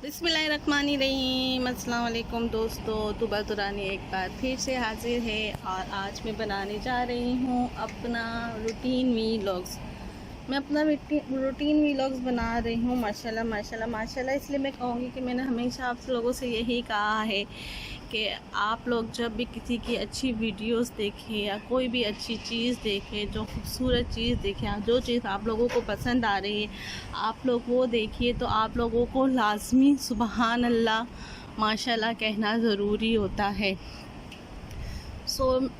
बिस्मिल्लाहिर्रहमानिर्रहीम। अस्सलाम वालेकुम दोस्तों, तुबा तुरानी एक बार फिर से हाजिर है और आज मैं बनाने जा रही हूँ अपना रूटीन वीलॉग्स। मैं अपना रूटीन वीलॉग्स बना रही हूँ। माशाल्लाह माशाल्लाह माशाल्लाह इसलिए मैं कहूँगी कि मैंने हमेशा आप लोगों से यही कहा है कि आप लोग जब भी किसी की अच्छी वीडियोस देखें या कोई भी अच्छी चीज़ देखें, जो खूबसूरत चीज़ देखें, जो चीज़ आप लोगों को पसंद आ रही है आप लोग वो देखिए, तो आप लोगों को लाज़मी सुबहान अल्लाह माशाल्लाह कहना ज़रूरी होता है।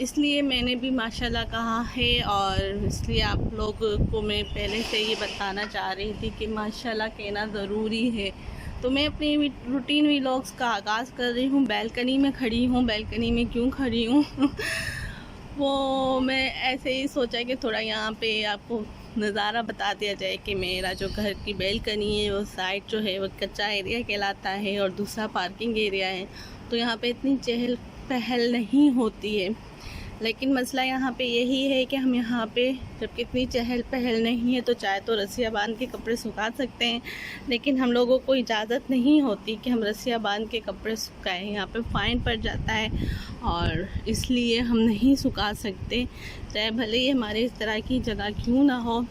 इसलिए मैंने भी माशाल्लाह कहा है और इसलिए आप लोग को मैं पहले से ये बताना चाह रही थी कि माशाल्लाह कहना ज़रूरी है। तो मैं अपनी रूटीन व्लॉग्स का आगाज़ कर रही हूँ। बैल्कनी में खड़ी हूँ। बैल्कनी में क्यों खड़ी हूँ वो मैं ऐसे ही सोचा कि थोड़ा यहाँ पे आपको नज़ारा बता दिया जाए कि मेरा जो घर की बैल्कनी है वो साइड जो है वो कच्चा एरिया कहलाता है और दूसरा पार्किंग एरिया है। तो यहाँ पे इतनी चहल पहल नहीं होती है, लेकिन मसला यहाँ पे यही है कि हम यहाँ पे जब कितनी चहल पहल नहीं है तो चाहे तो रस्सियाँ बांध के कपड़े सुखा सकते हैं, लेकिन हम लोगों को इजाज़त नहीं होती कि हम रस्सियाँ बांध के कपड़े सुखाएं। यहाँ पे फ़ाइन पड़ जाता है और इसलिए हम नहीं सुखा सकते, चाहे भले ही हमारे इस तरह की जगह क्यों ना हो,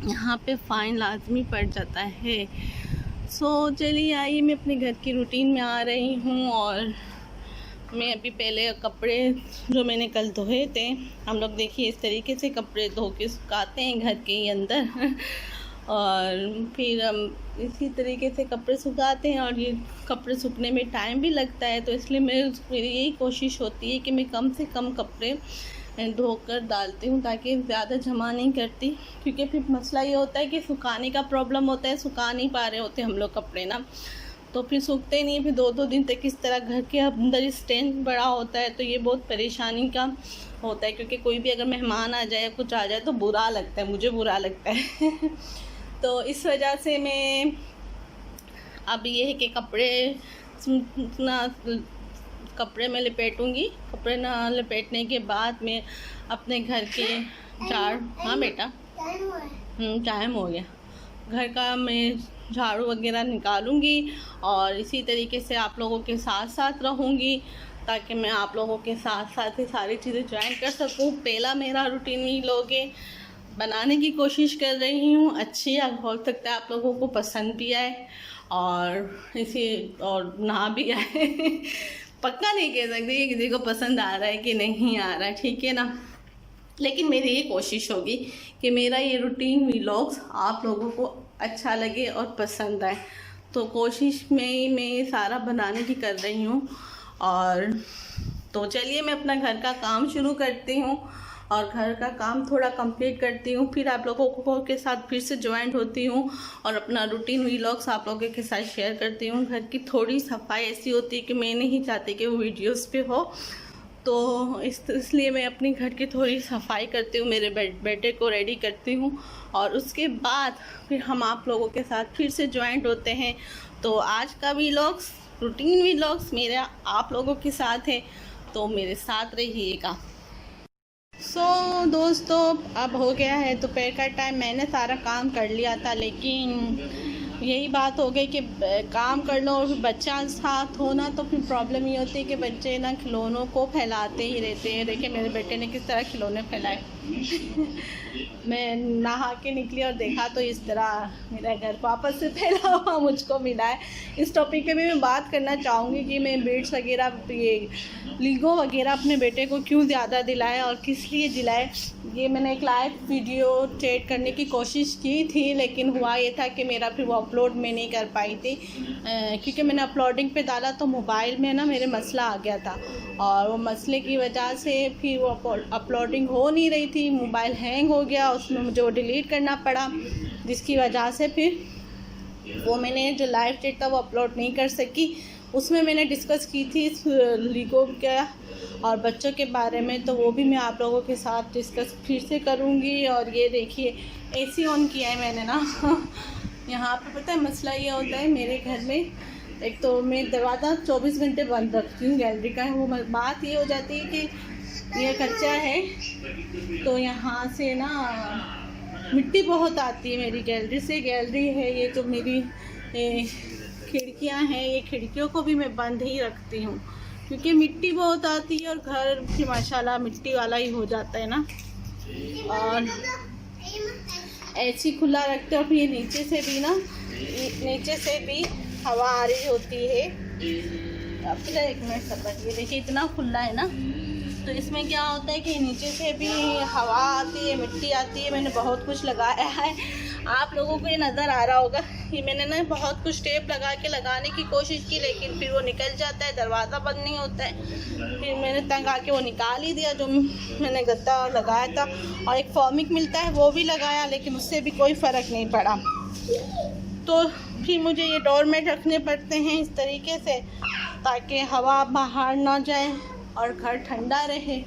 यहाँ पे फ़ाइन लाजमी पड़ जाता है। चलिए आइए, मैं अपने घर की रूटीन में आ रही हूँ और मैं अभी पहले कपड़े जो मैंने कल धोए थे, हम लोग देखिए इस तरीके से कपड़े धो के सुखाते हैं घर के ही अंदर और फिर हम इसी तरीके से कपड़े सुखाते हैं और ये कपड़े सूखने में टाइम भी लगता है। तो इसलिए मेरी यही कोशिश होती है कि मैं कम से कम कपड़े धोकर डालती हूँ ताकि ज़्यादा जमा नहीं करती, क्योंकि फिर मसला ये होता है कि सुखाने का प्रॉब्लम होता है, सुखा नहीं पा रहे होते हम लोग कपड़े ना, तो फिर सूखते नहीं, फिर 2-2 दिन तक इस तरह घर के अंदर स्टैंड बड़ा होता है। तो ये बहुत परेशानी का होता है, क्योंकि कोई भी अगर मेहमान आ जाए या कुछ आ जाए तो बुरा लगता है, मुझे बुरा लगता है तो इस वजह से मैं अब ये है कि कपड़े में लपेटूँगी। कपड़े ना लपेटने के बाद मैं अपने घर के हाँ बेटा टाइम हो गया, घर का मैं झाड़ू वगैरह निकालूंगी और इसी तरीके से आप लोगों के साथ साथ रहूँगी ताकि मैं आप लोगों के साथ साथ ही सारी चीज़ें ज्वाइन कर सकूँ। पहला मेरा रूटीन व्लॉग बनाने की कोशिश कर रही हूँ, अच्छी हो सकता है आप लोगों को पसंद भी आए और ना भी आए पक्का नहीं कह सकती कि किसी को पसंद आ रहा है कि नहीं आ रहा है, ठीक है ना, लेकिन मेरी ये कोशिश होगी कि मेरा ये रूटीन व्लॉग्स आप लोगों को अच्छा लगे और पसंद आए। तो कोशिश में मैं सारा बनाने की कर रही हूँ और तो चलिए मैं अपना घर का काम शुरू करती हूँ और घर का काम थोड़ा कंप्लीट करती हूँ, फिर आप लोगों को के साथ फिर से ज्वाइंट होती हूँ और अपना रूटीन व्लॉग्स आप लोगों के साथ शेयर करती हूँ। घर की थोड़ी सफाई ऐसी होती है कि मैं नहीं चाहती कि वो वीडियोज़ पे हो, तो इसलिए मैं अपनी घर की थोड़ी सफाई करती हूँ, मेरे बेटे को रेडी करती हूँ और उसके बाद फिर हम आप लोगों के साथ फिर से ज्वाइंट होते हैं। तो आज का व्लॉग्स रूटीन व्लॉग्स मेरा आप लोगों के साथ है, तो मेरे साथ रहिएगा। दोस्तों अब हो गया है दोपहर का टाइम। मैंने सारा काम कर लिया था, लेकिन यही बात हो गई कि काम कर लो और बच्चा साथ हो ना, तो फिर प्रॉब्लम ये होती है कि बच्चे ना खिलौनों को फैलाते ही रहते हैं। देखिए मेरे बेटे ने किस तरह खिलौने फैलाए मैं नहा के निकली और देखा तो इस तरह मेरा घर वापस से फैला हुआ मुझको मिला है। इस टॉपिक पे भी मैं बात करना चाहूँगी कि मैं बीड्स वगैरह, ये लीगो वगैरह अपने बेटे को क्यों ज़्यादा दिलाए और किस लिए दिलाए। ये मैंने एक लाइव वीडियो सेट करने की कोशिश की थी, लेकिन हुआ ये था कि मेरा फिर वो अपलोड में नहीं कर पाई थी, क्योंकि मैंने अपलोडिंग पे डाला तो मोबाइल में ना मेरे मसला आ गया था और वो मसले की वजह से फिर वो अपलोडिंग हो नहीं रही थी, मोबाइल हैंग हो गया, उसमें मुझे वो डिलीट करना पड़ा, जिसकी वजह से फिर वो मैंने जो लाइव चैट था वो अपलोड नहीं कर सकी। उसमें मैंने डिस्कस की थी लीगो का और बच्चों के बारे में, तो वो भी मैं आप लोगों के साथ डिस्कस फिर से करूँगी। और ये देखिए एसी ऑन किया है मैंने ना यहाँ पे पता है मसला ये होता है मेरे घर में, एक तो मैं दरवाज़ा 24 घंटे बंद रखती हूँ गैलरी का। वो बात ये हो जाती है कि ये कच्चा है तो यहाँ से ना मिट्टी बहुत आती है मेरी गैलरी से। गैलरी है ये जो मेरी खिड़कियां हैं, ये खिड़कियों को भी मैं बंद ही रखती हूँ क्योंकि मिट्टी बहुत आती है और घर भी माशाल्लाह मिट्टी वाला ही हो जाता है ना। और ऐसी खुला रखते हो। फिर नीचे से भी ना, नीचे से भी हवा आ रही होती है। अब तो एक मिनट सब, ये देखिए इतना खुला है ना, तो इसमें क्या होता है कि नीचे से भी हवा आती है, मिट्टी आती है। मैंने बहुत कुछ लगाया है, आप लोगों को ये नज़र आ रहा होगा। ये मैंने ना बहुत कुछ टेप लगा के लगाने की कोशिश की, लेकिन फिर वो निकल जाता है, दरवाज़ा बंद नहीं होता है। फिर मैंने तंग आके वो निकाल ही दिया जो मैंने गद्दा लगाया था। और एक फॉर्मिक मिलता है वो भी लगाया, लेकिन उससे भी कोई फ़र्क नहीं पड़ा। तो फिर मुझे ये डोरमेट रखने पड़ते हैं इस तरीके से ताकि हवा बाहर ना जाए और घर ठंडा रहे,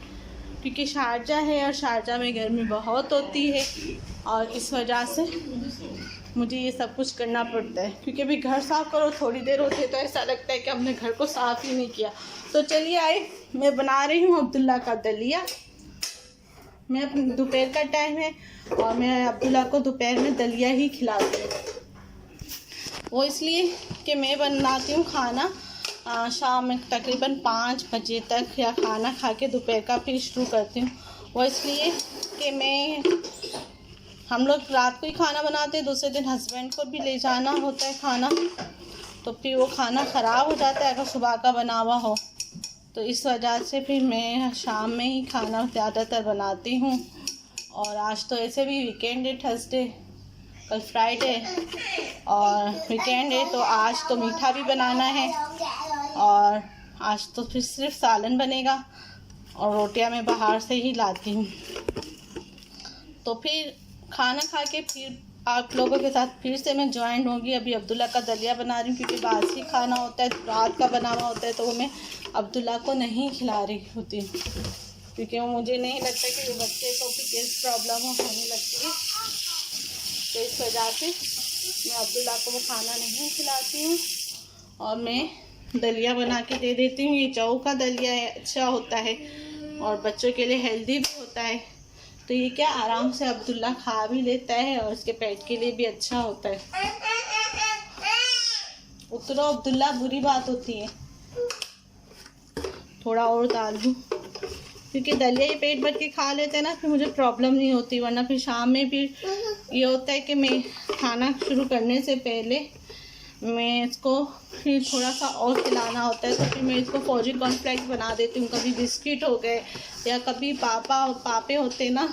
क्योंकि शारजा है और शारजा में गर्मी बहुत होती है और इस वजह से मुझे ये सब कुछ करना पड़ता है। क्योंकि अभी घर साफ़ करो थोड़ी देर होती है तो ऐसा लगता है कि हमने घर को साफ़ ही नहीं किया। तो चलिए आए, मैं बना रही हूँ अब्दुल्ला का दलिया। मैं दोपहर का टाइम है और मैं अब्दुल्ला को दोपहर में दलिया ही खिलाती हूँ। वो इसलिए कि मैं बनाती हूँ खाना शाम में तकरीबन 5 बजे तक, या खाना खा के दोपहर का फिर शुरू करती हूँ। वो इसलिए कि हम लोग रात को ही खाना बनाते हैं, दूसरे दिन हस्बैंड को भी ले जाना होता है खाना, तो फिर वो खाना ख़राब हो जाता है अगर सुबह का बना हुआ हो। तो इस वजह से फिर मैं शाम में ही खाना ज़्यादातर बनाती हूँ। और आज तो ऐसे भी वीकेंड है, थर्सडे, कल फ्राइडे और वीकेंड है, तो आज तो मीठा भी बनाना है और आज तो फिर सिर्फ सालन बनेगा और रोटियां मैं बाहर से ही लाती हूँ। तो फिर खाना खा के फिर आप लोगों के साथ फिर से मैं ज्वाइन होंगी। अभी अब्दुल्ला का दलिया बना रही हूँ क्योंकि बासी खाना होता है, रात का बना हुआ होता है, तो वो मैं अब्दुल्ला को नहीं खिला रही होती क्योंकि वो मुझे नहीं लगता कि वो बच्चे को भी गैस प्रॉब्लम होने लगती है। तो इस वजह से मैं अब्दुल्ला को वो खाना नहीं खिलाती हूँ और मैं दलिया बना के दे देती हूँ। ये जौ का दलिया है, अच्छा होता है और बच्चों के लिए हेल्दी भी होता है। तो ये क्या आराम से अब्दुल्ला खा भी लेता है और उसके पेट के लिए भी अच्छा होता है। उतरो अब्दुल्ला, बुरी बात होती है। थोड़ा और डाल दूँ क्योंकि दलिया ये पेट भर के खा लेते हैं ना, फिर मुझे प्रॉब्लम नहीं होती। वरना फिर शाम में फिर ये होता है कि मैं खाना शुरू करने से पहले मैं इसको फिर थोड़ा सा और खिलाना होता है, तो फिर मैं इसको फौजी कॉर्नफ्लेक्स बना देती हूँ। कभी बिस्किट हो गए या कभी पापे होते ना,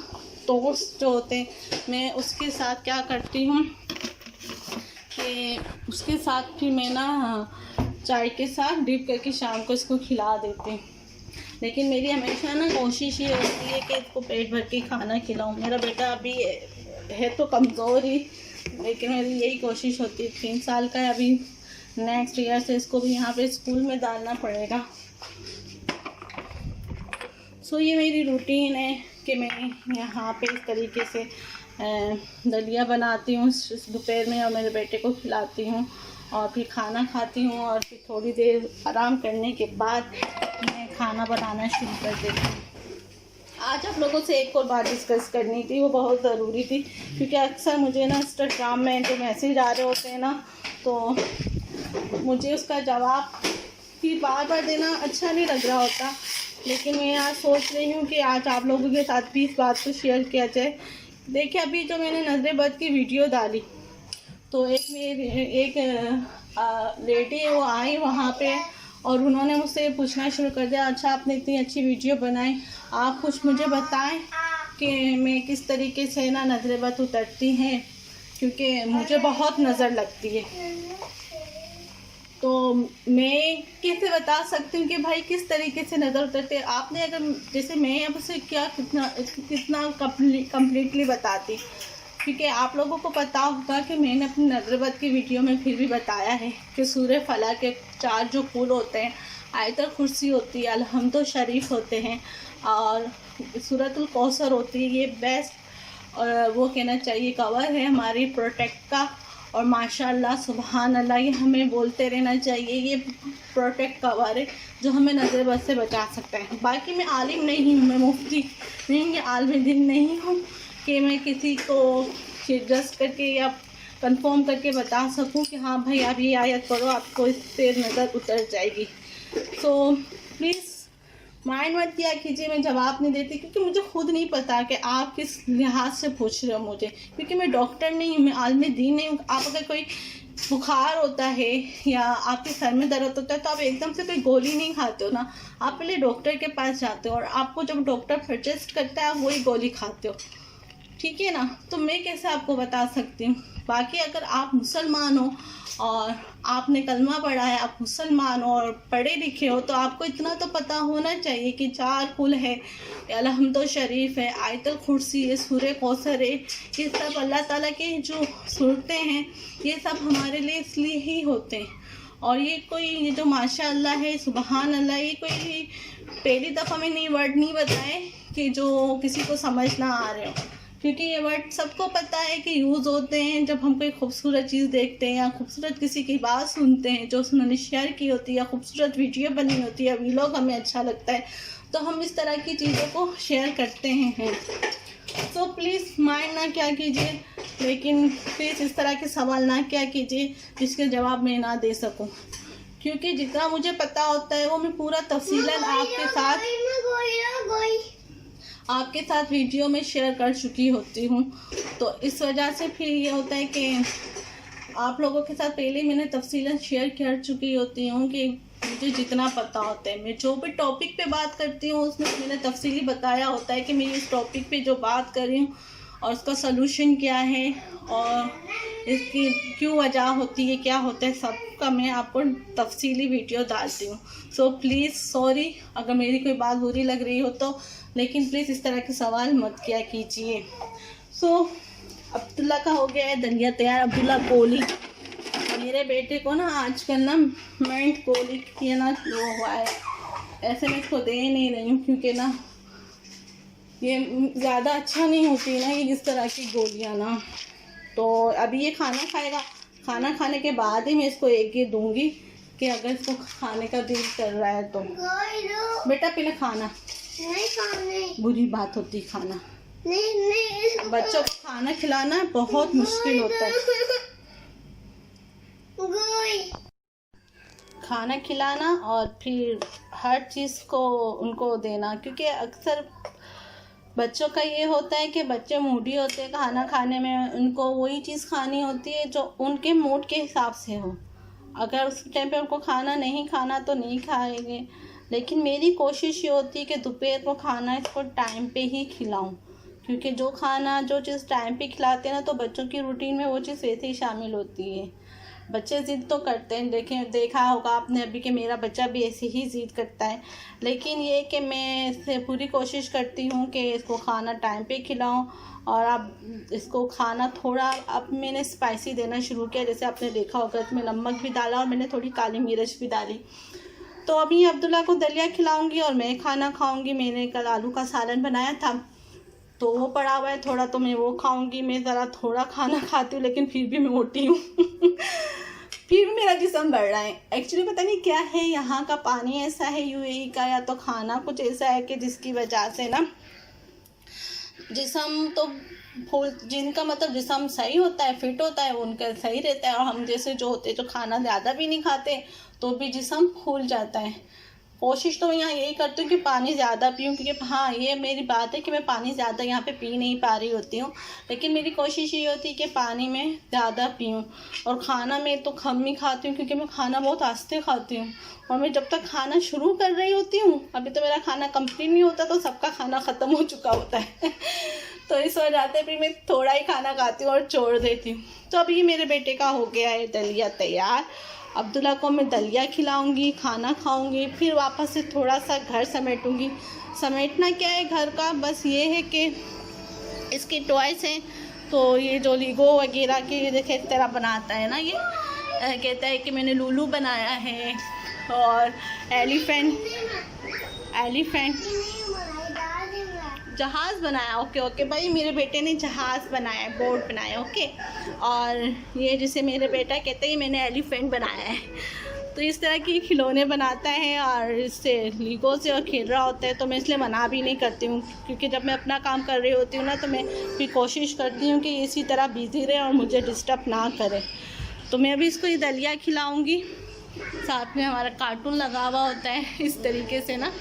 टोस्ट जो होते हैं, मैं उसके साथ क्या करती हूँ कि उसके साथ फिर मैं ना चाय के साथ डिप करके शाम को इसको खिला देती हूँ। लेकिन मेरी हमेशा ना कोशिश ये होती है कि इसको पेट भर के खाना खिलाऊँ। मेरा बेटा अभी है तो कमज़ोर ही, लेकिन मेरी यही कोशिश होती है। 3 साल का है अभी, नेक्स्ट ईयर से इसको भी यहाँ पे स्कूल में डालना पड़ेगा। सो ये मेरी रूटीन है कि मैं यहाँ पे इस तरीके से दलिया बनाती हूँ दोपहर में और मेरे बेटे को खिलाती हूँ और फिर खाना खाती हूँ और फिर थोड़ी देर आराम करने के बाद मैं खाना बनाना शुरू कर देती हूँ। आज आप लोगों से एक और बात डिस्कस करनी थी, वो बहुत ज़रूरी थी क्योंकि अक्सर मुझे ना इंस्टाग्राम में जो मैसेज आ रहे होते हैं ना, तो मुझे उसका जवाब फिर बार बार देना अच्छा नहीं लग रहा होता। लेकिन मैं आज सोच रही हूँ कि आज आप लोगों के साथ भी इस बात को शेयर किया जाए। देखिए, अभी जो मैंने नजरे बद की वीडियो डाली, तो एक लेडी वो आई वहाँ पे और उन्होंने मुझसे पूछना शुरू कर दिया, अच्छा आपने इतनी अच्छी वीडियो बनाई, आप कुछ मुझे बताएं कि मैं किस तरीके से ना नजरे बद उतरती हैं, क्योंकि मुझे बहुत नज़र लगती है। तो मैं कैसे बता सकती हूँ कि भाई किस तरीके से नज़र उतरते हैं। आपने अगर जैसे मैं अब से क्या कितना कम्प्लीटली बताती, क्योंकि आप लोगों को पता होगा कि मैंने अपनी नज़रबद की वीडियो में फिर भी बताया है कि सूरह फला के 4 जो फूल होते हैं, आयतुल कुर्सी होती है, अलहम्दुल शरीफ होते हैं और सूरतुल कौसर होती है। ये बेस्ट और वो कहना चाहिए कवर है हमारी प्रोटेक्ट का, और माशाल्लाह सुबहान अल्लाह ये हमें बोलते रहना चाहिए। ये प्रोटेक्ट कवर है जो हमें नज़रबद से बचा सकता है। बाकी मैं आलिम नहीं हूँ, मैं मुफ्ती नहीं, आलिम दिन नहीं हूँ कि मैं किसी को जस्ट करके या कंफर्म करके बता सकूं कि हाँ भाई आप ये आयत पढ़ो, आपको इस पे नज़र उतर जाएगी। सो प्लीज़ माइंड मत किया कीजिए, मैं जवाब नहीं देती क्योंकि मुझे खुद नहीं पता कि आप किस लिहाज से पूछ रहे हो मुझे, क्योंकि मैं डॉक्टर नहीं हूँ, मैं आलिम दीन नहीं हूँ। आप अगर कोई बुखार होता है या आपके सर में दर्द होता है तो आप एकदम से कोई गोली नहीं खाते हो ना, आप पहले डॉक्टर के पास जाते हो और आपको जब डॉक्टर सजेस्ट करता है वही गोली खाते हो, ठीक है ना। तो मैं कैसे आपको बता सकती हूँ। बाकी अगर आप मुसलमान हो और आपने कलमा पढ़ा है, आप मुसलमान हो और पढ़े लिखे हो, तो आपको इतना तो पता होना चाहिए कि 4 कुल है, अलहम्दुल शरीफ है, आयतुल कुर्सी है, सूरह कौसर है, ये सब अल्लाह ताला के जो सूरतें हैं ये सब हमारे लिए इसलिए ही होते हैं। और ये कोई ये जो माशाअल्लाह है, सुबहान अल्लाह, ये कोई पहली दफ़ा में नहीं वर्ड नहीं बताए कि जो किसी को समझ ना आ रहे हो, क्योंकि ये वर्ड सबको पता है कि यूज़ होते हैं जब हम कोई खूबसूरत चीज़ देखते हैं या खूबसूरत किसी की बात सुनते हैं जो उन्होंने शेयर की होती है या खूबसूरत वीडियो बनी होती है, वीलॉग हमें अच्छा लगता है, तो हम इस तरह की चीज़ों को शेयर करते हैं। तो प्लीज़ माइंड ना क्या कीजिए, लेकिन प्लीज़ इस तरह के सवाल ना क्या कीजिए जिसके जवाब मैं ना दे सकूं, क्योंकि जितना मुझे पता होता है वो मैं पूरा तफसीलन आपके साथ वीडियो में शेयर कर चुकी होती हूँ। तो इस वजह से फिर ये होता है कि आप लोगों के साथ पहले मैंने तफसीलन शेयर कर चुकी होती हूँ कि मुझे जितना पता होता है, मैं जो भी टॉपिक पे बात करती हूँ उसमें मैंने तफसीली बताया होता है कि मैं इस टॉपिक पे जो बात कर रही हूँ और उसका सलूशन क्या है और इसकी क्यों वजह होती है, क्या होता है, सबका मैं आपको तफसीली वीडियो डालती हूँ। सो प्लीज़ सॉरी अगर मेरी कोई बात बुरी लग रही हो तो, लेकिन प्लीज़ इस तरह के सवाल मत किया कीजिए। सो अब्दुल्ला का हो गया है दलिया तैयार। अब्दुल्ला कोहली, मेरे बेटे को ना आजकल ना मिंट कोहली की ना वो हुआ है, ऐसे मैं इसको दे नहीं रही हूँ क्योंकि ना ये ज़्यादा अच्छा नहीं होती ना ये इस तरह की गोलियाँ ना। तो अभी ये खाना खाएगा, खाना खाने के बाद ही मैं इसको एक ये दूँगी कि अगर इसको खाने का दिल कर रहा है तो। बेटा पहले खाना, नहीं खाने बुरी बात होती खाना, नहीं बच्चों को खाना खिलाना बहुत मुश्किल होता है, खाना खिलाना और फिर हर चीज़ को उनको देना, क्योंकि अक्सर बच्चों का ये होता है कि बच्चे मूडी होते हैं खाना खाने में, उनको वही चीज़ खानी होती है जो उनके मूड के हिसाब से हो। अगर उस टाइम पे उनको खाना नहीं खाना तो नहीं खाएंगे, लेकिन मेरी कोशिश ये होती है कि दोपहर को खाना इसको टाइम पे ही खिलाऊं, क्योंकि जो खाना जो चीज़ टाइम पे खिलाते हैं ना तो बच्चों की रूटीन में वो चीज़ वैसे ही शामिल होती है। बच्चे ज़िद तो करते हैं, देखा होगा आपने अभी कि मेरा बच्चा भी ऐसे ही ज़िद करता है, लेकिन ये कि मैं इससे पूरी कोशिश करती हूँ कि इसको खाना टाइम पे खिलाऊं। और अब इसको खाना थोड़ा अब मैंने स्पाइसी देना शुरू किया, जैसे आपने देखा होगा इसमें नमक भी डाला और मैंने थोड़ी काली मिर्च भी डाली। तो अभी अब्दुल्ला को दलिया खिलाऊंगी और मैं खाना खाऊंगी। मैंने कल आलू का सालन बनाया था तो वो पड़ा हुआ है थोड़ा, तो मैं वो खाऊंगी। मैं ज़रा थोड़ा खाना खाती हूँ लेकिन फिर भी मैं मोटी हूँ फिर भी मेरा जिस्म बढ़ रहा है। एक्चुअली पता नहीं क्या है, यहाँ का पानी ऐसा है यूएई का, या तो खाना कुछ ऐसा है कि जिसकी वजह से ना जिस्म तो फूल, जिनका मतलब जिस्म सही होता है, फिट होता है, उनका सही रहता है, और हम जैसे जो होते हैं जो खाना ज़्यादा भी नहीं खाते तो भी जिस्म फूल जाता है। कोशिश तो मैं यहाँ यही करती हूँ कि पानी ज़्यादा पीऊँ, क्योंकि हाँ ये मेरी बात है कि मैं पानी ज़्यादा यहाँ पे पी नहीं पा रही होती हूँ, लेकिन मेरी कोशिश ये होती है कि पानी में ज़्यादा पीऊँ। और खाना मैं तो कम ही खाती हूँ क्योंकि मैं खाना बहुत आस्ते खाती हूँ, और मैं जब तक खाना शुरू कर रही होती हूँ, अभी तो मेरा खाना कंप्लीट नहीं होता तो सबका खाना ख़त्म हो चुका होता है तो इस वजह से फिर मैं थोड़ा ही खाना खाती हूँ और छोड़ देती हूँ। तो अभी मेरे बेटे का हो गया है दलिया तैयार। अब्दुल्ला को मैं दलिया खिलाऊंगी, खाना खाऊंगी, फिर वापस से थोड़ा सा घर समेटूंगी। समेटना क्या है घर का, बस ये है कि इसके टॉयस हैं, तो ये जो लीगो वगैरह के देखे इस तरह बनाता है ना, ये कहता है कि मैंने लूलू बनाया है और एलिफेंट जहाज़ बनाया। ओके ओके भाई, मेरे बेटे ने जहाज़ बनाया, बोट बनाया। ओके, और ये जैसे मेरे बेटा कहते हैं मैंने एलिफेंट बनाया है। तो इस तरह के खिलौने बनाता है और इससे लीगो से और खेल रहा होता है। तो मैं इसलिए मना भी नहीं करती हूँ, क्योंकि जब मैं अपना काम कर रही होती हूँ ना, तो मैं फिर कोशिश करती हूँ कि इसी तरह बिज़ी रहे और मुझे डिस्टर्ब ना करे। तो मैं अभी इसको ये दलिया खिलाऊँगी, साथ में हमारा कार्टून लगा हुआ होता है इस तरीके से ना।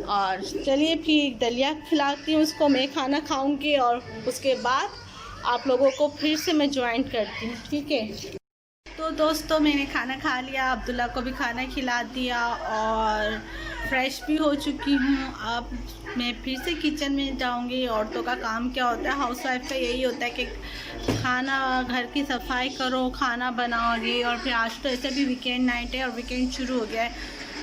और चलिए फिर दलिया खिलाती हूँ उसको, मैं खाना खाऊँगी और उसके बाद आप लोगों को फिर से मैं ज्वाइन करती हूँ, ठीक है। तो दोस्तों मैंने खाना खा लिया, अब्दुल्ला को भी खाना खिला दिया और फ्रेश भी हो चुकी हूँ। अब मैं फिर से किचन में जाऊँगी। औरतों का काम क्या होता है, हाउसवाइफ का यही होता है कि खाना, घर की सफाई करो, खाना बनाओगे। और फिर आज तो ऐसे भी वीकेंड नाइट है और वीकेंड शुरू हो गया है,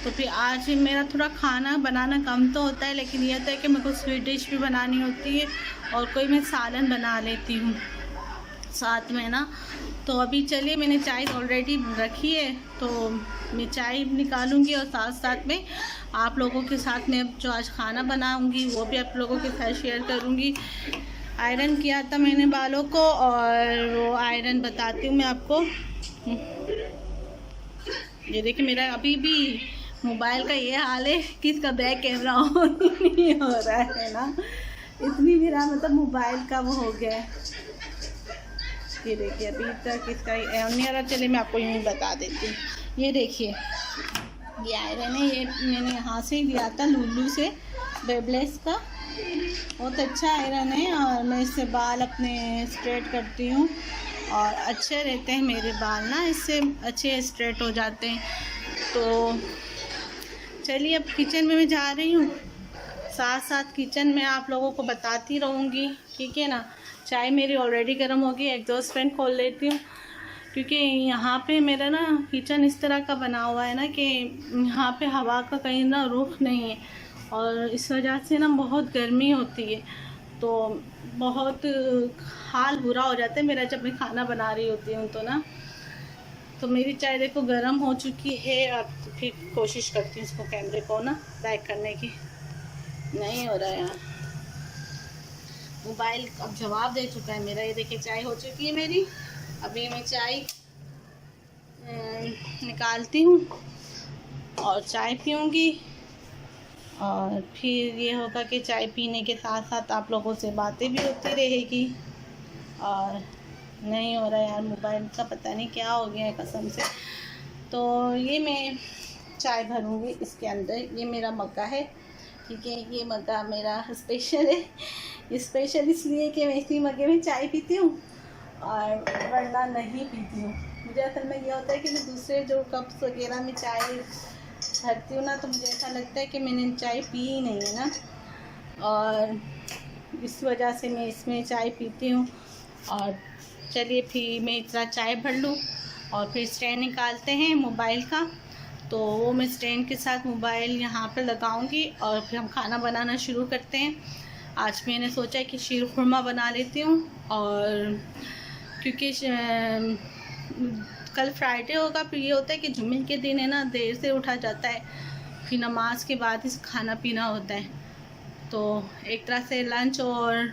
तो फिर आज मेरा थोड़ा खाना बनाना कम तो होता है, लेकिन यह होता है कि मेरे को स्वीट डिश भी बनानी होती है और कोई मैं सालन बना लेती हूँ साथ में ना। तो अभी चलिए, मैंने चाय ऑलरेडी रखी है, तो मैं चाय निकालूंगी और साथ साथ में आप लोगों के साथ में जो आज खाना बनाऊंगी वो भी आप लोगों के साथ शेयर करूंगी। आयरन किया था मैंने बालों को, और वो आयरन बताती हूँ मैं आपको। ये देखिए, मेरा अभी भी मोबाइल का ये हाल है कि इसका बैक कैमरा ऑन नहीं हो रहा है ना, इतनी मेरा मतलब मोबाइल का वो हो गया है। ये देखिए, अभी तक इसका नहीं आ रहा। चलिए मैं आपको यूँ बता देती हूँ। ये देखिए, ये आयरन है, ये मैंने यहाँ से ही लिया था लुल्लू से, बेबलेस का। बहुत अच्छा आयरन है और मैं इससे बाल अपने स्ट्रेट करती हूँ और अच्छे रहते हैं मेरे बाल ना, इससे अच्छे स्ट्रेट हो जाते हैं। तो चलिए अब किचन में मैं जा रही हूँ, साथ साथ किचन में आप लोगों को बताती रहूँगी, ठीक है ना। चाय मेरी ऑलरेडी गर्म हो गई, एग्जॉस्ट फैन खोल लेती हूँ, क्योंकि यहाँ पे मेरा ना किचन इस तरह का बना हुआ है ना कि यहाँ पे हवा का कहीं ना रुख नहीं है, और इस वजह से ना बहुत गर्मी होती है। तो बहुत हाल बुरा हो जाता है मेरा जब मैं खाना बना रही होती हूँ तो ना। तो मेरी चाय देखो गर्म हो चुकी है। अब फिर कोशिश करती हूँ इसको, कैमरे को ना बैक करने की, नहीं हो रहा है यार, मोबाइल अब जवाब दे चुका है मेरा। ये देखिए, चाय हो चुकी है मेरी। अभी मैं चाय निकालती हूँ और चाय पीऊँगी, और फिर ये होगा कि चाय पीने के साथ साथ आप लोगों से बातें भी होती रहेगी। और नहीं हो रहा है यार, मोबाइल का पता नहीं क्या हो गया है कसम से। तो ये मैं चाय भरूँगी इसके अंदर। ये मेरा मग्गा है, ठीक है। ये मग्गा मेरा स्पेशल है, स्पेशल इसलिए कि मैं इसी मग्गे में चाय पीती हूँ और वरना नहीं पीती हूँ। मुझे असल में यह होता है कि मैं दूसरे जो कप्स वगैरह में चाय भरती हूँ ना, तो मुझे ऐसा लगता है कि मैंने चाय पी ही नहीं है ना, और इस वजह से मैं इसमें चाय पीती हूँ। और चलिए फिर मैं इतना चाय भर लूँ और फिर स्टैंड निकालते हैं मोबाइल का। तो वो मैं स्टैंड के साथ मोबाइल यहाँ पर लगाऊंगी और फिर हम खाना बनाना शुरू करते हैं। आज मैंने सोचा कि शीर खुरमा बना लेती हूँ, और क्योंकि कल फ्राइडे होगा, फिर ये होता है कि जुम्मे के दिन है ना, देर से उठा जाता है, फिर नमाज के बाद ही खाना पीना होता है। तो एक तरह से लंच और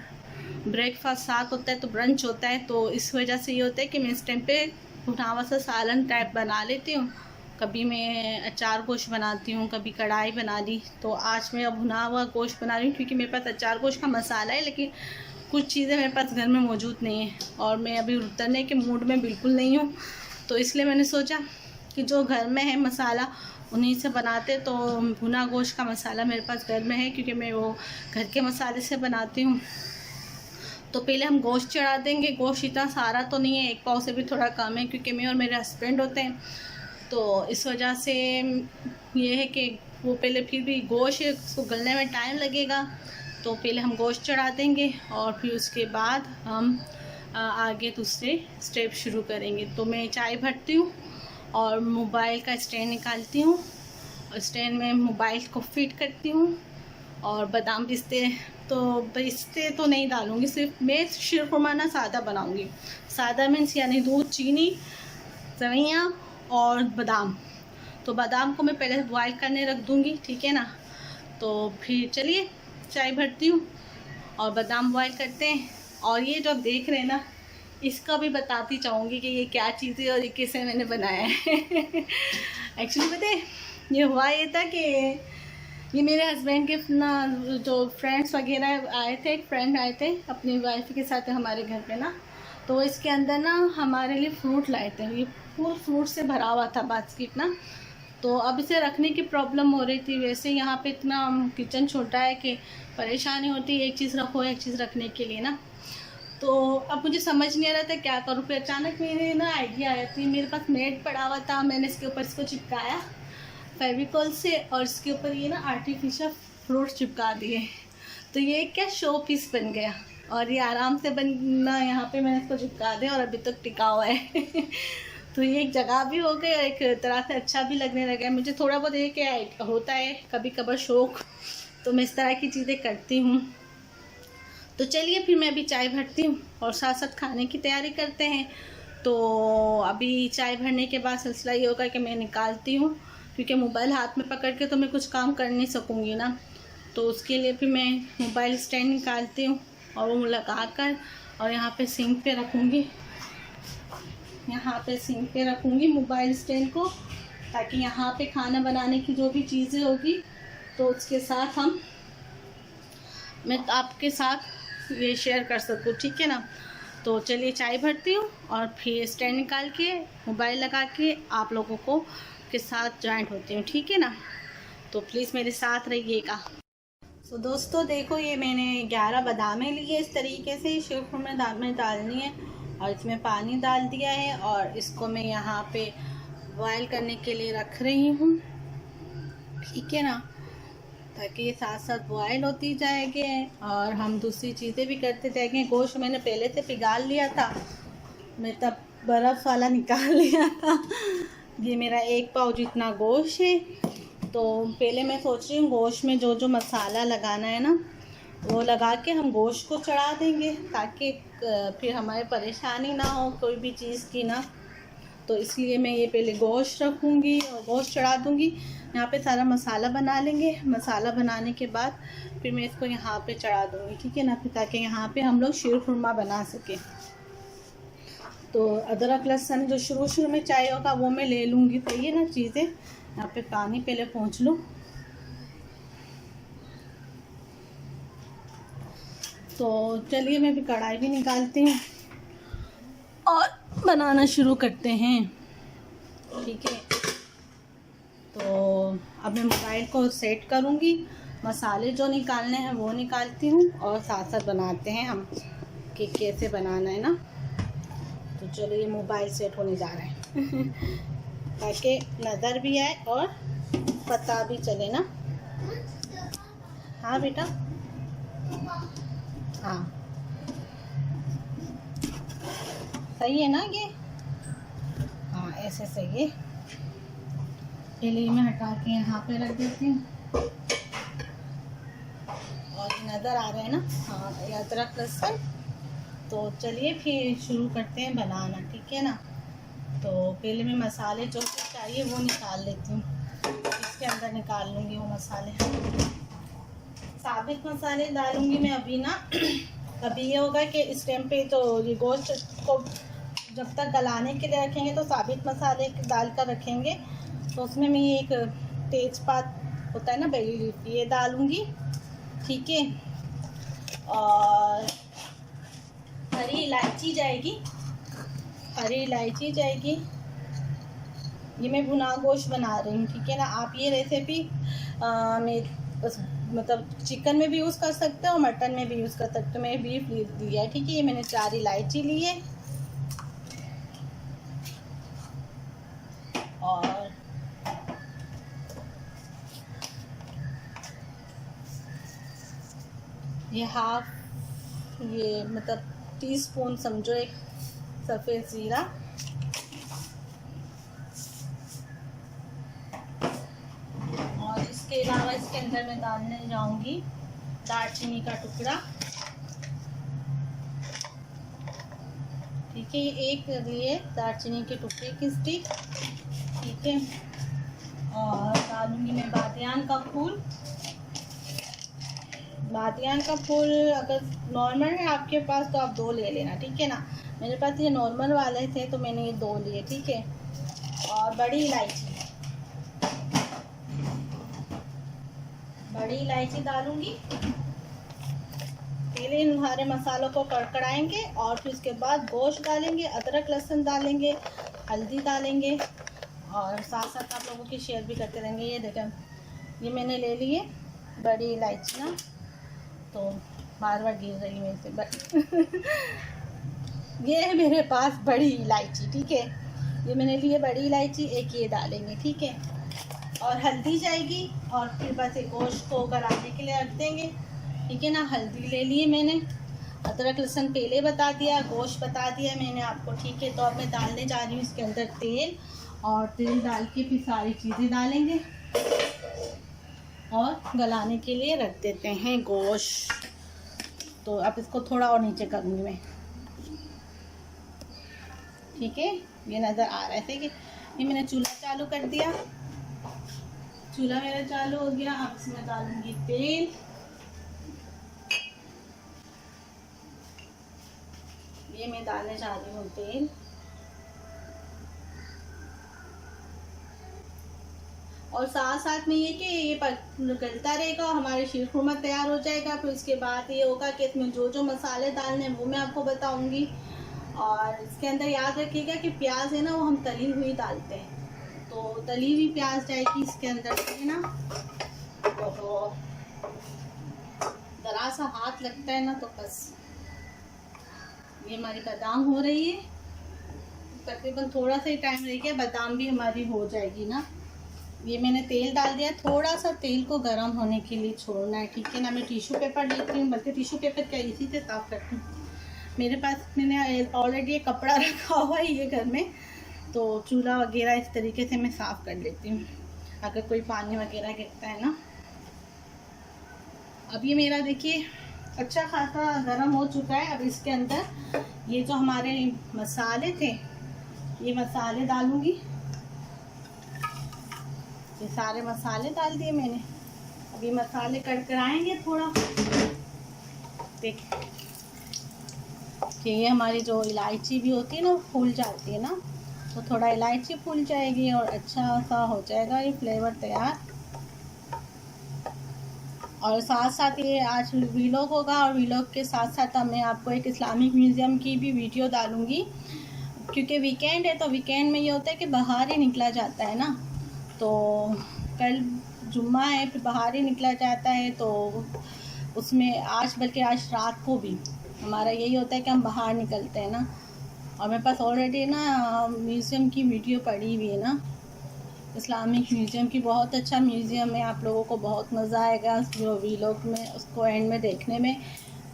ब्रेकफास्ट साथ होता है, तो ब्रंच होता है। तो इस वजह से ये होता है कि मैं इस टाइम पे भुना सा सालन टाइप बना लेती हूँ। कभी मैं अचार गोश्त बनाती हूँ, कभी कढ़ाई बना ली। तो आज मैं अब भुना हुआ गोश्त बना रही हूँ, क्योंकि मेरे पास अचार गोश्त का मसाला है, लेकिन कुछ चीज़ें मेरे पास घर में मौजूद नहीं है और मैं अभी उतरने के मूड में बिल्कुल नहीं हूँ। तो इसलिए मैंने सोचा कि जो घर में है मसाला उन्हीं से बनाते। तो भुना गोश्त का मसाला मेरे पास घर में है, क्योंकि मैं वो घर के मसाले से बनाती हूँ। तो पहले हम गोश्त चढ़ा देंगे। गोश्त इतना सारा तो नहीं है, 1 पाव से भी थोड़ा कम है, क्योंकि मैं और मेरे हस्बैंड होते हैं। तो इस वजह से ये है कि वो पहले, फिर भी गोश्त उसको गलने में टाइम लगेगा, तो पहले हम गोश्त चढ़ा देंगे और फिर उसके बाद हम आगे दूसरे स्टेप शुरू करेंगे। तो मैं चाय भरती हूँ और मोबाइल का स्टैंड निकालती हूँ, और स्टैंड में मोबाइल को फिट करती हूँ। और बादाम पिस्ते तो नहीं डालूँगी, सिर्फ मैं शीर खुरमा ना सादा बनाऊँगी। सादा मीन्स यानी दूध, चीनी, सेवइयाँ और बादाम। तो बादाम को मैं पहले बॉयल करने रख दूँगी, ठीक है ना। तो फिर चलिए चाय भरती हूँ और बादाम बॉयल करते हैं। और ये जो आप देख रहे हैं ना, इसका भी बताती चाहूँगी कि ये क्या चीज़ है और ये कैसे मैंने बनाया है। एक्चुअली पता है ये हुआ ये था कि ये मेरे हस्बैंड के ना जो फ्रेंड्स वगैरह आए थे, एक फ्रेंड आए थे अपनी वाइफ के साथ हमारे घर पे ना, तो इसके अंदर ना हमारे लिए फ्रूट लाए थे। ये फुल फ्रूट से भरा हुआ था बास्केट ना, तो अब इसे रखने की प्रॉब्लम हो रही थी। वैसे यहाँ पे इतना किचन छोटा है कि परेशानी होती है एक चीज़ रखो एक चीज़ रखने के लिए ना। तो अब मुझे समझ नहीं आ रहा था क्या करूँ। फिर अचानक मेरे ना आइडिया आया थी, मेरे पास नेट पड़ा हुआ था, मैंने इसके ऊपर इसको चिपकाया फेविकॉल से और इसके ऊपर ये ना आर्टिफिशियल फ्रूट चिपका दिए। तो ये क्या शो पीस बन गया और ये आराम से बनना, यहाँ पे मैंने इसको चिपका दिया और अभी तक टिका हुआ है। तो ये एक जगह भी हो गई और एक तरह से अच्छा भी लगने लगा है। मुझे थोड़ा बहुत ये क्या होता है कभी कभार शौक, तो मैं इस तरह की चीज़ें करती हूँ। तो चलिए फिर मैं अभी चाय भरती हूँ और साथ साथ खाने की तैयारी करते हैं। तो अभी चाय भरने के बाद सिलसिला ये होगा कि मैं निकालती हूँ, क्योंकि मोबाइल हाथ में पकड़ के तो मैं कुछ काम कर नहीं सकूँगी ना। तो उसके लिए फिर मैं मोबाइल स्टैंड निकालती हूँ और वो लगा कर और यहाँ पे सिंक पे रखूँगी, यहाँ पे सिंक पे रखूँगी मोबाइल स्टैंड को, ताकि यहाँ पे खाना बनाने की जो भी चीज़ें होगी तो उसके साथ मैं आपके साथ ये शेयर कर सकूँ, ठीक है ना। तो चलिए चाय भरती हूँ और फिर स्टैंड निकाल के मोबाइल लगा के आप लोगों को के साथ ज्वाइंट होती हूँ, ठीक है ना। तो प्लीज़ मेरे साथ रहिएगा। तो दोस्तों देखो, ये मैंने 11 बादामें लिए इस तरीके से शीरखुरमा में डालनी है और इसमें पानी डाल दिया है और इसको मैं यहाँ पे बॉयल करने के लिए रख रही हूँ, ठीक है ना, ताकि ये साथ साथ बॉयल होती जाएगी और हम दूसरी चीज़ें भी करते जाएंगे। गोश्त मैंने पहले से पिघाल लिया था, मैं तब बर्फ़ वाला निकाल लिया था। ये मेरा 1 पाव जितना गोश्त है। तो पहले मैं सोच रही हूँ गोश्त में जो जो मसाला लगाना है ना वो लगा के हम गोश्त को चढ़ा देंगे, ताकि फिर हमारे परेशानी ना हो कोई भी चीज़ की ना। तो इसलिए मैं ये पहले गोश्त रखूँगी और गोश्त चढ़ा दूँगी। यहाँ पे सारा मसाला बना लेंगे, मसाला बनाने के बाद फिर मैं इसको यहाँ पे चढ़ा दूँगी, ठीक है ना, फिर ताकि यहाँ पे हम लोग शीरखुरमा बना सकें। तो अदरक लहसुन जो शुरू में चाहिए होगा वो मैं ले लूँगी, तो ये ना चीज़ें। यहाँ पे पानी पहले पहुँच लूँ। तो चलिए मैं भी कढ़ाई भी निकालती हूँ और बनाना शुरू करते हैं, ठीक है। तो अब मैं मोबाइल को सेट करूँगी, मसाले जो निकालने हैं वो निकालती हूँ और साथ साथ बनाते हैं हम कि कैसे बनाना है ना। तो चलो ये मोबाइल सेट होने जा रहा है ताकि नज़र भी आए और पता भी चले ना। हाँ बेटा, हाँ सही है ना ये, हाँ ऐसे सही है। पहले मैं हटा के यहाँ पे रख देती हूँ और नज़र आ रहा है ना, हाँ ये अदरक लहसुन। तो चलिए फिर शुरू करते हैं बनाना, ठीक है ना। तो पहले मैं मसाले जो चाहिए वो निकाल लेती हूँ, इसके अंदर निकाल लूँगी वो मसाले। साबित मसाले डालूँगी मैं अभी ना। अभी ये होगा कि इस टाइम पे तो ये गोश्त को जब तक गलाने के लिए रखेंगे तो साबित मसाले डाल कर रखेंगे। तो उसमें मैं ये एक तेज़पात होता है ना, बेली लीफ, ये डालूँगी, ठीक है। और हरी इलायची जाएगी, हरी इलायची जाएगी। ये मैं भुना गोश्त बना रही हूँ, ठीक है ना। आप ये रेसिपी मतलब चिकन में भी यूज़ कर सकते हो और मटन में भी यूज़ कर सकते हो। मैं बीफ लिया है, ठीक है। ये मैंने 4 इलायची ली है और ये हाफ ये मतलब टीस्पून समझो एक सफ़ेद ज़ीरा, और इसके अलावा इसके अंदर मैं डालने जाऊंगी दालचीनी का टुकड़ा, ठीक है। एक लिए दालचीनी के टुकड़े की स्टिक, ठीक है। और डालूंगी मैं बादियान का फूल, बादियान का फूल अगर नॉर्मल है आपके पास तो आप 2 ले लेना, ठीक है ना। मेरे पास ये नॉर्मल वाले थे तो मैंने ये 2 लिए, ठीक है। और बड़ी इलायची डालूंगी। पहले इन सारे मसालों को कड़कड़ाएंगे और फिर उसके बाद गोश्त डालेंगे, अदरक लहसुन डालेंगे, हल्दी डालेंगे और साथ साथ आप लोगों की शेयर भी करते रहेंगे। ये देखें, ये मैंने ले लिए बड़ी इलायची ना, तो बार बार गिर रही मेरे से ये है मेरे पास बड़ी इलायची, ठीक है। ये मैंने लिए बड़ी इलायची, एक ये डालेंगे, ठीक है। और हल्दी जाएगी और फिर बस एक गोश्त को गलाने के लिए रख देंगे, ठीक है ना। हल्दी ले लिए मैंने, अदरक लहसुन पहले बता दिया, गोश्त बता दिया मैंने आपको, ठीक है। तो अब मैं डालने जा रही हूँ इसके अंदर तेल, और तेल डाल के फिर सारी चीज़ें डालेंगे और गलाने के लिए रख देते हैं गोश्त। तो अब इसको थोड़ा और नीचे करूँगी मैं, ठीक है। ये नज़र आ रहा है कि ये मैंने चूल्हा चालू कर दिया, चूल्हा मेरा चालू हो गया। अब इसमें डालूंगी तेल, ये मैं डालने जा रही हूँ तेल। और साथ साथ में ये कि ये गलता रहेगा, हमारे शीरखुरमा तैयार हो जाएगा। फिर उसके बाद ये होगा कि इसमें जो जो मसाले डालने हैं वो मैं आपको बताऊंगी। और इसके अंदर याद रखिएगा कि प्याज है ना, वो हम तली हुई डालते हैं, तो तली हुई प्याज जाएगी इसके अंदर से ना। तो ज़रा सा हाथ लगता है ना तो बस। ये हमारी बादाम हो रही है, तकरीबन थोड़ा सा ही टाइम रह गया, बादाम भी हमारी हो जाएगी ना। ये मैंने तेल डाल दिया, थोड़ा सा तेल को गर्म होने के लिए छोड़ना है, ठीक है ना। मैं टिश्यू पेपर लेती हूँ, बल्कि टिश्यू पेपर क्या इसी से साफ़ करती हूँ। मेरे पास मैंने ऑलरेडी एक कपड़ा रखा हुआ है ये घर में, तो चूल्हा वगैरह इस तरीके से मैं साफ़ कर लेती हूँ अगर कोई पानी वगैरह गिरता है ना। अब ये मेरा देखिए अच्छा खासा गर्म हो चुका है। अब इसके अंदर ये जो हमारे मसाले थे, ये मसाले डालूँगी। ये सारे मसाले डाल दिए मैंने। अब ये मसाले कड़कड़ाएंगे थोड़ा, देख कि ये हमारी जो इलायची भी होती है ना, वो फूल जाती है ना, तो थोड़ा इलायची फूल जाएगी और अच्छा सा हो जाएगा ये फ्लेवर तैयार। और साथ साथ ये आज व्लॉग होगा, और व्लॉग के साथ साथ मैं आपको एक इस्लामिक म्यूज़ियम की भी वीडियो डालूँगी, क्योंकि वीकेंड है। तो वीकेंड में ये होता है कि बाहर ही निकला जाता है ना, तो कल जुम्मा है, फिर बाहर ही निकला जाता है। तो उसमें आज, बल्कि आज रात को भी हमारा यही होता है कि हम बाहर निकलते हैं ना। और मेरे पास ऑलरेडी ना म्यूज़ियम की वीडियो पड़ी हुई है ना, इस्लामिक म्यूज़ियम की। बहुत अच्छा म्यूज़ियम है, आप लोगों को बहुत मज़ा आएगा जो व्लॉग में उसको एंड में देखने में।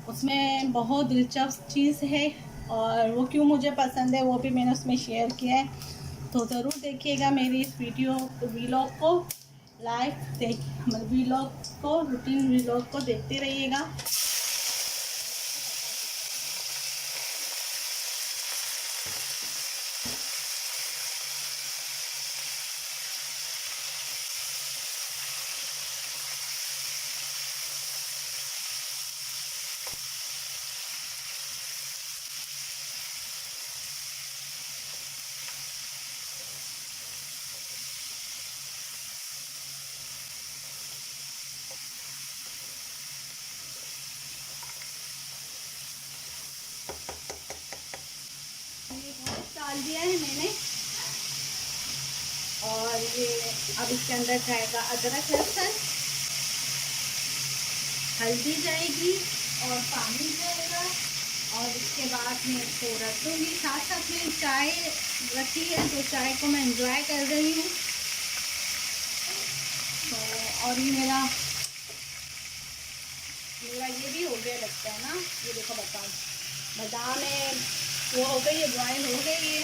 उसमें बहुत दिलचस्प चीज़ है, और वो क्यों मुझे पसंद है वो भी मैंने उसमें शेयर किया है। तो ज़रूर देखिएगा मेरी इस व्लॉग को लाइव मतलब व्लॉग को, रूटीन व्लॉग को देखते रहिएगा। डाल दिया है मैंने, और ये अब इसके अंदर जाएगा अदरक लहसुन, हल्दी जाएगी और पानी जाएगा। और इसके बाद मैं इसको रख दूँगी। साथ साथ में चाय रखी है, तो चाय को मैं एंजॉय कर रही हूँ। तो और ये मेरा ये भी हो गया लगता है ना। ये देखो बादाम है वो हो गई है, बॉयल हो गई है।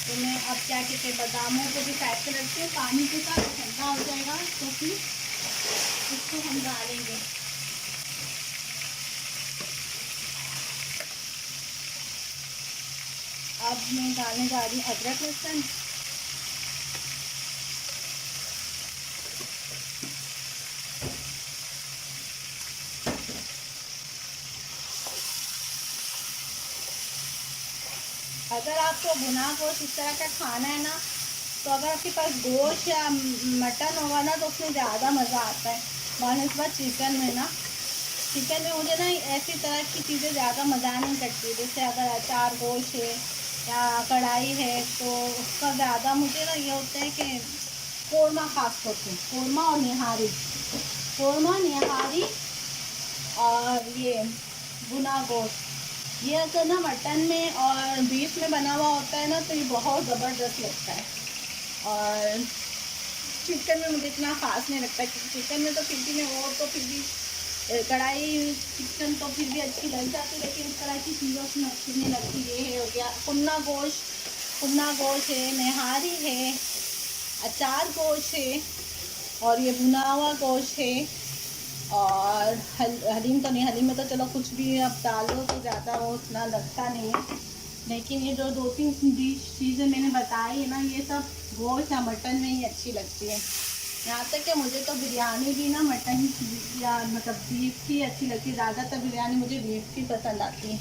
तो मैं अब क्या कहते हैं, बादामों को भी साइड पे रखते हैं, पानी के साथ ठंडा हो जाएगा तो फिर इसको हम डालेंगे। अब मैं डालने जा रही हूँ अदरक लहसुन। आपको भुना गोश्त इस तरह का खाना है ना, तो अगर आपके पास गोश्त या मटन होगा ना तो उसमें ज़्यादा मज़ा आता है बनस्बत चिकन में ना। चिकन में मुझे ना ऐसी तरह की चीज़ें ज़्यादा मज़ा नहीं करती, जैसे अगर अचार गोश्त है या कढ़ाई है तो उसका ज़्यादा मुझे ना ये होता है कि कोरमा, खास तौर पे कोरमा और निहारी, कोरमा निहारी और ये भुना गोश्त, ये अगर ना मटन में और बीफ में बना हुआ होता है ना तो ये बहुत ज़बरदस्त लगता है। और चिकन में मुझे इतना ख़ास नहीं लगता, क्योंकि चिकन में तो फिर भी मैं वो तो फिर भी कढ़ाई चिकन तो फिर भी अच्छी लग जाती है, लेकिन इस तरह की चीज़ों उसमें अच्छी नहीं लगती। ये है हो गया भुना गोश्त है, निहारी है, अचार गोश्त है और ये भुना हुआ गोश्त है। और हलीम तो नहीं, हलीम में तो चलो कुछ भी अब डालो तो ज़्यादा वो उतना लगता नहीं है, लेकिन ये जो 2-3 चीज़ें मैंने बताई है ना, ये सब गोश्त या मटन में ही अच्छी लगती है। यहाँ तक कि मुझे तो बिरयानी भी ना मटन या मतलब बीफ की अच्छी लगती है। ज़्यादातर बिरयानी मुझे बीफ की पसंद आती है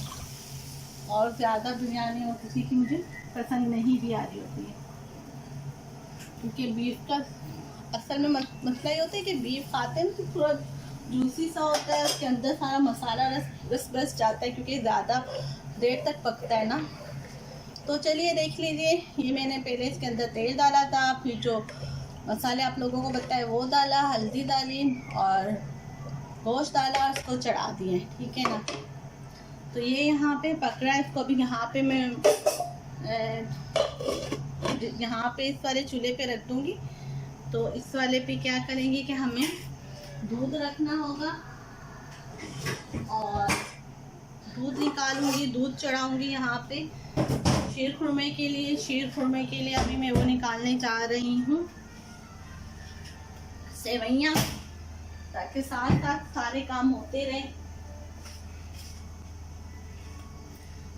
और ज़्यादा बिरयानी और किसी की मुझे पसंद नहीं भी आ रही होती है, क्योंकि बीफ का असल में मसला ये होता है कि बीफ खाते हैं तो थोड़ा जूसी सा होता है, उसके अंदर सारा मसाला रस बस जाता है, क्योंकि ज़्यादा देर तक पकता है ना। तो चलिए देख लीजिए, ये मैंने पहले इसके अंदर तेल डाला था, फिर जो मसाले आप लोगों को बताए वो डाला, हल्दी डाली और गोश्त डाला और इसको चढ़ा दिए, ठीक है ना। तो ये यहाँ पे पक रहा है, इसको अभी यहाँ पे मैं यहाँ पे इस वाले चूल्हे पे रख दूँगी। तो इस वाले पे क्या करेंगे कि हमें दूध रखना होगा और दूध निकालूंगी, दूध चढ़ाऊंगी यहाँ पे शीर खुरमे के लिए। शीर खुरमे के लिए अभी मैं वो निकालने जा रही हूँ सेवइयाँ, ताकि साथ साथ सारे काम होते रहे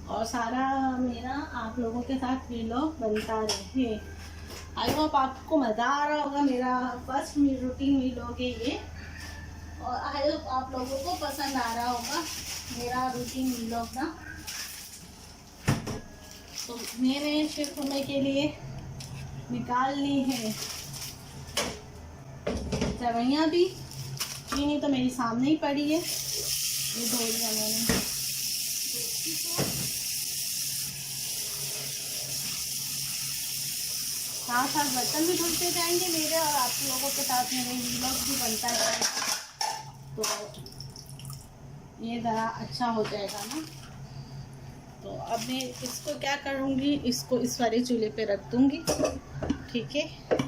और सारा मेरा आप लोगों के साथ व्लॉग बनता रहे। आई होप आपको मज़ा आ रहा होगा, मेरा फर्स्ट रूटीन व्लॉग है ये, और आई होप आप लोगों को पसंद आ रहा होगा मेरा रूटीन व्लॉग ना। तो मैंने शीर खुरमे के लिए निकाल ली है सेवइयाँ भी, चीनी तो मेरी सामने ही पड़ी है, ये धो लिया मैंने। साथ साथ बर्तन भी धुलते जाएंगे मेरे और आप लोगों के साथ मेरे व्लॉग भी बनता है, तो ये ज़रा अच्छा हो जाएगा ना। तो अब मैं इसको क्या करूँगी, इसको इस वाले चूल्हे पे रख दूँगी, ठीक है।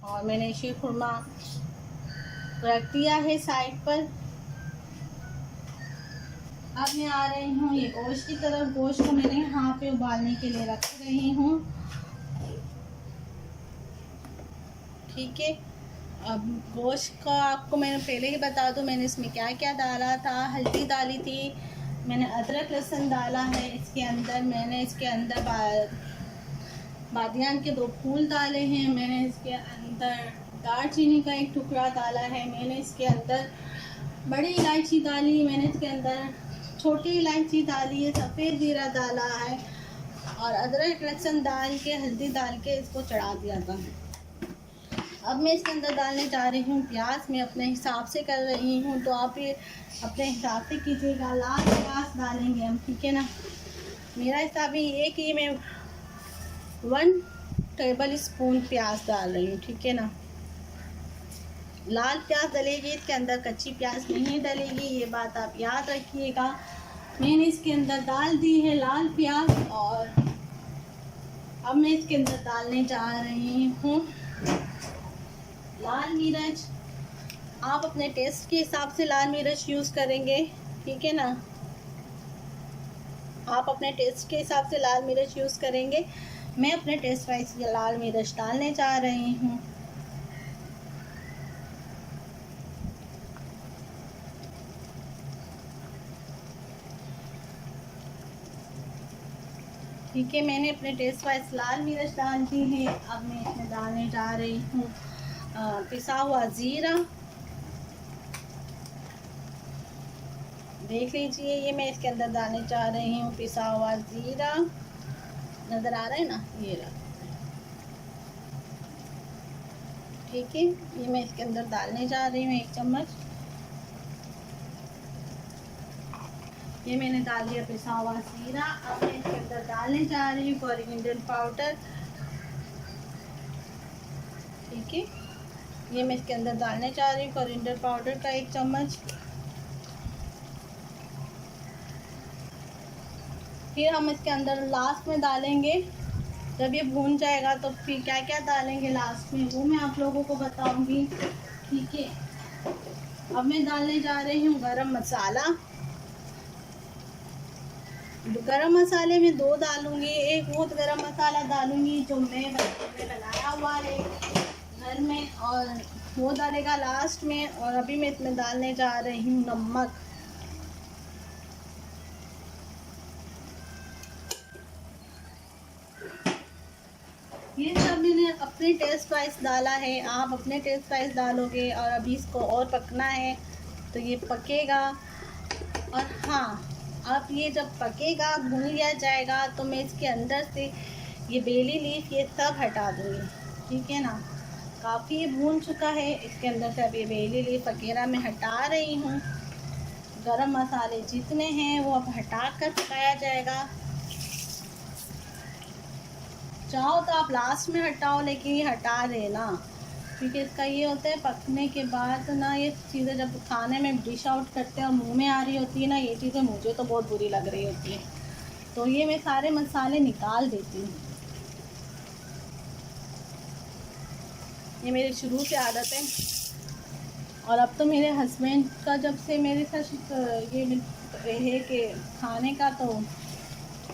और मैंने शीर खुरमा रख दिया है साइड पर। अब मैं आ रही हूँ ये गोश्त की तरफ। गोश्त को मैंने यहाँ पे उबालने के लिए रख रही हूँ, ठीक है। अब गोश्त का आपको मैंने पहले ही बता दूँ, मैंने इसमें क्या क्या डाला था। हल्दी डाली थी मैंने, अदरक लहसुन डाला है इसके अंदर, मैंने इसके अंदर बादियान के 2 फूल डाले हैं, मैंने इसके अंदर दालचीनी का 1 टुकड़ा डाला है, मैंने इसके अंदर बड़ी इलायची डाली, मैंने इसके अंदर छोटी इलायची डाली है, सफ़ेद जीरा डाला है और अदरक लहसुन डाल के हल्दी डाल के इसको चढ़ा दिया था। अब मैं इसके अंदर डालने जा रही हूँ प्याज। मैं अपने हिसाब से कर रही हूँ, तो आप ये अपने हिसाब से कीजिएगा। लाल प्याज डालेंगे हम, ठीक है ना। मेरा हिसाब ये कि मैं 1 टेबल स्पून प्याज डाल रही हूँ, ठीक है ना। लाल प्याज डलेगी इसके अंदर, कच्ची प्याज नहीं डलेगी, ये बात आप याद रखिएगा। मैंने इसके अंदर डाल दी है लाल प्याज और अब मैं इसके अंदर डालने जा रही हूँ लाल मिर्च। आप अपने टेस्ट के हिसाब से लाल मिर्च यूज़ करेंगे, ठीक है ना। आप अपने टेस्ट के हिसाब से लाल मिर्च यूज़ करेंगे। मैं अपने टेस्ट वाइज लाल मिर्च डालने जा रही हूँ। ठीक है, मैंने अपने टेस्ट वाइज लाल मिर्च डाल दी है। अब मैं इसमें डालने जा रही हूँ पिसा हुआ ज़ीरा, देख लीजिए, ये मैं इसके अंदर डालने चाह रही हूँ पिसा हुआ ज़ीरा। नज़र आ रहा है ना, ये रहा। ठीक है, ये मैं इसके अंदर डालने जा रही हूँ 1 चम्मच। ये मैंने डाल दिया पिसा हुआ ज़ीरा। अब मैं इसके अंदर डालने जा रही हूँ कोरिएंडर पाउडर। ठीक है, ये मैं इसके अंदर डालने जा रही हूँ कोरिएंडर पाउडर का 1 चम्मच। फिर हम इसके अंदर लास्ट में डालेंगे, जब ये भून जाएगा तो फिर क्या क्या डालेंगे लास्ट में वो मैं आप लोगों को बताऊंगी। ठीक है, अब मैं डालने जा रही हूँ गरम मसाला। गरम मसाले में 2 डालूंगी। एक वो गरम मसाला डालूंगी जो मैं बनाया हुआ है घर में, और वो डालेगा लास्ट में। और अभी मैं इसमें डालने जा रही हूँ नमक। ये सब मैंने अपने टेस्ट वाइज डाला है, आप अपने टेस्ट वाइज डालोगे। और अभी इसको और पकना है तो ये पकेगा। और हाँ, अब ये जब पकेगा, भून लिया जाएगा, तो मैं इसके अंदर से ये बेली लीफ ये सब हटा दूँगी। ठीक है ना, काफ़ी ये भून चुका है। इसके अंदर से अब ये बेली लीफ वगैरह मैं हटा रही हूँ। गरम मसाले जितने हैं वो अब हटा कर पकाया जाएगा। चाहो तो आप लास्ट में हटाओ, लेकिन ये हटा देना, क्योंकि इसका ये होता है पकने के बाद ना ये चीज़ें जब खाने में डिश आउट करते हैं और मुंह में आ रही होती है ना, ये चीज़ें मुझे तो बहुत बुरी लग रही होती है। तो ये मैं सारे मसाले निकाल देती हूँ। ये मेरी शुरू से आदत है। और अब तो मेरे हस्बैंड का जब से मेरे साथ ये है कि खाने का, तो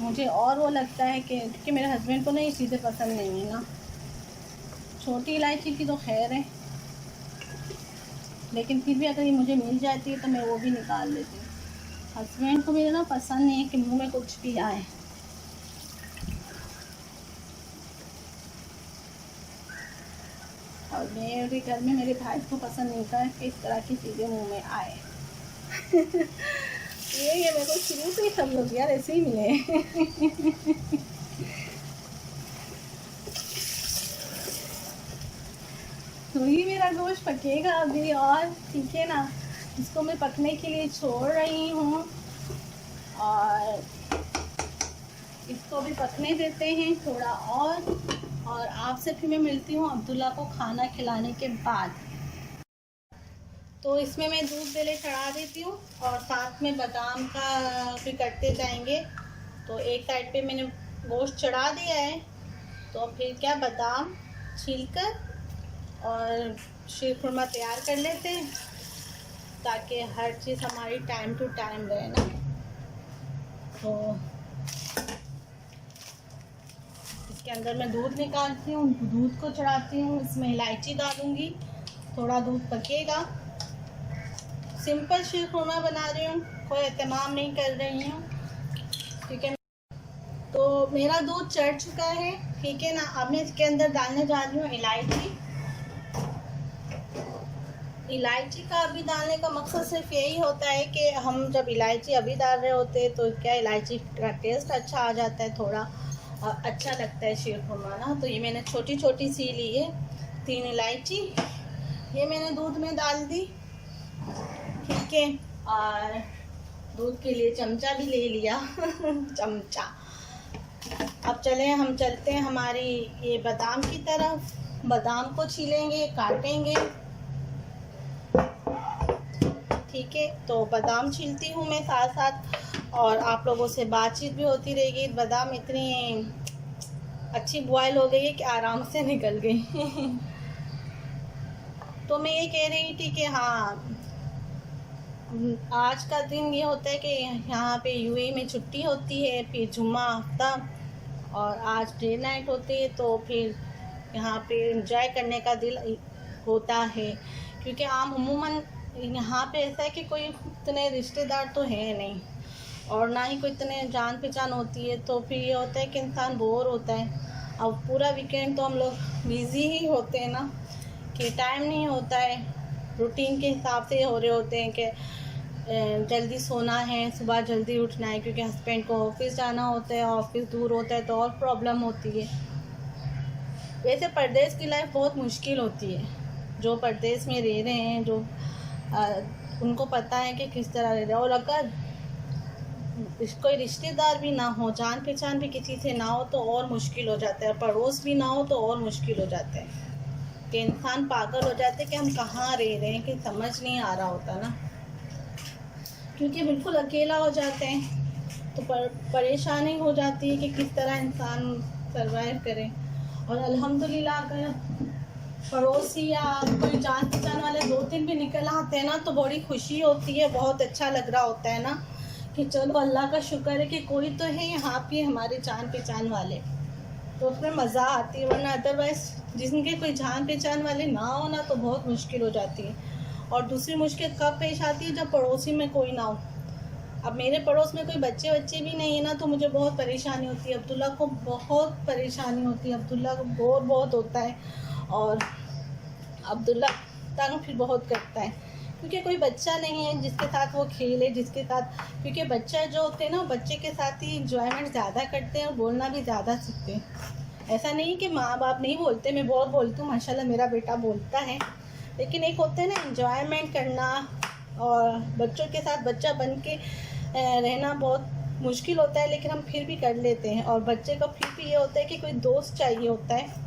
मुझे और वो लगता है कि क्योंकि मेरे हस्बैंड को ना ये चीज़ें पसंद नहीं है ना। छोटी इलायची की तो खैर है, लेकिन फिर भी अगर ये मुझे मिल जाती है तो मैं वो भी निकाल लेती हूँ। हस्बैंड को मेरे ना पसंद नहीं है कि मुंह में कुछ भी आए। और मेरे घर में मेरे भाई को पसंद नहीं था कि इस तरह की चीज़ें मुंह में आए। ये मेरे को शुरू से ही सब लोग यार ऐसे ही मिले। तो ये मेरा गोश्त पकेगा अभी, और ठीक है ना, इसको मैं पकने के लिए छोड़ रही हूँ। और इसको भी पकने देते हैं थोड़ा और आपसे फिर मैं मिलती हूँ अब्दुल्ला को खाना खिलाने के बाद। तो इसमें मैं दूध पहले चढ़ा देती हूँ और साथ में बादाम का भी करते जाएंगे। तो एक साइड पे मैंने गोश्त चढ़ा दिया है, तो फिर क्या बादाम छीलकर और शीरखुरमा तैयार कर लेते हैं, ताकि हर चीज़ हमारी टाइम टू टाइम रहे ना। तो इसके अंदर मैं दूध निकालती हूँ, दूध को चढ़ाती हूँ, इसमें इलायची डालूँगी, थोड़ा दूध पकेगा। सिंपल शीरखुरमा बना रही हूँ, कोई एहतमाम नहीं कर रही हूँ। ठीक है, तो मेरा दूध चढ़ चुका है। ठीक है ना, अब मैं इसके अंदर डालने जा रही हूँ इलायची। इलायची का अभी डालने का मकसद सिर्फ यही होता है कि हम जब इलायची अभी डाल रहे होते हैं तो क्या इलायची का टेस्ट अच्छा आ जाता है, थोड़ा अच्छा लगता है शीरखुरमा ना। तो ये मैंने छोटी छोटी सी ली है 3 इलायची, ये मैंने दूध में डाल दी। ठीक है, और दूध के लिए चमचा भी ले लिया। चमचा। अब हम चलते हैं हमारी ये बादाम की तरफ। बादाम को छीलेंगे, काटेंगे। ठीक है, तो बादाम छीलती हूँ मैं साथ साथ, और आप लोगों से बातचीत भी होती रहेगी। बादाम इतनी अच्छी बॉयल हो गई है कि आराम से निकल गई। तो मैं ये कह रही थी कि हाँ, आज का दिन ये होता है कि यहाँ पे यूएई में छुट्टी होती है, फिर जुम्मा हफ्ता, और आज डे नाइट होती है। तो फिर यहाँ पे एंजॉय करने का दिल होता है, क्योंकि अमूमन यहाँ पे ऐसा है कि कोई इतने रिश्तेदार तो है नहीं, और ना ही कोई इतने जान पहचान होती है। तो फिर ये होता है कि इंसान बोर होता है। अब पूरा वीकेंड तो हम लोग बिज़ी ही होते हैं ना, कि टाइम नहीं होता है, रूटीन के हिसाब से हो रहे होते हैं कि जल्दी सोना है, सुबह जल्दी उठना है, क्योंकि हस्बैंड को ऑफिस जाना होता है, ऑफिस दूर होता है तो और प्रॉब्लम होती है। वैसे परदेश की लाइफ बहुत मुश्किल होती है। जो परदेश में रह रहे हैं, जो उनको पता है कि किस तरह रह रहे हैं। और अगर कोई रिश्तेदार भी ना हो, जान पहचान भी किसी से ना हो तो और मुश्किल हो जाता है, पड़ोस भी ना हो तो और मुश्किल हो जाता है कि इंसान पागल हो जाते हैं कि हम कहाँ रह रहे हैं, कि समझ नहीं आ रहा होता ना, क्योंकि बिल्कुल अकेला हो जाते हैं। तो परेशानी हो जाती है कि किस तरह इंसान सरवाइव करे। और अल्हम्दुलिल्लाह अगर पड़ोसी या कोई जान पहचान वाले 2-3 भी निकल आते हैं ना तो बड़ी खुशी होती है, बहुत अच्छा लग रहा होता है ना कि चलो अल्लाह का शुक्र है कि कोई तो है यहाँ पे हमारे जान पहचान वाले, तो उसमें मज़ा आती है। वरना अदरवाइज़ जिनके कोई जान पहचान वाले ना हो ना तो बहुत मुश्किल हो जाती है। और दूसरी मुश्किल कब पेश आती है, जब पड़ोसी में कोई ना हो। अब मेरे पड़ोस में कोई बच्चे भी नहीं है ना तो मुझे बहुत परेशानी होती है। अब्दुल्ला को बहुत परेशानी होती है, अब्दुल्ला को बोर बहुत होता है और अब्दुल्ला तंग फिर बहुत करता है, क्योंकि कोई बच्चा नहीं है जिसके साथ वो खेले, जिसके साथ, क्योंकि बच्चा जो होते हैं ना बच्चे के साथ ही इंजॉयमेंट ज़्यादा करते हैं और बोलना भी ज़्यादा सीखते हैं। ऐसा नहीं कि माँ बाप नहीं बोलते, मैं बहुत बोलती हूँ, माशाल्लाह मेरा बेटा बोलता है, लेकिन एक होता है ना इंजॉयमेंट करना, और बच्चों के साथ बच्चा बन के रहना बहुत मुश्किल होता है, लेकिन हम फिर भी कर लेते हैं। और बच्चे को फिर भी ये होता है कि कोई दोस्त चाहिए होता है।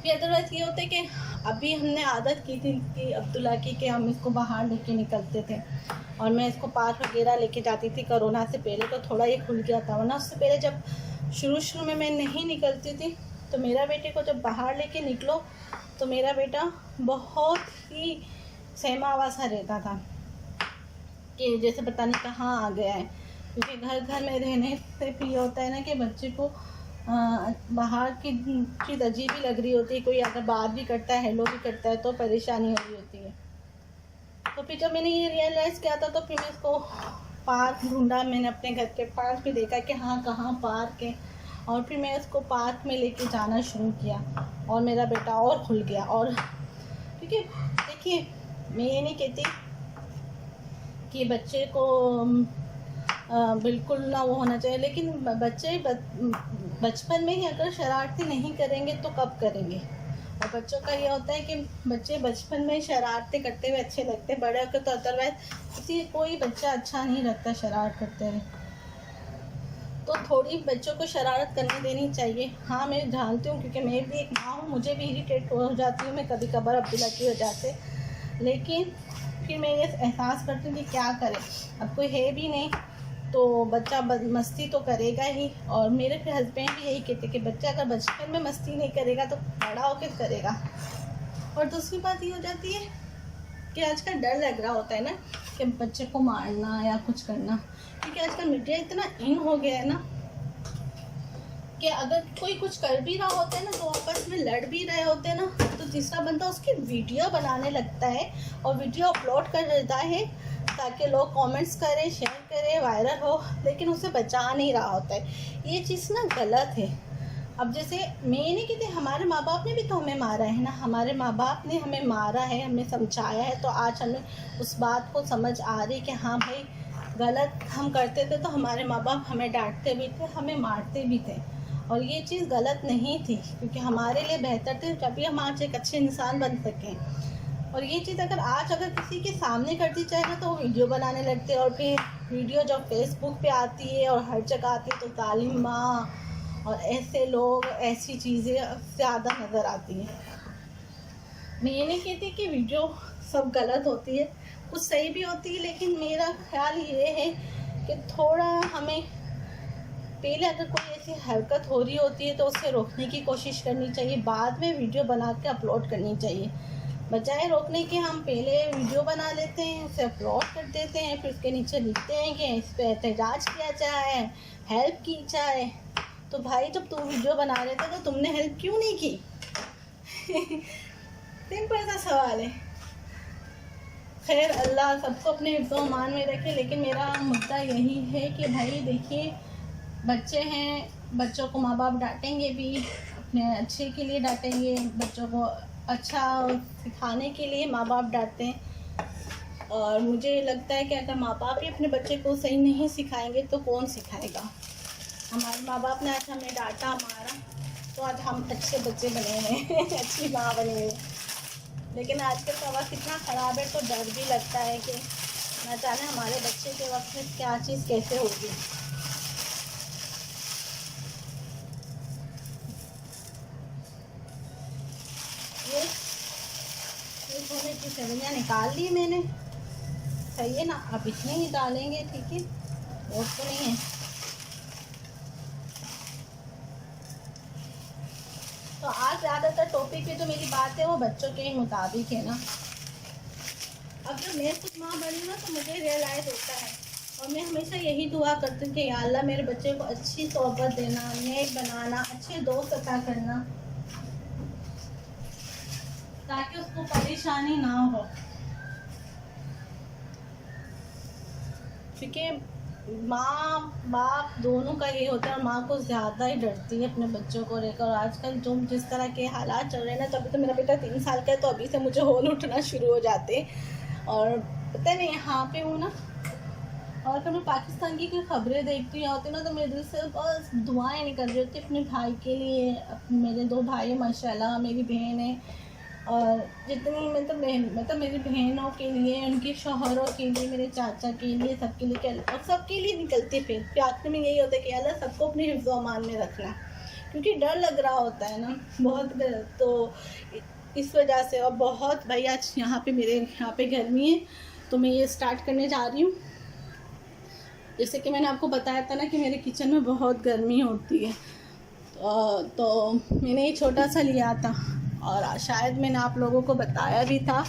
फिर अदरवाइज़ ये होता है कि अभी हमने आदत की थी कि अब्दुल्ला की कि हम इसको बाहर लेके निकलते थे और मैं इसको पार्क वगैरह लेके जाती थी। कोरोना से पहले तो थोड़ा ये खुल गया था, वरना उससे पहले जब शुरू में मैं नहीं निकलती थी तो मेरा बेटे को जब बाहर लेके निकलो तो मेरा बेटा बहुत ही सहमा सा रहता था कि जैसे पता नहीं कहाँ आ गया है, क्योंकि घर में रहने से फिर ये होता है ना कि बच्चे को बाहर की चीज़ अजीब ही लग रही होती है। कोई अगर बात भी करता है, हेलो भी करता है तो परेशानी हो रही होती है। तो फिर जब मैंने ये रियलाइज़ किया था तो फिर मैं इसको पार्क ढूंढा, मैंने अपने घर के पार्क में देखा कि हाँ कहाँ पार्क है, और फिर मैं उसको पार्क में लेके जाना शुरू किया और मेरा बेटा और खुल गया। और क्योंकि देखिए मैं ये नहीं कहती कि बच्चे को बिल्कुल ना वो होना चाहिए, लेकिन बच्चे बचपन में ही अगर शरारती नहीं करेंगे तो कब करेंगे। और बच्चों का ये होता है कि बच्चे बचपन में शरारतें करते हुए अच्छे लगते हैं, बड़े होकर तो अदरवाइज कोई बच्चा अच्छा नहीं लगता शरारत करते हुए। तो थोड़ी बच्चों को शरारत करने देनी चाहिए। हाँ मैं जानती हूँ, क्योंकि मैं भी एक माँ हूँ, मुझे भी इरिटेट हो जाती हूँ मैं कभी कभार अब्दुल्ला की वजह से, लेकिन फिर मैं ये एहसास करती हूँ कि क्या करें, अब कोई है भी नहीं तो बच्चा मस्ती तो करेगा ही। और मेरे फिर हस्बैंड भी यही कहते कि बच्चा अगर बचपन में मस्ती नहीं करेगा तो बड़ा होकर करेगा। और दूसरी बात ये हो जाती है कि आजकल डर लग रहा होता है ना कि बच्चे को मारना या कुछ करना, क्योंकि आजकल मीडिया इतना इन हो गया है ना कि अगर कोई कुछ कर भी रहा होता है ना तो आपस में लड़ भी रहे होते हैं ना तो तीसरा बंदा उसकी वीडियो बनाने लगता है और वीडियो अपलोड कर देता है ताकि लोग कमेंट्स करें, शेयर करें, वायरल हो, लेकिन उसे बचा नहीं रहा होता है। ये चीज़ ना गलत है। अब जैसे मैं नहीं कहती, हमारे माँ बाप ने भी तो हमें मारा है ना, हमारे माँ बाप ने हमें मारा है, हमें समझाया है, तो आज हमें उस बात को समझ आ रही कि हाँ भाई गलत हम करते थे तो हमारे माँ बाप हमें डांटते भी थे, हमें मारते भी थे, और ये चीज़ गलत नहीं थी, क्योंकि हमारे लिए बेहतर थे तभी हम आज एक अच्छे इंसान बन सकें। और ये चीज़ अगर किसी के सामने कर दी जाए ना तो वो वीडियो बनाने लगते हैं, और फिर वीडियो जब फेसबुक पे आती है और हर जगह आती है तो जालिम माँ और ऐसे लोग, ऐसी चीज़ें ज़्यादा नज़र आती हैं। मैं ये नहीं कहती कि वीडियो सब गलत होती है, कुछ सही भी होती है, लेकिन मेरा ख्याल ये है कि थोड़ा हमें पहले अगर कोई ऐसी हरकत हो रही होती है तो उसे रोकने की कोशिश करनी चाहिए, बाद में वीडियो बना के अपलोड करनी चाहिए, बजाय रोकने के हम पहले वीडियो बना लेते हैं, उसे अपलोड कर देते हैं, फिर उसके नीचे लिखते हैं कि इस पर एहतजाज किया जाए, हेल्प की जाए। तो भाई जब तुम वीडियो बना रहे थे तो तुमने हेल्प क्यों नहीं की? सिंपल सा सवाल है। खैर अल्लाह सबको अपने हिफ्ज़ व अमान में रखे, लेकिन मेरा मुद्दा यही है कि भाई देखिए बच्चे हैं, बच्चों को माँ बाप डांटेंगे भी, अपने अच्छे के लिए डांटेंगे, बच्चों को अच्छा सिखाने के लिए माँ बाप डांटते हैं, और मुझे लगता है कि अगर माँ बाप ही अपने बच्चे को सही नहीं सिखाएंगे तो कौन सिखाएगा। हमारे माँ बाप ने आज हमें डांटा मारा तो आज हम अच्छे बच्चे बने हैं अच्छी माँ बनी है। लेकिन आजकल का वक्त इतना ख़राब है तो डर भी लगता है कि ना जाने हमारे बच्चे के वक्त में क्या चीज़ कैसे होगी। ये धोने की सेवइयाँ निकाल ली मैंने, सही है ना। अब इतने ही डालेंगे, ठीक है, और तो नहीं है। तो आज ज़्यादातर टॉपिक पे जो मेरी बात है वो बच्चों के ही मुताबिक है ना। अब जब मैं खुद माँ बनी ना तो मुझे रियलाइज़ होता है और मैं हमेशा यही दुआ करती हूँ कि या अल्लाह मेरे बच्चे को अच्छी सोहबत देना, नेक बनाना, अच्छे दोस्त अता करना, ताकि उसको परेशानी ना हो। क्योंकि माँ बाप दोनों का ये होता है, माँ को ज़्यादा ही डरती है अपने बच्चों को लेकर। और आजकल जो जिस तरह के हालात चल रहे हैं ना, तो अभी तो मेरा बेटा 3 साल का है तो अभी से मुझे होल उठना शुरू हो जाते। और पता है मैं यहाँ पे हूँ ना, और अगर मैं पाकिस्तान की कोई खबरें देखती होती ना तो मेरे दिल से बस दुआएं निकल रही होती अपने भाई के लिए। मेरे 2 भाई हैं माशाल्लाह, मेरी बहन है, और जितनी मतलब मेरी बहनों के लिए, उनके शौहरों के लिए, मेरे चाचा के लिए, सबके लिए, और सबके लिए निकलती फिर आखिर में यही होता है कि अल्लाह सबको अपने हिफ्ज़ व अमान में रखना, क्योंकि डर लग रहा होता है ना बहुत। तो इस वजह से, और बहुत भाई आज यहाँ पे मेरे यहाँ पे गर्मी है तो मैं ये स्टार्ट करने जा रही हूँ। जैसे कि मैंने आपको बताया था ना कि मेरे किचन में बहुत गर्मी होती है, तो मैंने ये छोटा सा लिया था और शायद मैंने आप लोगों को बताया भी था।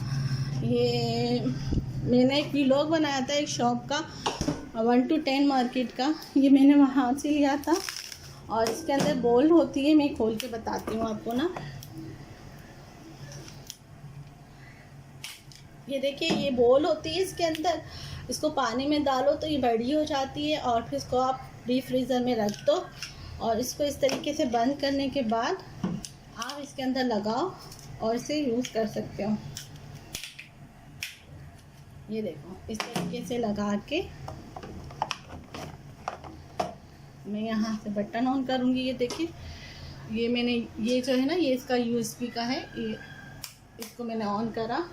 ये मैंने एक व्लॉग बनाया था एक शॉप का, 1 to 10 मार्केट का। ये मैंने वहाँ से लिया था और इसके अंदर बोल होती है, मैं खोल के बताती हूँ आपको ना। ये देखिए, ये बोल होती है इसके अंदर। इसको पानी में डालो तो ये बड़ी हो जाती है और फिर इसको आप डीप फ्रीज़र में रख दो और इसको इस तरीके से बंद करने के बाद आप इसके अंदर लगाओ और इसे यूज़ कर सकते हो। ये देखो इस तरीके से लगा के मैं यहाँ से बटन ऑन करूँगी। ये देखिए, ये मैंने, ये जो है ना, ये इसका USB का है, ये इसको मैंने ऑन करा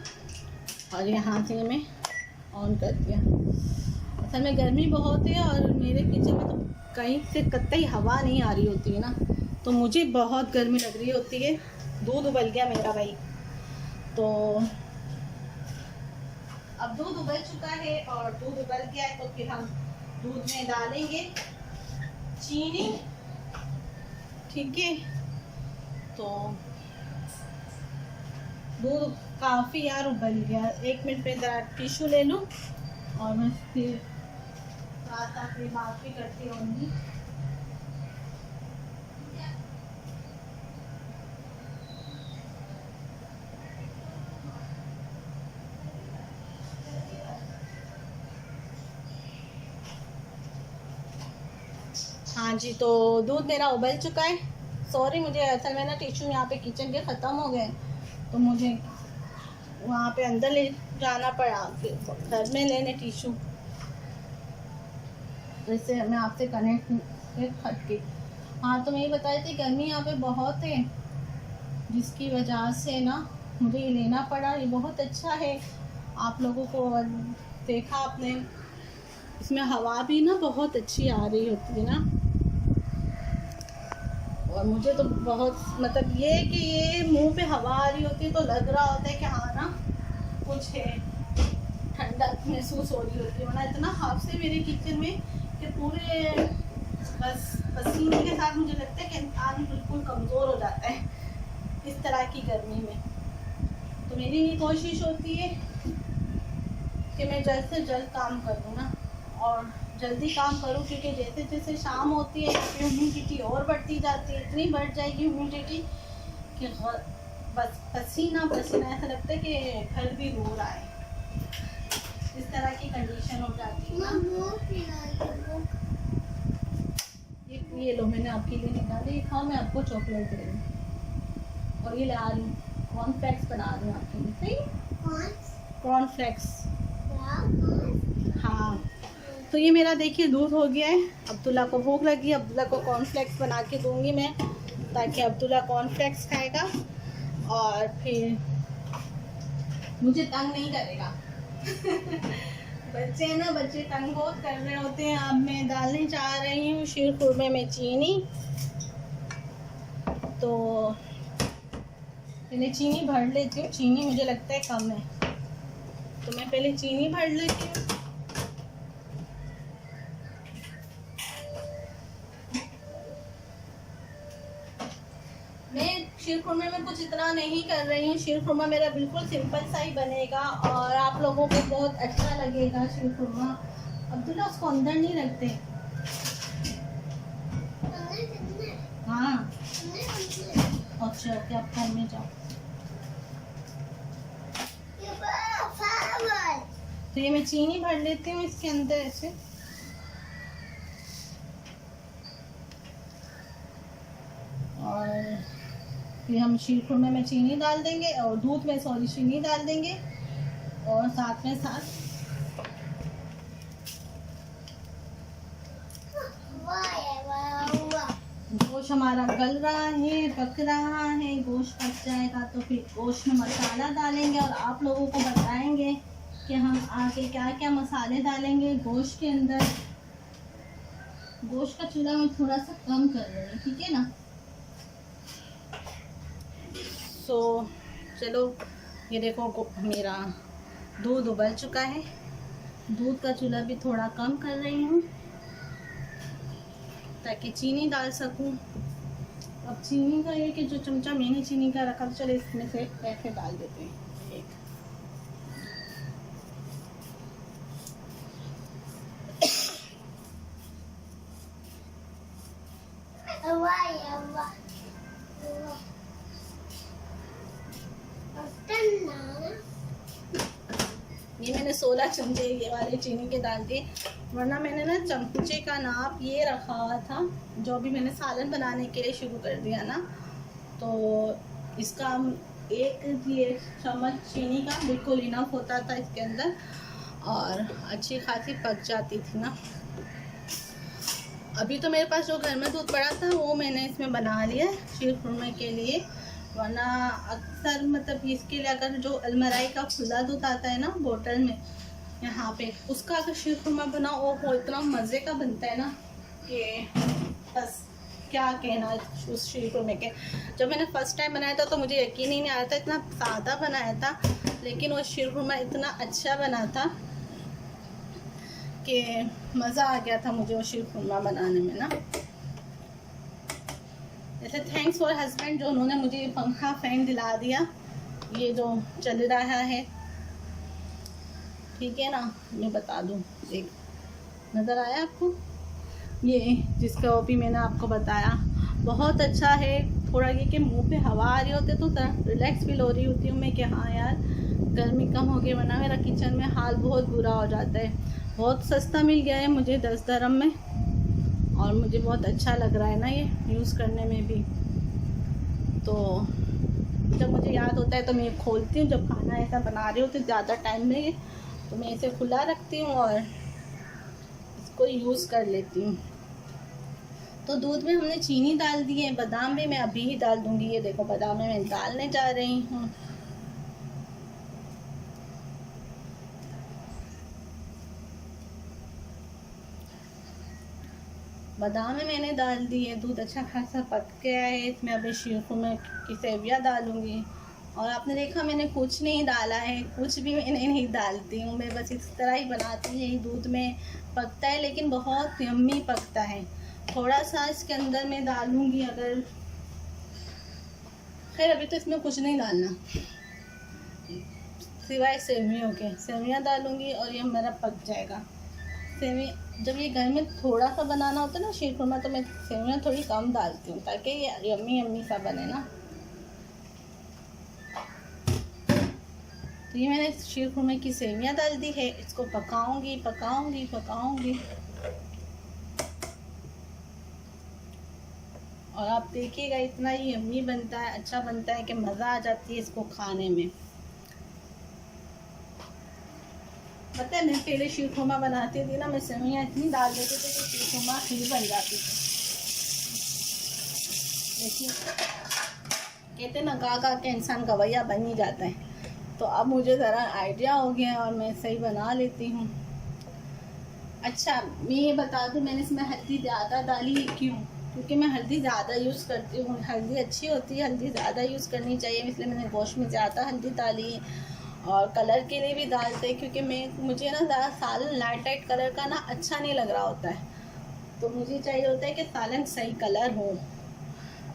और यहाँ से मैं ऑन कर दिया। असल में गर्मी बहुत है और मेरे किचन में तो कहीं से कतई हवा नहीं आ रही होती है ना, तो मुझे बहुत गर्मी लग रही होती है। दूध उबल गया मेरा भाई, तो अब दूध उबल चुका है और दूध उबल गया है तो फिर हम दूध में डालेंगे चीनी, ठीक है। तो दूध काफ़ी यार उबल गया। 1 मिनट पे ज़रा टिश्यू ले लूँ और मैं फिर साथ अपनी बात भी करती रहूँगी। हाँ जी, तो दूध मेरा उबल चुका है। सॉरी, मुझे असल में ना टिश्यू यहाँ पे किचन के ख़त्म हो गए तो मुझे वहाँ पे अंदर ले जाना पड़ा, फिर घर में लेने टिश्यू। जैसे मैं आपसे कनेक्ट हट के, हाँ, तो मैं ये बता रही थी गर्मी यहाँ पे बहुत है जिसकी वजह से ना मुझे ये लेना पड़ा। ये बहुत अच्छा है, आप लोगों को देखा आपने, इसमें हवा भी ना बहुत अच्छी आ रही होती है ना। और मुझे तो बहुत, मतलब ये कि ये मुंह पे हवा आ रही होती है तो लग रहा होता है कि हाँ ना कुछ है, ठंडक महसूस हो रही होती है। वरना इतना हाफ से मेरे किचन में कि पूरे बस पसीने के साथ मुझे लगता है कि इंसान बिल्कुल कमज़ोर हो जाता है इस तरह की गर्मी में। तो मेरी ये कोशिश होती है कि मैं जल्द से जल्द काम करूँ ना, और जल्दी काम करूँ, क्योंकि जैसे जैसे शाम होती है ह्यूमिडिटी और बढ़ती जाती है। इतनी बढ़ जाएगी ह्यूमिडिटी कि बस पसीना पसीना, ऐसा लगता है कि घर भी रो रहा है, इस तरह की कंडीशन हो जाती है ना। ये लो, मैंने आपके लिए निकाले, ये खाओ, मैं आपको चॉकलेट दे रही हूँ। और ये ला रही हूँ, कॉर्नफ्लेक्स बना रही हूँ आपके लिए, सही, कॉर्नफ्लेक्स। हाँ, तो ये मेरा देखिए दूध हो गया है। अब्दुल्ला को भूख लगी, अब्दुल्ला को कॉर्नफ्लेक्स बना के दूंगी मैं, ताकि अब्दुल्ला कॉर्नफ्लेक्स खाएगा और फिर मुझे तंग नहीं करेगा। बच्चे ना, बच्चे तंग बहुत कर रहे होते हैं। अब मैं डालने चाह रही हूँ शीर खुरमे में चीनी। तो पहले चीनी भर लेती हूँ, चीनी मुझे लगता है कम है, तो मैं पहले चीनी भर लेती हूँ। मैं शीर खुरमे में कुछ इतना नहीं कर रही हूँ। शीर खुरमा मेरा बिल्कुल सिंपल सा ही बनेगा और आप लोगों को बहुत अच्छा लगेगा शीर खुरमा। अब्दुल्ला उसको अंदर नहीं रखते। हाँ, अच्छा ओके, आप घर में जाओ। तो ये मैं चीनी भर लेती हूँ इसके अंदर ऐसे। और फिर हम शीर खुरमे में चीनी डाल देंगे और दूध में चीनी डाल देंगे और साथ में साथ गोश्त हमारा गल रहा है, पक रहा है। गोश्त पक जाएगा तो फिर गोश्त में मसाला डालेंगे और आप लोगों को बताएंगे कि हम आगे क्या क्या मसाले डालेंगे गोश्त के अंदर। गोश्त का चूल्हा मैं थोड़ा सा कम कर रही हूँ, ठीक है ना। सो चलो, ये देखो मेरा दूध उबल चुका है। दूध का चूल्हा भी थोड़ा कम कर रही हूँ ताकि चीनी डाल सकूं। अब चीनी का ये कि जो चमचा मैंने चीनी का रखा, तो चलो इसमें से ऐसे डाल देते हैं एक। ये मैंने 16 चमचे ये वाले चीनी के डाल दिए, वरना मैंने ना चमचे का नाप ये रखा हुआ था। जो भी मैंने सालन बनाने के लिए शुरू कर दिया ना, तो इसका एक ये चम्मच चीनी का बिल्कुल इनफ होता था इसके अंदर और अच्छी खासी पक जाती थी ना। अभी तो मेरे पास जो घर में दूध पड़ा था वो मैंने इसमें बना लिया शीर खुरमे के लिए, वरना अक्सर मतलब इसके लिए अगर जो अलमराई का खुला दूध आता है ना बोतल में यहाँ पे, उसका अगर शीर खुरमा बनाओ वो इतना मज़े का बनता है ना कि बस क्या कहना उस शीर खुरमे के। जब मैंने फ़र्स्ट टाइम बनाया था तो मुझे यकीन ही नहीं आया था, इतना सादा बनाया था, लेकिन वो शीर खुरमा इतना अच्छा बना था कि मज़ा आ गया था मुझे वो शीर खुरमा बनाने में ना। जैसे थैंक्स फॉर हस्बैंड जो उन्होंने मुझे ये पंखा फ़ैन दिला दिया, ये जो चल रहा है, ठीक है ना। मैं बता दूँ, एक नज़र आया आपको ये, जिसका वो भी मैंने आपको बताया, बहुत अच्छा है। थोड़ा ये कि मुंह पे हवा आ रही होती तो रिलैक्स फील हो रही होती हूँ मैं कि हाँ यार गर्मी कम हो गई, वरना मेरा किचन में हाल बहुत बुरा हो जाता है। बहुत सस्ता मिल गया है मुझे 10 दरम में और मुझे बहुत अच्छा लग रहा है ना ये यूज़ करने में भी। तो जब मुझे याद होता है तो मैं खोलती हूँ, जब खाना ऐसा बना रही होती ज़्यादा टाइम में तो मैं इसे खुला रखती हूँ और इसको यूज़ कर लेती हूँ। तो दूध में हमने चीनी डाल दी है, बादाम भी मैं अभी ही डाल दूँगी। ये देखो बादाम में मैं डालने जा रही हूँ। बादाम में मैंने डाल दी है, दूध अच्छा खासा पक गया है। इसमें अभी शीर खुरमे की सेवियाँ डालूँगी। और आपने देखा मैंने कुछ नहीं डाला है, कुछ भी मैंने नहीं डालती हूँ, मैं बस इस तरह ही बनाती हूँ। यही दूध में पकता है लेकिन बहुत यम्मी पकता है। थोड़ा सा इसके अंदर मैं डालूँगी, अगर खैर अभी तो इसमें कुछ नहीं डालना सिवाय सेवियों के, सेवियाँ डालूँगी और ये मेरा पक जाएगा। सेवियाँ जब ये घर में थोड़ा सा बनाना होता है ना शीर खुरमा, तो मैं सेवियाँ थोड़ी कम डालती हूँ ताकि ये यम्मी यम्मी सा बने ना। तो ये मैंने शीर खुरमे की सेवियाँ डाल दी है, इसको पकाऊंगी पकाऊंगी पकाऊंगी और आप देखिएगा इतना ही यम्मी बनता है, अच्छा बनता है कि मज़ा आ जाती है इसको खाने में। पता है मैं पहले शीर खुरमा बनाती थी ना, मैं सेवइयाँ इतनी डाल देती थी कि शीर खुरमा खीर बन जाती थी। लेकिन कहते ना गा के इंसान गवैया बन ही जाता है। तो अब मुझे ज़रा आइडिया हो गया और मैं सही बना लेती हूँ। अच्छा मैं ये बता दूँ, मैंने इसमें हल्दी ज़्यादा डाली क्यों? क्योंकि मैं हल्दी ज़्यादा यूज़ करती हूँ, हल्दी अच्छी होती है, हल्दी ज़्यादा यूज़ करनी चाहिए, इसलिए मैंने गोश्त में ज़्यादा हल्दी डाली है। और कलर के लिए भी डालते हैं क्योंकि मुझे ना ज़्यादा सालन लाइट कलर का ना अच्छा नहीं लग रहा होता है, तो मुझे चाहिए होता है कि सालन सही कलर हो।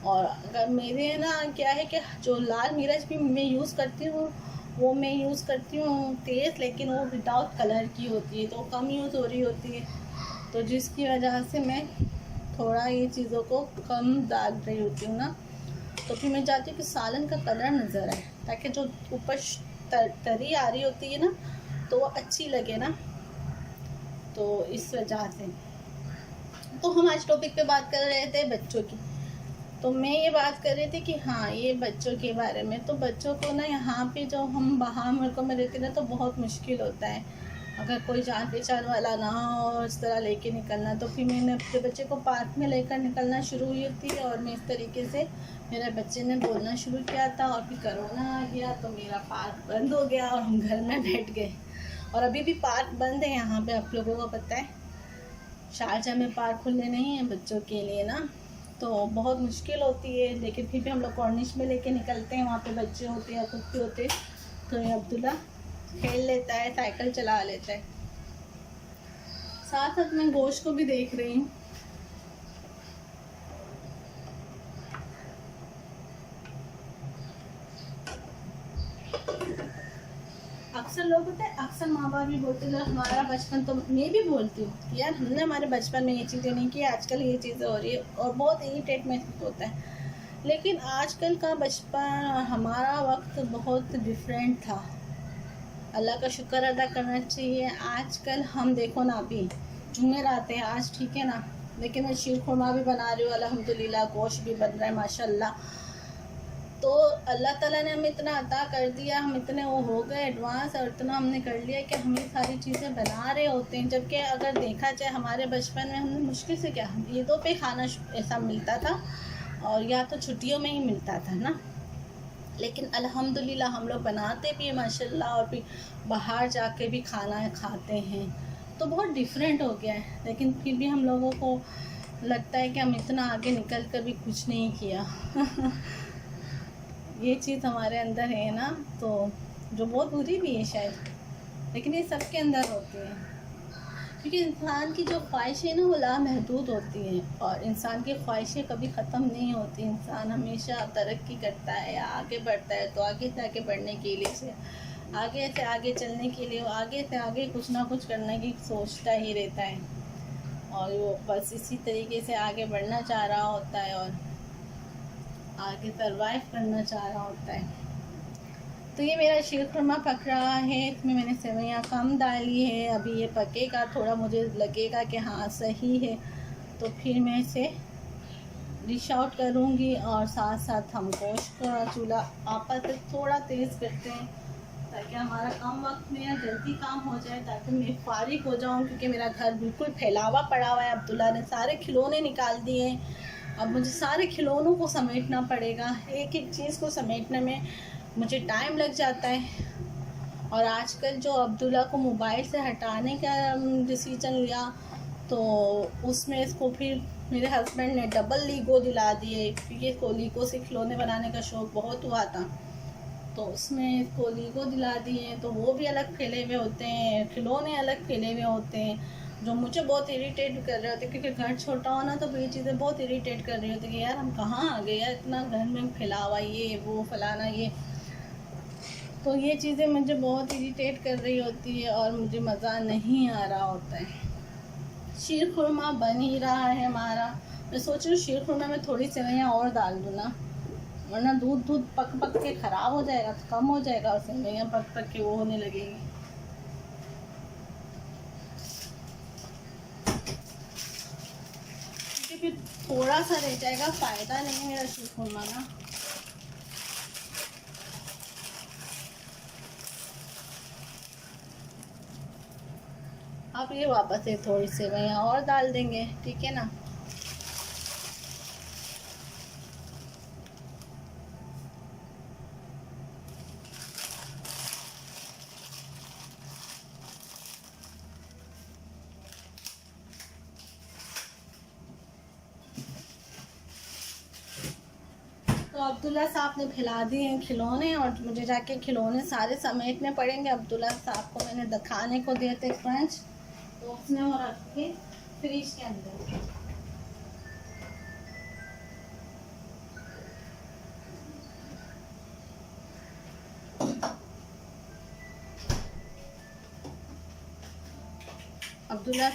और अगर मेरे ना क्या है कि जो लाल मिर्च भी मैं यूज़ करती हूँ वो मैं यूज़ करती हूँ तेज़, लेकिन वो विदाउट कलर की होती है, तो कम यूज़ हो रही होती है, तो जिसकी वजह से मैं थोड़ा ये चीज़ों को कम डाल रही होती हूँ ना। तो फिर मैं चाहती हूँ कि सालन का कलर नज़र आए, ताकि जो ऊपर तरी आ रही होती है ना तो वो अच्छी लगे ना, तो इस वजह से। तो हम आज टॉपिक पे बात कर रहे थे बच्चों की, तो मैं ये बात कर रही थी कि हाँ ये बच्चों के बारे में। तो बच्चों को ना यहाँ पे जो हम बाहर मुल्कों में रहते ना तो बहुत मुश्किल होता है, अगर कोई जान पहचान वाला ना हो इस तरह लेके निकलना। तो फिर मैंने अपने बच्चे को पार्क में लेकर निकलना शुरू हुई थी, और मैं इस तरीके से मेरे बच्चे ने बोलना शुरू किया था, और फिर कोरोना आ गया तो मेरा पार्क बंद हो गया और हम घर में बैठ गए। और अभी भी पार्क बंद है यहाँ पे, आप लोगों को पता है शारजा में पार्क खुले नहीं है बच्चों के लिए ना, तो बहुत मुश्किल होती है। लेकिन फिर भी हम लोग कॉर्निश में लेके निकलते हैं, वहाँ पे बच्चे होते हैं, कुत्ते होते हैं, तो ये अब्दुल्ला खेल लेता है, साइकिल चला लेता है। साथ साथ मैं गोश्त को भी देख रही हूँ। अक्सर लोग होते हैं, अक्सर माँ बाप भी बोलते हैं हमारा बचपन, तो मैं भी बोलती हूँ यार हमने हमारे बचपन में ये चीज़ें नहीं की, आजकल ये चीज़ें हो रही है और बहुत इरिटेट महसूस होता है। लेकिन आजकल का बचपन, हमारा वक्त बहुत डिफरेंट था, अल्लाह का शुक्र अदा करना चाहिए। आजकल हम देखो ना, अभी जुमेरात है आज, ठीक है ना, लेकिन मैं शीर खुरमा भी बना रही हूँ अल्हम्दुलिल्लाह, गोश्त भी बन रहा है माशाल्लाह। तो अल्लाह ताला ने हमें इतना अता कर दिया, हम इतने वो हो गए एडवांस, और इतना हमने कर लिया कि हम ये सारी चीज़ें बना रहे होते हैं। जबकि अगर देखा जाए हमारे बचपन में हमने मुश्किल से क्या, ईदों पे खाना ऐसा मिलता था, और या तो छुट्टियों में ही मिलता था ना। लेकिन अल्हम्दुलिल्लाह हम लोग बनाते भी हैं माशाल्लाह, और फिर बाहर जाके भी खाना खाते हैं, तो बहुत डिफरेंट हो गया है। लेकिन फिर भी हम लोगों को लगता है कि हम इतना आगे निकल कर भी कुछ नहीं किया ये चीज़ हमारे अंदर है ना, तो जो बहुत बुरी भी है शायद, लेकिन ये सबके अंदर होती है। क्योंकि इंसान की जो ख्वाहिशें ना वो लामहदूद होती हैं, और इंसान की ख्वाहिशें कभी ख़त्म नहीं होती। इंसान हमेशा तरक्की करता है या आगे बढ़ता है, तो आगे से आगे बढ़ने के लिए आगे से आगे चलने के लिए, आगे से आगे कुछ ना कुछ करने की सोचता ही रहता है, और वो बस इसी तरीके से आगे बढ़ना चाह रहा होता है और आगे सरवाइव करना चाह रहा होता है। तो ये मेरा शीर खुरमा पक रहा है, इसमें मैंने सेवइयाँ कम डाली है, अभी ये पकेगा, थोड़ा मुझे लगेगा कि हाँ सही है तो फिर मैं इसे डिश आउट करूँगी। और साथ साथ हम गोश्त का चूल्हा आपस में थोड़ा तेज़ करते हैं, ताकि हमारा कम वक्त में या जल्दी काम हो जाए, ताकि मैं फारिग हो जाऊँ। क्योंकि मेरा घर बिल्कुल फैलावा पड़ा हुआ है, अब्दुल्ला ने सारे खिलौने निकाल दिए हैं, अब मुझे सारे खिलौनों को समेटना पड़ेगा, एक एक चीज़ को समेटने में मुझे टाइम लग जाता है। और आजकल जो अब्दुल्ला को मोबाइल से हटाने का डिसीजन लिया, तो उसमें इसको फिर मेरे हस्बैंड ने डबल लीगो दिला दिए, क्योंकि इसको लीगो से खिलौने बनाने का शौक़ बहुत हुआ था, तो उसमें इसको लीगो दिला दिए, तो वो भी अलग फैले हुए होते हैं, खिलौने अलग फैले हुए होते हैं, जो मुझे बहुत इरिटेट कर रहे होते हैं। क्योंकि घर छोटा हो ना तो ये चीज़ें बहुत इरिटेट कर रही होती है कि यार हम कहाँ आ गए यार, इतना घर में फैलावा, ये वो फलाना ये, तो ये चीज़ें मुझे बहुत इरिटेट कर रही होती है और मुझे मज़ा नहीं आ रहा होता है। शीर खुरमा बन ही रहा है हमारा, मैं सोच रही हूँ शीर खुरमा में थोड़ी सेवइयाँ और डाल दूँ ना, वरना दूध पक के ख़राब हो जाएगा, तो कम हो जाएगा और सेवइयाँ पक के वो होने लगेगी। क्योंकि फिर थोड़ा सा रह जाएगा, फ़ायदा नहीं है मेरा शीर खुरमा ना। फिर वापस से थोड़ी सेवइयाँ और डाल देंगे, ठीक है ना। तो अब्दुल्ला साहब ने खिला दिए हैं खिलौने, और मुझे जाके खिलौने सारे समेटने पड़ेंगे। अब्दुल्ला साहब को मैंने खाने को दिए थे क्रंच, तो उसने वो रख के फ्रिज के अंदर। अब्दुल्ला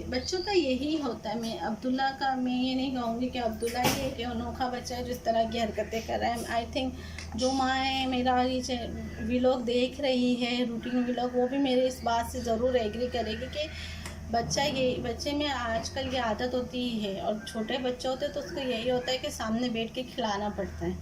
बच्चों का यही होता है। मैं ये नहीं कहूँगी कि अब्दुल्ला ये कि अनोखा बच्चा है जिस तरह की हरकतें कर रहा है। आई थिंक जो माएँ मेरा ये व्लॉग देख रही है, रूटीन व्लॉग, वो भी मेरे इस बात से ज़रूर एग्री करेगी कि बच्चे में आजकल ये आदत होती ही है, और छोटे बच्चे होते तो उसको यही होता है कि सामने बैठ के खिलाना पड़ता है,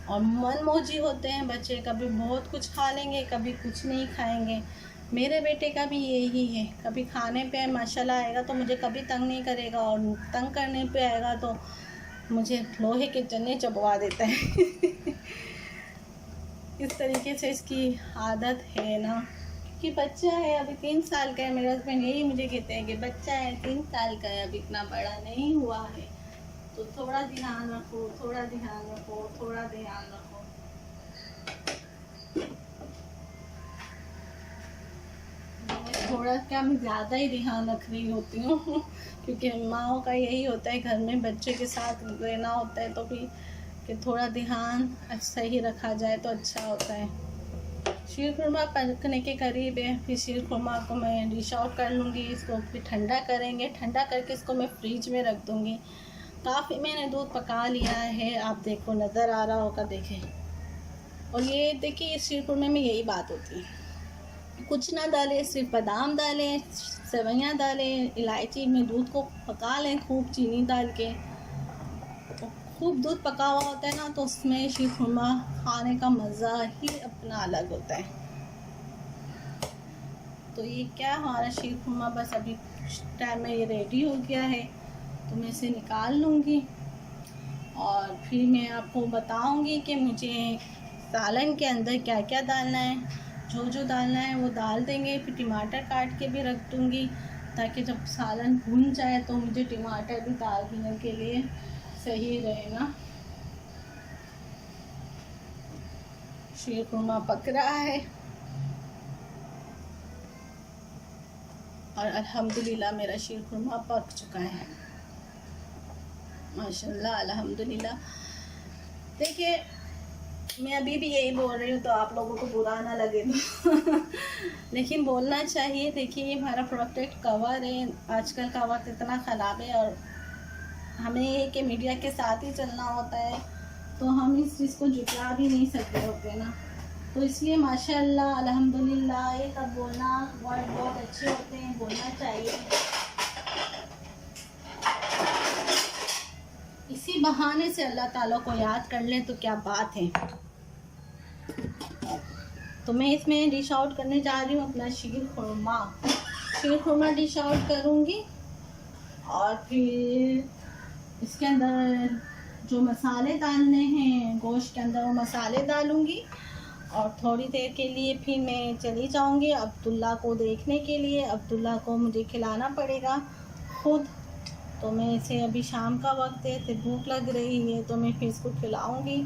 और मन मौजी होते हैं बच्चे, कभी बहुत कुछ खा लेंगे, कभी कुछ नहीं खाएंगे। मेरे बेटे का भी यही है, कभी खाने पे माशाल्लाह आएगा तो मुझे कभी तंग नहीं करेगा, और तंग करने पे आएगा तो मुझे लोहे के चने चबवा देता है। इस तरीके से इसकी आदत है ना, कि बच्चा है, अभी 3 साल का है। मेरे हस्बैंड यही मुझे कहते हैं कि बच्चा है, 3 साल का है, अभी इतना बड़ा नहीं हुआ है, तो थोड़ा ध्यान रखो, थोड़ा ध्यान रखो, थोड़ा ध्यान रखो। थोड़ा क्या, मैं ज़्यादा ही ध्यान रख रही होती हूँ, क्योंकि माँओं का यही होता है, घर में बच्चे के साथ रहना होता है, तो भी कि थोड़ा ध्यान सही रखा जाए तो अच्छा होता है। शीर खुरमा पकने के करीब है, फिर शीर खुरमा को मैं डिश आउट कर लूँगी। इसको फिर ठंडा करेंगे, ठंडा करके इसको मैं फ्रिज में रख दूँगी। काफ़ी मैंने दूध पका लिया है, आप देखो नज़र आ रहा होगा, देखें। और ये देखिए, इस शीर खुरमे में यही बात होती है, कुछ ना डालें, सिर्फ बादाम डालें, सेवइयाँ डालें, इलायची में दूध को पका लें खूब चीनी डाल के। खूब दूध पका हुआ होता है ना, तो उसमें शीर खुरमा खाने का मज़ा ही अपना अलग होता है। तो ये क्या, हमारा शीर खुरमा बस अभी टाइम में ये रेडी हो गया है, तो मैं इसे निकाल लूँगी, और फिर मैं आपको बताऊँगी कि मुझे सालन के अंदर क्या क्या डालना है। जो डालना है वो डाल देंगे। फिर टमाटर काट के भी रख दूँगी, ताकि जब सालन भून जाए तो मुझे टमाटर भी डालने के लिए सही रहेगा। शीर खुरमा पक रहा है, और अल्हम्दुलिल्लाह मेरा शीर खुरमा पक चुका है, माशाल्लाह अल्हम्दुलिल्लाह। देखिए, मैं अभी भी यही बोल रही हूँ, तो आप लोगों को बुरा ना लगे तो लेकिन बोलना चाहिए। देखिए, ये हमारा प्रोटेक्ट कवर है। आजकल का वक्त इतना ख़राब है, और हमें ये कि मीडिया के साथ ही चलना होता है, तो हम इस चीज़ को झुठला भी नहीं सकते होते ना। तो इसलिए माशाल्लाह अल्हम्दुलिल्लाह, ये सब बोलना वर्ड बहुत अच्छे होते हैं, बोलना चाहिए। इसी बहाने से अल्लाह ताला को याद कर लें तो क्या बात है। तो मैं इसमें डिश आउट करने जा रही हूँ अपना शीर खुरमा डिश आउट करूँगी, और फिर इसके अंदर जो मसाले डालने हैं गोश्त के अंदर, वो मसाले डालूँगी, और थोड़ी देर के लिए फिर मैं चली जाऊँगी अब्दुल्ला को देखने के लिए। अब्दुल्ला को मुझे खिलाना पड़ेगा खुद, तो मैं इसे, अभी शाम का वक्त है, तो भूख लग रही है, तो मैं फिर इसको खिलाऊँगी।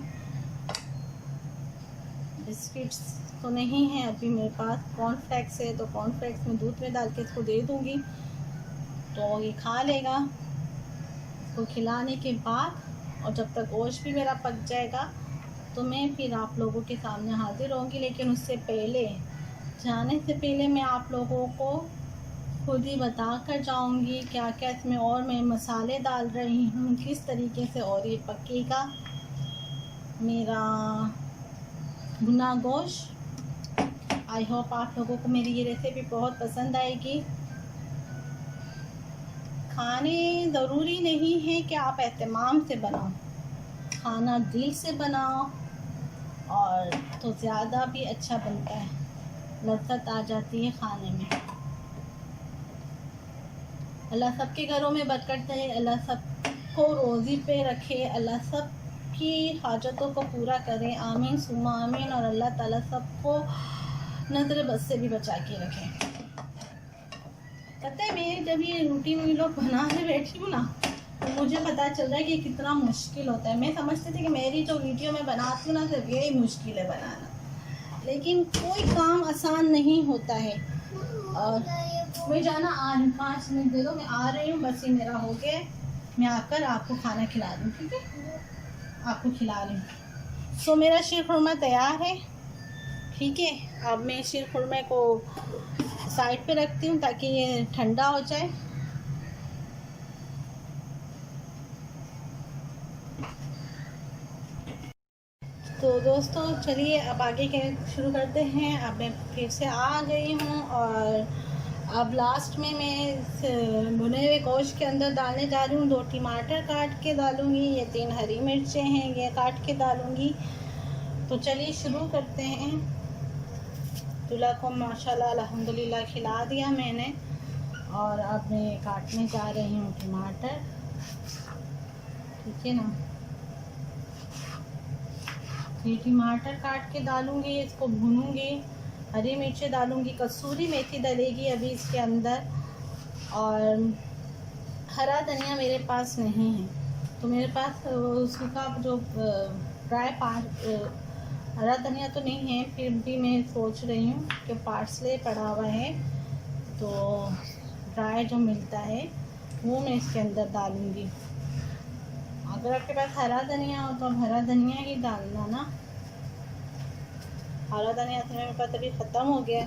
बिस्किट्स तो नहीं है अभी मेरे पास, कॉर्नफ्लेक्स है, तो कॉर्नफ्लेक्स में दूध में डाल के इसको दे दूँगी, तो ये खा लेगा। इसको खिलाने के बाद, और जब तक गोश्त भी मेरा पक जाएगा, तो मैं फिर आप लोगों के सामने हाजिर होंगी। लेकिन उससे पहले, जाने से पहले, मैं आप लोगों को खुद ही बता कर जाऊँगी क्या क्या इसमें और मैं मसाले डाल रही हूँ, किस तरीके से और ये पकेगा मेरा भुना गोश्त। आई होप आप लोगों को मेरी ये रेसिपी बहुत पसंद आएगी। खाने ज़रूरी नहीं है कि आप एहतमाम से बनाओ, खाना दिल से बनाओ, और तो ज़्यादा भी अच्छा बनता है, लज़्ज़त आ जाती है खाने में। अल्लाह सबके घरों में बरकत दे, अल्लाह सबको रोज़ी पे रखे, अल्लाह सब की हाजतों को पूरा करे, आमीन सुम्मा आमीन। और अल्लाह ताला सबको नज़र बद से भी बचा के रखे। पता है मैं जब ये रूटीन व्लॉग बनाने बैठी हूँ ना, तो मुझे पता चल रहा है कि कितना मुश्किल होता है। मैं समझती थी कि मेरी जो वीडियो मैं बनाती हूँ ना, सिर्फ यही मुश्किल है बनाना, लेकिन कोई काम आसान नहीं होता है। और मैं जाना आ रही हूँ, 5 मिनट दे दो, मैं आ रही हूँ, बस ये मेरा हो गया। मैं आकर आपको खाना खिला दूँ, ठीक है? आपको खिला रही हूँ। सो मेरा शीर खुरमा तैयार है, ठीक है? अब मैं शीर खुरमे को साइड पे रखती हूँ ताकि ये ठंडा हो जाए। तो दोस्तों चलिए अब आगे के शुरू करते हैं। अब मैं फिर से आ गई हूँ और अब लास्ट में मैं इस भुने हुए गोश्त के अंदर डालने जा रही हूँ 2 टमाटर काट के डालूँगी, ये 3 हरी मिर्चें हैं, ये काट के डालूँगी। तो चलिए शुरू करते हैं। दूल्हा को माशाल्लाह अल्हम्दुलिल्लाह खिला दिया मैंने, और अब मैं काटने जा रही हूँ टमाटर, ठीक है ना? ये टमाटर काट के डालूँगी, इसको भूनूँगी, हरी मिर्चें डालूँगी, कसूरी मेथी डलेगी अभी इसके अंदर, और हरा धनिया मेरे पास नहीं है, तो मेरे पास सूखा जो ड्राई हरा धनिया तो नहीं है, फिर भी मैं सोच रही हूँ कि पार्सले पड़ा हुआ है, तो ड्राई जो मिलता है वो मैं इसके अंदर डालूँगी। अगर आपके पास हरा धनिया हो तो आप हरा धनिया ही डालना ना। हरा धनिया तो मेरे पास अभी ख़त्म हो गया,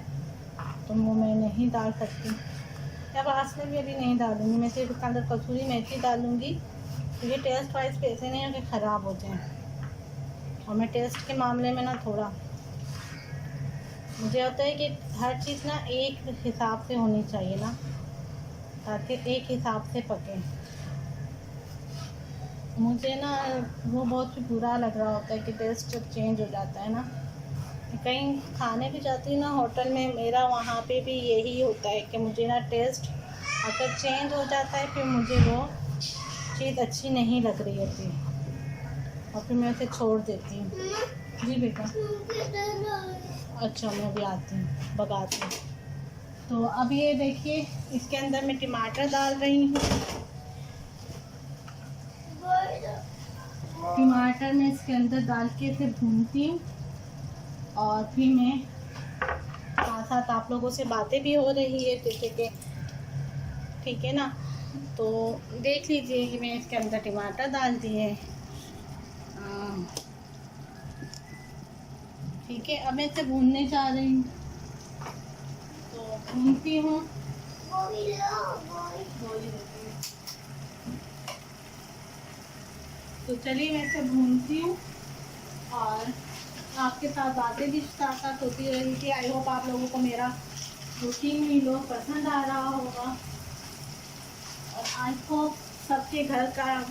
तो वो मैं नहीं डाल सकती, या वास्ते भी अभी नहीं डालूँगी। मैं सिर्फ इसके अंदर कसूरी मेथी डालूँगी, तो ये टेस्ट वाइज पे ऐसे नहीं है कि ख़राब हो जाए। और मैं टेस्ट के मामले में ना थोड़ा मुझे होता है कि हर चीज़ ना एक हिसाब से होनी चाहिए ना, ताकि एक हिसाब से पके। मुझे ना वो बहुत ही बुरा लग रहा होता है कि टेस्ट जब चेंज हो जाता है ना। कहीं खाने भी जाती हूँ ना होटल में, मेरा वहाँ पे भी यही होता है कि मुझे ना टेस्ट अगर चेंज हो जाता है, फिर मुझे वो चीज़ अच्छी नहीं लग रही होती, और फिर मैं उसे छोड़ देती हूँ। जी बेटा, अच्छा मैं भी आती हूँ, भगाती हूँ। तो अब ये देखिए, इसके अंदर मैं टमाटर डाल रही हूँ। टमाटर मैं इसके अंदर डाल के इसे भूनती हूँ, और फिर मैं साथ साथ आप लोगों से बातें भी हो रही है जैसे कि, ठीक है ना? तो देख लीजिए कि मैं इसके अंदर टमाटर डाल दिए, ठीक है? अब मैं इसे भूनने जा रही हूँ, तो भूनती हूँ। तो चलिए मैं इसे भूनती हूँ, और आपके साथ बातें भी साथ साथ होती रही थी। आई होप आप लोगों को मेरा रूटीन भी लोग पसंद आ रहा होगा, और आई होप सबके घर का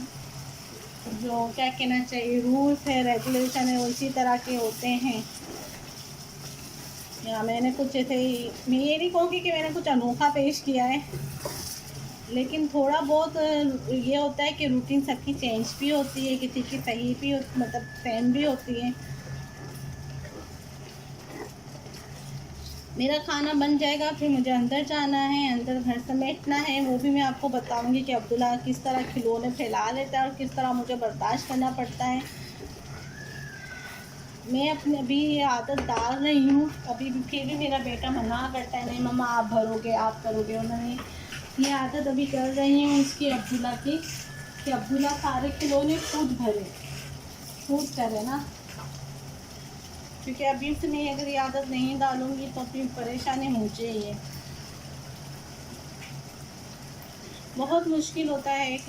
जो क्या कहना चाहिए रूल्स है, रेगुलेशन है, उसी तरह के होते हैं। या मैंने कुछ ऐसे ही, मैं ये नहीं कहूँगी कि मैंने कुछ अनोखा पेश किया है, लेकिन थोड़ा बहुत ये होता है कि रूटीन सबकी चेंज भी होती है, किसी की सही भी मतलब सेम भी होती है। मेरा खाना बन जाएगा, फिर मुझे अंदर जाना है, अंदर घर समेटना है, वो भी मैं आपको बताऊंगी कि अब्दुल्ला किस तरह खिलौने फैला लेता है और किस तरह मुझे बर्दाश्त करना पड़ता है। मैं अपने अभी ये आदत डाल रही हूँ, अभी फिर भी मेरा बेटा मना करता है, नहीं मम्मा आप भरोगे, आप करोगे। उन्होंने ये आदत अभी कर रही हूँ इसकी, अब्दुल्ला की, कि अब्दुल्ला सारे खिलौने खुद भरे, खुद करे ना, क्योंकि अभी से मैं अगर ये आदत नहीं डालूंगी तो फिर परेशानी मुझे ही है। बहुत मुश्किल होता है एक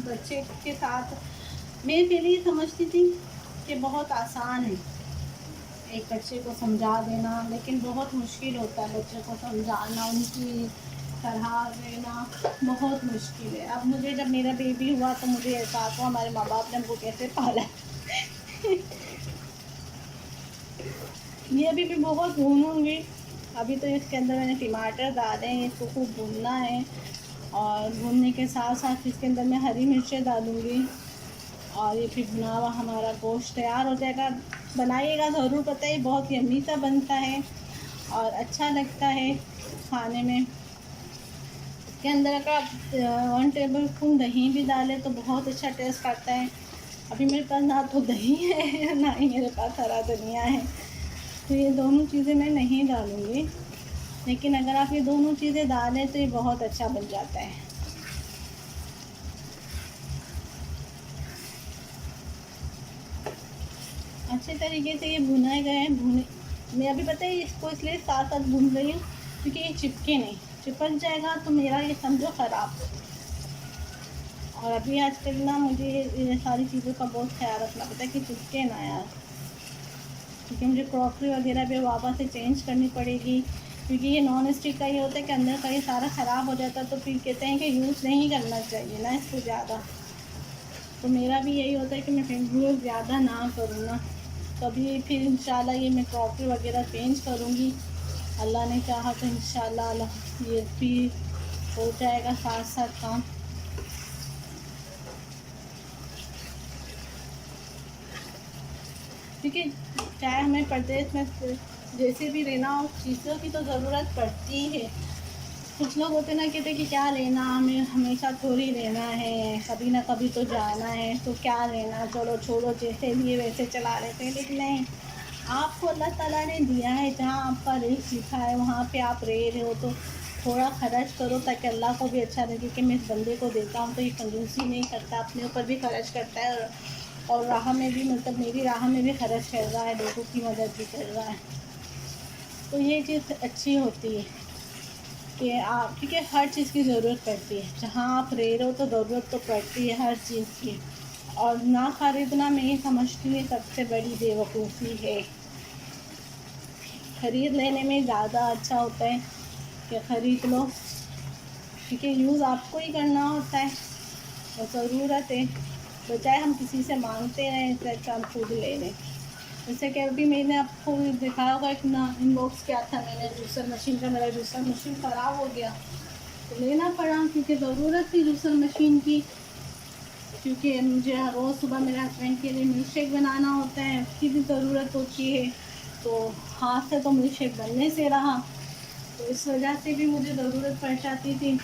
बच्चे के साथ। मैं पहले ये समझती थी कि बहुत आसान है एक बच्चे को समझा देना, लेकिन बहुत मुश्किल होता है बच्चे को समझाना, उनकी तरह रहना बहुत मुश्किल है। अब मुझे जब मेरा बेबी हुआ तो मुझे एहसास हुआ हमारे माँ बाप ने हमको कैसे पाला। ये अभी भी बहुत भूनूंगी। अभी तो इसके अंदर मैंने टमाटर डाले हैं, इसको खूब भूनना है, और भूनने के साथ साथ इसके अंदर मैं हरी मिर्चें डालूँगी और ये फिर भुना हुआ हमारा गोश्त तैयार हो जाएगा। बनाइएगा ज़रूर, पता है बहुत यम्मी सा बनता है और अच्छा लगता है खाने में। इसके अंदर अगर आप 1 टेबल स्पून दही भी डालें तो बहुत अच्छा टेस्ट आता है। अभी मेरे पास ना तो दही है ना ही मेरे पास हरा धनिया है, तो ये दोनों चीज़ें मैं नहीं डालूँगी। लेकिन अगर आप ये दोनों चीज़ें डालें तो ये बहुत अच्छा बन जाता है। अच्छे तरीके से ये भुनाए गए हैं। मैं अभी पता है इसको इसलिए साथ साथ भून रही हूँ क्योंकि ये चिपके नहीं, चिपक जाएगा तो मेरा ये समझो ख़राब। और अभी आजकल ना मुझे ये सारी चीज़ों का बहुत ख्याल रखना पड़ता है कि चिपके ना यार, क्योंकि मुझे क्रॉकरी वगैरह भी वापस से चेंज करनी पड़ेगी। क्योंकि ये नॉन स्टिक का ये होता है कि अंदर का ये सारा ख़राब हो जाता है, तो फिर कहते हैं कि यूज़ नहीं करना चाहिए ना इसको ज़्यादा। तो मेरा भी यही होता है कि मैं फिर यूज़ ज़्यादा ना करूँ ना, तभी फिर इंशाल्लाह ये मैं क्रॉकरी वगैरह चेंज करूँगी। अल्लाह ने चाहा तो इंशाल्लाह ये भी हो जाएगा साथ साथ काम। क्योंकि चाहे हमें परदेश में जैसे भी रहना हो, चीज़ों की तो ज़रूरत पड़ती है। कुछ लोग होते ना कहते कि क्या लेना, हमें हमेशा थोड़ी रहना है, कभी ना कभी तो जाना है, तो क्या लेना, चलो छोड़ो जैसे लिए वैसे चला लेते हैं। लेकिन नहीं, आपको अल्लाह ताला ने दिया है, जहाँ आपका रिस्क लिखा है वहाँ पे आप रह रहे हो, तो थोड़ा खर्च करो ताकि अल्लाह को भी अच्छा लगे कि मैं इस बंदे को देता हूँ तो ये कंजूसी नहीं करता, अपने ऊपर भी खर्च करता है और राह में भी, मतलब मेरी राह में भी खर्च कर रहा है, लोगों की मदद भी कर रहा है। तो ये चीज़ अच्छी होती है कि आप, क्योंकि हर चीज़ की ज़रूरत पड़ती है, जहाँ आप रह रहे हो तो ज़रूरत तो पड़ती है हर चीज़ की। और ना खरीदना मैं ये समझती हूँ सबसे बड़ी बेवकूफ़ी है। ख़रीद लेने में ज़्यादा अच्छा होता है कि ख़रीद लो, क्योंकि यूज़ आपको ही करना होता है और ज़रूरत है, बजाय हम किसी से मांगते रहें इससे अच्छा हम खुद ले लें। जैसे कि अभी मैंने आपको दिखाया होगा एक ना इनबॉक्स किया था मैंने जूसर मशीन का, मेरा जूसर मशीन ख़राब हो गया तो लेना पड़ा, क्योंकि ज़रूरत थी जूसर मशीन की। क्योंकि मुझे रोज़ सुबह मेरे हस्बैंड के लिए मिल्क शेक बनाना होता है, उसकी भी ज़रूरत होती है, तो हाथ से तो मिल्क शेक बनने से रहा, तो इस वजह से भी मुझे ज़रूरत पड़ जाती थी।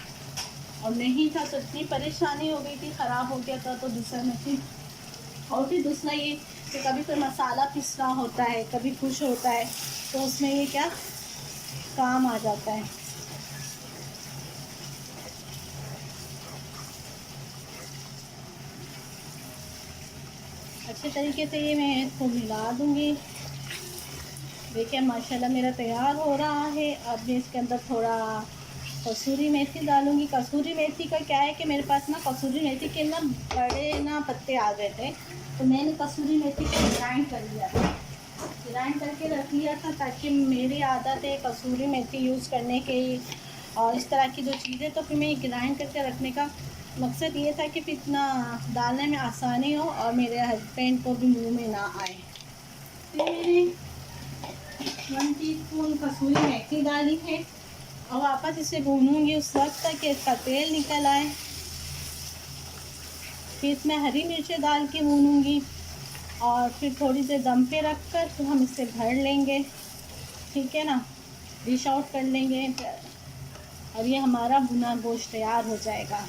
और नहीं था तो इतनी परेशानी हो गई थी, ख़राब हो गया था तो दूसरा मशीन। और फिर दूसरा ये कि कभी कोई मसाला पीसना होता है, कभी कुछ होता है, तो उसमें ये क्या काम आ जाता है। अच्छे तरीके से ये मैं इसको मिला दूँगी। देखिए माशाल्लाह मेरा तैयार हो रहा है। अब मैं इसके अंदर थोड़ा कसूरी मेथी डालूँगी। कसूरी मेथी का क्या है कि मेरे पास ना कसूरी मेथी के ना बड़े ना पत्ते आ गए थे, तो मैंने कसूरी मेथी को ग्राइंड कर लिया था, ग्राइंड करके रख लिया था, ताकि मेरी आदत है कसूरी मेथी यूज़ करने की और इस तरह की जो चीज़ें, तो फिर मैं ग्राइंड करके रखने का मकसद ये था कि फिर इतना डालने में आसानी हो और मेरे हस्बैंड को भी मुँह में ना आए। फिर मैंने 1 टीस्पून कसूरी मेथी डाली है और वापस इसे भूनूंगी उस वक्त तक कि इसका तेल निकल आए। फिर इसमें हरी मिर्चें डाल के भूनूंगी और फिर थोड़ी देर दम पे रख कर फिर हम इसे भर लेंगे, ठीक है ना, डिश आउट कर लेंगे और ये हमारा भुना गोश्त तैयार हो जाएगा।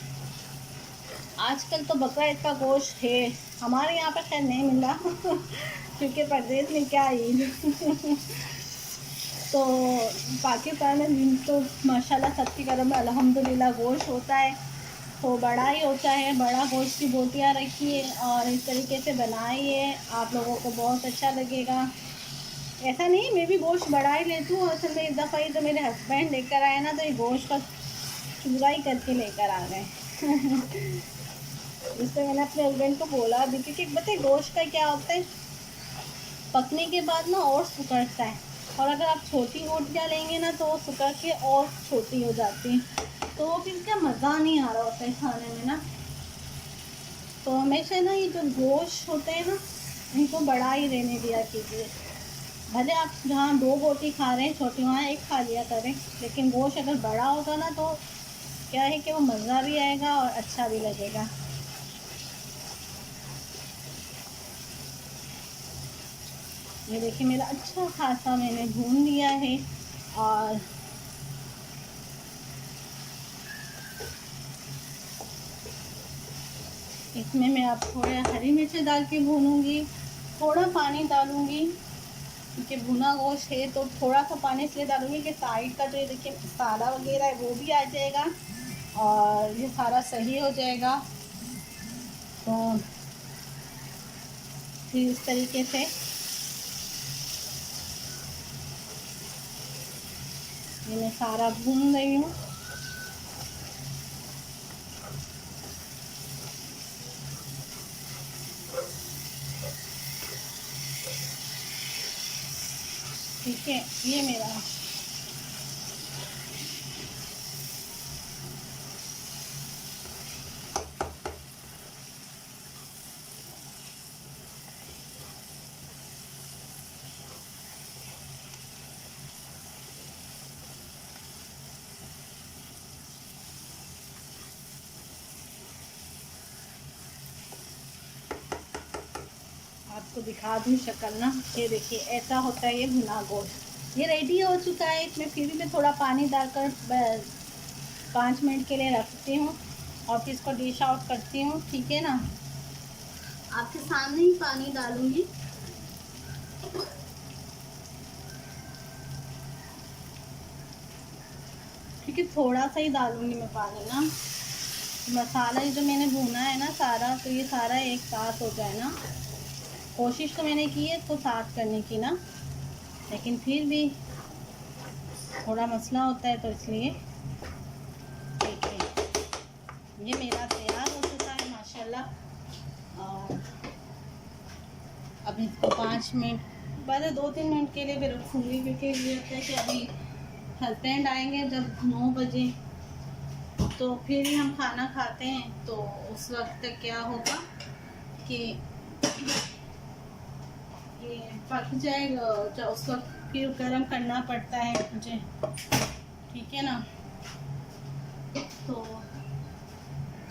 आजकल तो बकरा ईद का गोश्त है, हमारे यहाँ पर खैर नहीं मिला क्योंकि परदेश में क्या ईद तो पाकिस्तान में तो माशाल्लाह सबके घर में अल्हम्दुलिल्लाह गोश्त होता है, तो बड़ा ही होता है। बड़ा गोश्त की बोटियाँ रखिए और इस तरीके से बनाइए, आप लोगों को बहुत अच्छा लगेगा। ऐसा नहीं मैं भी गोश्त बड़ा ही लेती हूँ, असल में इस दफ़ा ही तो मेरे हस्बैंड लेकर आए ना, तो ये गोश्त का चूरा ही करके लेकर आ गए जिससे मैंने अपने हस्बैंड को बोला भी, क्योंकि बताए गोश्त का क्या होता है, पकने के बाद ना और सुकड़ता है, और अगर आप छोटी रोटियाँ लेंगे ना तो वो सुकड़ के और छोटी हो जाती हैं, तो वो फिर क्या मज़ा नहीं आ रहा होता है खाने में ना। तो हमेशा ना ये जो गोश्त होते हैं ना इनको बड़ा ही रहने दिया कीजिए, भले आप जहाँ 2 बोटी खा रहे हैं छोटी वहाँ 1 खा लिया करें, लेकिन गोश्त अगर बड़ा होगा ना तो क्या है कि वो मज़ा भी आएगा और अच्छा भी लगेगा। ये देखिए मेरा अच्छा खासा मैंने भून लिया है और इसमें मैं अब थोड़े हरी मिर्ची डाल के भूनूंगी, थोड़ा पानी डालूंगी क्योंकि भुना गोश्त है तो थोड़ा सा पानी इसलिए डालूंगी कि साइड का जो ये देखिए मसाला वगैरह है वो भी आ जाएगा और ये सारा सही हो जाएगा। तो फिर इस तरीके से ये मैं सारा भून रही हूँ। ठीक है, ये मेरा आपको दिखा दूँ शक्ल ना, ये देखिए ऐसा होता है ये भुना गोश्त। ये रेडी हो चुका है। इसमें फिर भी मैं थोड़ा पानी डालकर 5 मिनट के लिए रखती हूँ और फिर इसको डिश आउट करती हूँ। ठीक है ना, आपके सामने ही पानी डालूंगी। क्योंकि थोड़ा सा ही डालूंगी मैं पानी ना, मसाला ये जो मैंने भुना है ना सारा, तो ये सारा एक साथ हो जाए ना। कोशिश तो मैंने की है इसको साथ करने की ना, लेकिन फिर भी थोड़ा मसला होता है तो इसलिए। ठीक है, ये मेरा तैयार हो चुका है माशाल्लाह। और अब इसको 5 मिनट बाद 2-3 मिनट के लिए भी रखूँगी क्योंकि ये होता है कि अभी हस्बैंड आएंगे जब 9 बजे, तो फिर ही हम खाना खाते हैं। तो उस वक्त तक क्या होगा कि ये पक जाएगा, जब उस वक्त फिर गर्म करना पड़ता है मुझे। ठीक है ना, तो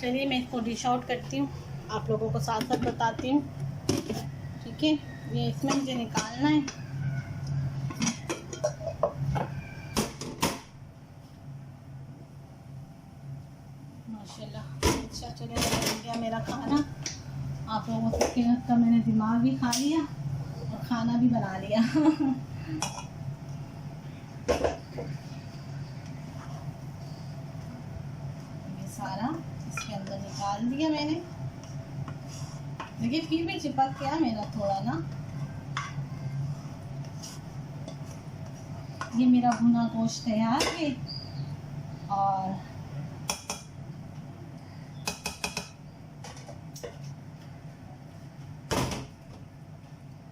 चलिए मैं इसको डिश आउट करती हूँ, आप लोगों को साथ साथ बताती हूँ। ठीक है, ये इसमें मुझे निकालना है। माशाल्लाह अच्छा चले बन गया मेरा खाना। आप लोगों का मैंने दिमाग भी खा लिया और खाना भी बना लिया। ये सारा इसके अंदर निकाल दिया मैंने। देखिए फिर भी चिपक गया मेरा थोड़ा ना। ये मेरा भुना गोश्त तैयार है और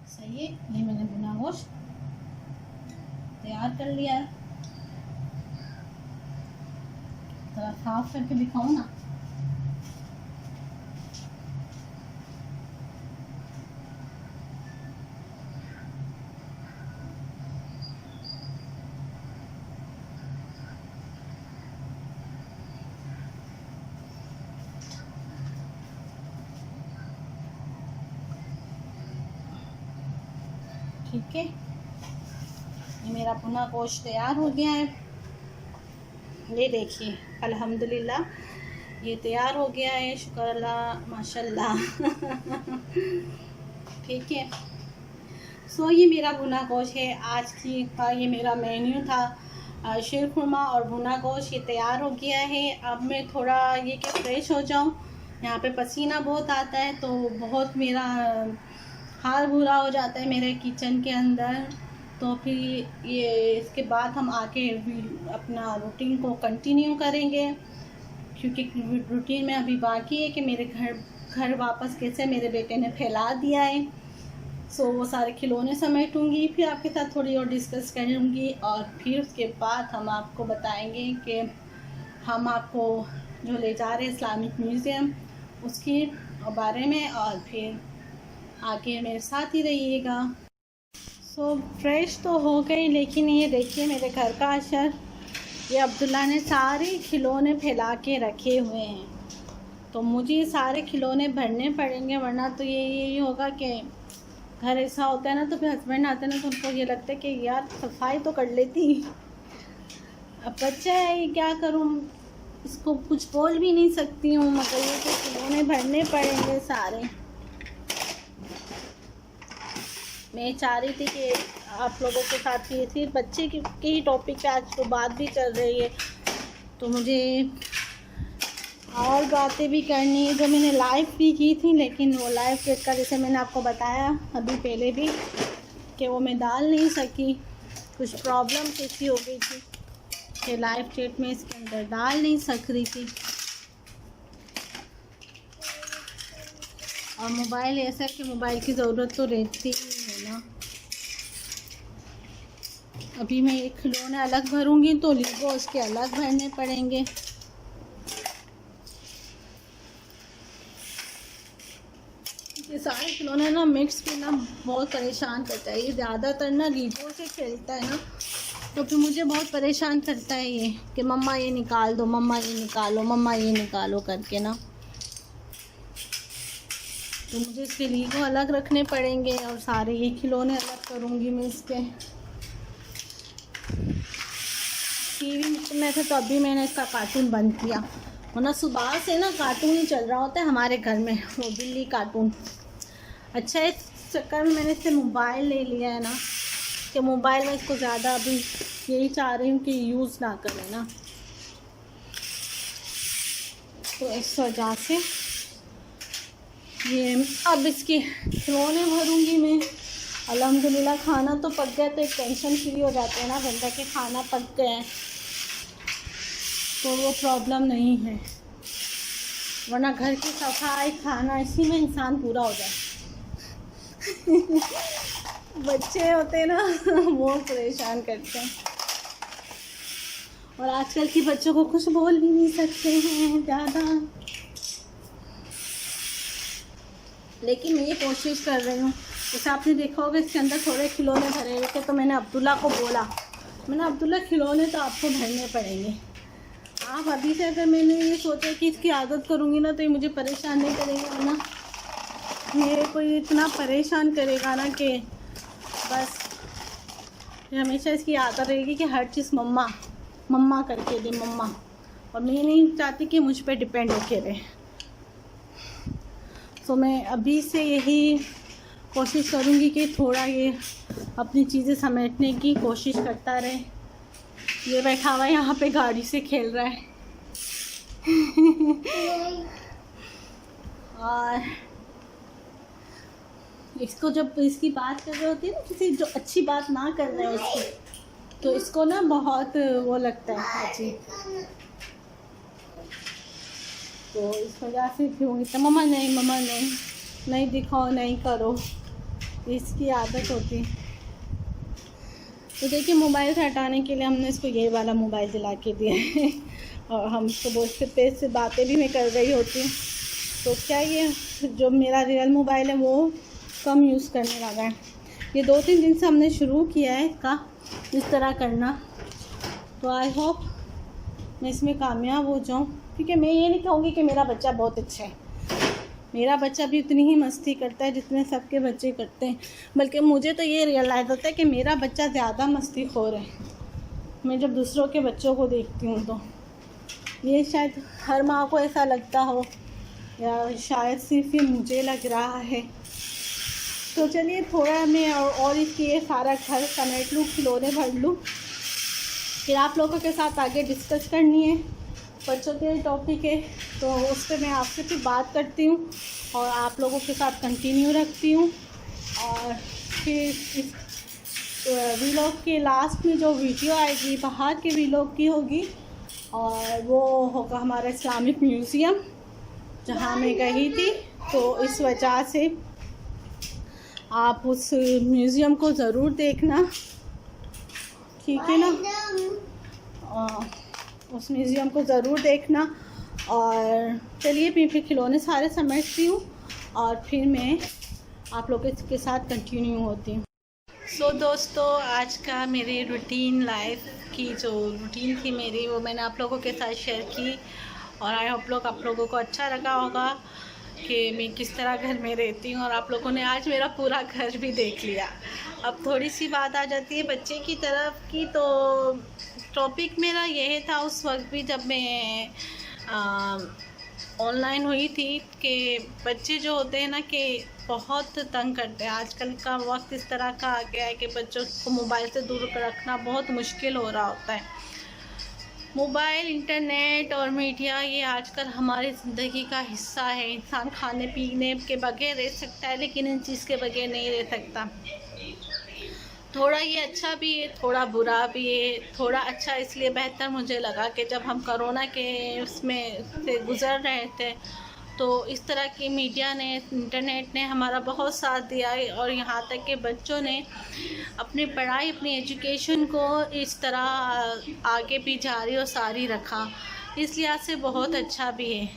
सही है। ये मैंने भुना गोश्त तैयार कर लिया है। थोड़ा साफ करके दिखाऊं ना। ठीक है, ये मेरा भुना गोश्त तैयार हो गया है। ये देखिए अल्हम्दुलिल्लाह ये तैयार हो गया है, शुक्र अल्लाह माशाल्लाह। ठीक है, सो ये मेरा भुना गोश्त है आज की का, ये मेरा मेन्यू था। शीर खुरमा और भुना गोश्त ये तैयार हो गया है। अब मैं थोड़ा ये कि फ्रेश हो जाऊँ, यहाँ पे पसीना बहुत आता है तो बहुत मेरा हाल बुरा हो जाता है मेरे किचन के अंदर। तो फिर ये इसके बाद हम आके अपना रूटीन को कंटिन्यू करेंगे क्योंकि रूटीन में अभी बाकी है कि मेरे घर वापस कैसे मेरे बेटे ने फैला दिया है। सो वो सारे खिलौने समेटूंगी, फिर आपके साथ थोड़ी और डिस्कस करूँगी और फिर उसके बाद हम आपको बताएंगे कि हम आपको जो ले जा रहे हैं इस्लामिक म्यूज़ियम उसके बारे में, और फिर आगे मेरे साथ ही रहिएगा। सो फ्रेश तो हो गई, लेकिन ये देखिए मेरे घर का अशर ये अब्दुल्ला ने सारे खिलौने फैला के रखे हुए हैं, तो मुझे ये सारे खिलौने भरने पड़ेंगे, वरना तो यही होगा कि घर ऐसा होता है ना, तो फिर हस्बैंड आते हैं ना, तो उनको ये लगता है कि यार सफाई तो कर लेती। अब बच्चा है, ये क्या करूँ, इसको कुछ बोल भी नहीं सकती हूँ, मगर ये तो खिलौने भरने पड़ेंगे सारे। मैं चाह रही थी कि आप लोगों के साथ ये सिर्फ बच्चे के ही टॉपिक पे आज तो बात भी चल रही है, तो मुझे और बातें भी करनी है जो मैंने लाइव भी की थी, लेकिन वो लाइव चेक का जैसे मैंने आपको बताया अभी पहले भी कि वो मैं डाल नहीं सकी, कुछ प्रॉब्लम कैसी हो गई थी कि लाइव चैट में इसके अंदर डाल नहीं सक रही थी। और मोबाइल ऐसा है कि मोबाइल की ज़रूरत तो रहती ही है ना। अभी मैं एक खिलौने अलग भरूंगी तो लीगो उसके अलग भरने पड़ेंगे। ये सारे खिलौने ना मिक्स भी ना बहुत परेशान करता है, ये ज़्यादातर ना लीगो से खेलता है ना, तो फिर मुझे बहुत परेशान करता है ये कि मम्मा ये निकाल दो, मम्मा ये निकालो, मम्मा ये निकालो करके ना। तो मुझे इसके लीगो अलग रखने पड़ेंगे और सारे ये खिलौने अलग करूँगी मैं इसके। टीवी में था तो अभी मैंने इसका कार्टून बंद किया, वरना सुबह से ना कार्टून ही चल रहा होता है हमारे घर में, वो बिल्ली कार्टून। अच्छा इस चक्कर में मैंने इससे मोबाइल ले लिया है ना, कि मोबाइल में इसको ज़्यादा अभी यही चाह रही हूँ कि यूज़ ना करें ना, तो इस वजह से ये अब इसके खिलौने भरूँगी मैं। अल्हम्दुलिल्लाह खाना तो पक गया, तो एक टेंशन फ्री हो जाते हैं ना बंदा कि खाना पक गया है, तो वो प्रॉब्लम नहीं है, वरना घर की सफाई खाना इसी में इंसान पूरा हो जाए। बच्चे होते हैं ना वो परेशान करते हैं, और आजकल के बच्चों को कुछ बोल भी नहीं सकते हैं ज़्यादा। लेकिन मैं ये कोशिश कर रही हूँ, जैसे आपने देखा होगा इसके अंदर थोड़े खिलौने भरे हुए थे, तो मैंने अब्दुल्ला को बोला, मैंने अब्दुल्ला खिलौने तो आपको भरने पड़ेंगे। आप अभी से अगर मैंने ये सोचा कि इसकी आदत करूँगी ना तो ये मुझे परेशान नहीं करेगा ना, मेरे को ये इतना परेशान करेगा ना कि बस हमेशा इसकी आदत रहेगी कि हर चीज़ मम्मा मम्मा करके दे मम्मा, और मैं नहीं चाहती कि मुझ पे डिपेंड होके रहे। तो मैं अभी से यही कोशिश करूँगी कि थोड़ा ये अपनी चीज़ें समेटने की कोशिश करता रहे। ये बैठा हुआ है यहाँ पे गाड़ी से खेल रहा है और इसको जब इसकी बात कर रहे होती है ना, किसी जो अच्छी बात ना कर रहे हैं इसकी, तो इसको ना बहुत वो लगता है अजीब, तो इस वजह से फिर तो मम्मा नहीं दिखाओ, नहीं करो, इसकी आदत होती है। तो देखिए मोबाइल से हटाने के लिए हमने इसको ये वाला मोबाइल दिला के दिया है और हम इसको बहुत तेज से बातें भी मैं कर रही होती हूँ, तो क्या ये जो मेरा रियल मोबाइल है वो कम यूज़ करने लगा है। ये 2-3 दिन से हमने शुरू किया है इसका इस तरह करना, तो आई होप मैं इसमें कामयाब हो जाऊँ, क्योंकि मैं ये नहीं कहूँगी कि मेरा बच्चा बहुत अच्छा है, मेरा बच्चा भी उतनी ही मस्ती करता है जितने सबके बच्चे करते हैं, बल्कि मुझे तो ये रियलाइज़ होता है कि मेरा बच्चा ज़्यादा मस्तीखोर है। मैं जब दूसरों के बच्चों को देखती हूँ तो ये शायद हर माँ को ऐसा लगता हो, या शायद सिर्फ ये मुझे लग रहा है। तो चलिए थोड़ा मैं और इसकी ये सारा घर समेट लूँ, खिलौने भर लूँ, फिर आप लोगों के साथ आगे डिस्कस करनी है, बच्चों के टॉपिक है, तो उस पर मैं आपसे फिर बात करती हूँ और आप लोगों के साथ कंटिन्यू रखती हूँ। और फिर इस व्लॉग के लास्ट में जो वीडियो आएगी बाहर के व्लॉग की होगी, और वो होगा हमारा इस्लामिक म्यूज़ियम जहाँ मैं गई थी, तो इस वजह से आप उस म्यूज़ियम को ज़रूर देखना, ठीक है ना, उस म्यूज़ियम को ज़रूर देखना। और चलिए मैं फिर खिलौने सारे समेटती हूँ और फिर मैं आप लोगों के साथ कंटिन्यू होती हूँ। दोस्तों, आज का मेरे रूटीन लाइफ की जो रूटीन थी मेरी, वो मैंने आप लोगों के साथ शेयर की। और आई होप आप लोगों को अच्छा लगा होगा कि मैं किस तरह घर में रहती हूँ। और आप लोगों ने आज मेरा पूरा घर भी देख लिया। अब थोड़ी सी बात आ जाती है बच्चे की तरफ की। तो टॉपिक मेरा यह था उस वक्त भी जब मैं ऑनलाइन हुई थी कि बच्चे जो होते हैं ना कि बहुत तंग करते हैं। आजकल का वक्त इस तरह का आ गया है कि बच्चों को मोबाइल से दूर रखना बहुत मुश्किल हो रहा होता है। मोबाइल, इंटरनेट और मीडिया ये आजकल हमारी ज़िंदगी का हिस्सा है। इंसान खाने पीने के बगैर रह सकता है, लेकिन इन चीज़ के बगैर नहीं रह सकता। थोड़ा ये अच्छा भी है, थोड़ा बुरा भी है। थोड़ा अच्छा इसलिए बेहतर मुझे लगा कि जब हम कोरोना के उसमें से गुज़र रहे थे, तो इस तरह की मीडिया ने, इंटरनेट ने हमारा बहुत साथ दिया है। और यहाँ तक कि बच्चों ने अपनी पढ़ाई, अपनी एजुकेशन को इस तरह आगे भी जारी और सारी रखा। इस लिहाज से बहुत अच्छा भी है।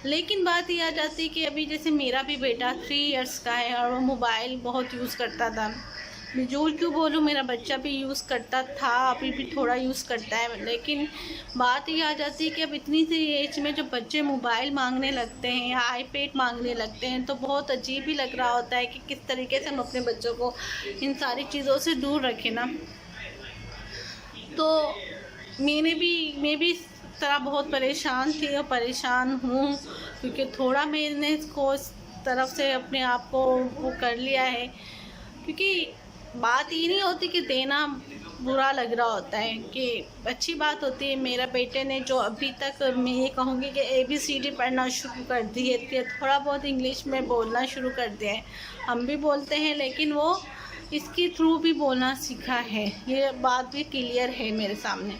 लेकिन बात ये आ जाती है कि अभी जैसे मेरा भी बेटा 3 इयर्स का है और वो मोबाइल बहुत यूज़ करता था। मैं झूठ क्यों बोलूँ, मेरा बच्चा भी यूज़ करता था, अभी भी थोड़ा यूज़ करता है। लेकिन बात ये आ जाती है कि अब इतनी सी एज में जो बच्चे मोबाइल मांगने लगते हैं या आईपैड मांगने लगते हैं, तो बहुत अजीब ही लग रहा होता है कि किस तरीके से हम अपने बच्चों को इन सारी चीज़ों से दूर रखें ना। तो मैं भी इस तरह बहुत परेशान थी और परेशान हूँ, क्योंकि थोड़ा मैंने इसको इस तरफ से अपने आप को वो कर लिया है। क्योंकि बात ये नहीं होती कि देना बुरा लग रहा होता है, कि अच्छी बात होती है। मेरा बेटे ने जो अभी तक मैं ये कहूँगी कि ABCD पढ़ना शुरू कर दी है, थोड़ा बहुत इंग्लिश में बोलना शुरू कर दिया है। हम भी बोलते हैं, लेकिन वो इसके थ्रू भी बोलना सीखा है। ये बात भी क्लियर है मेरे सामने।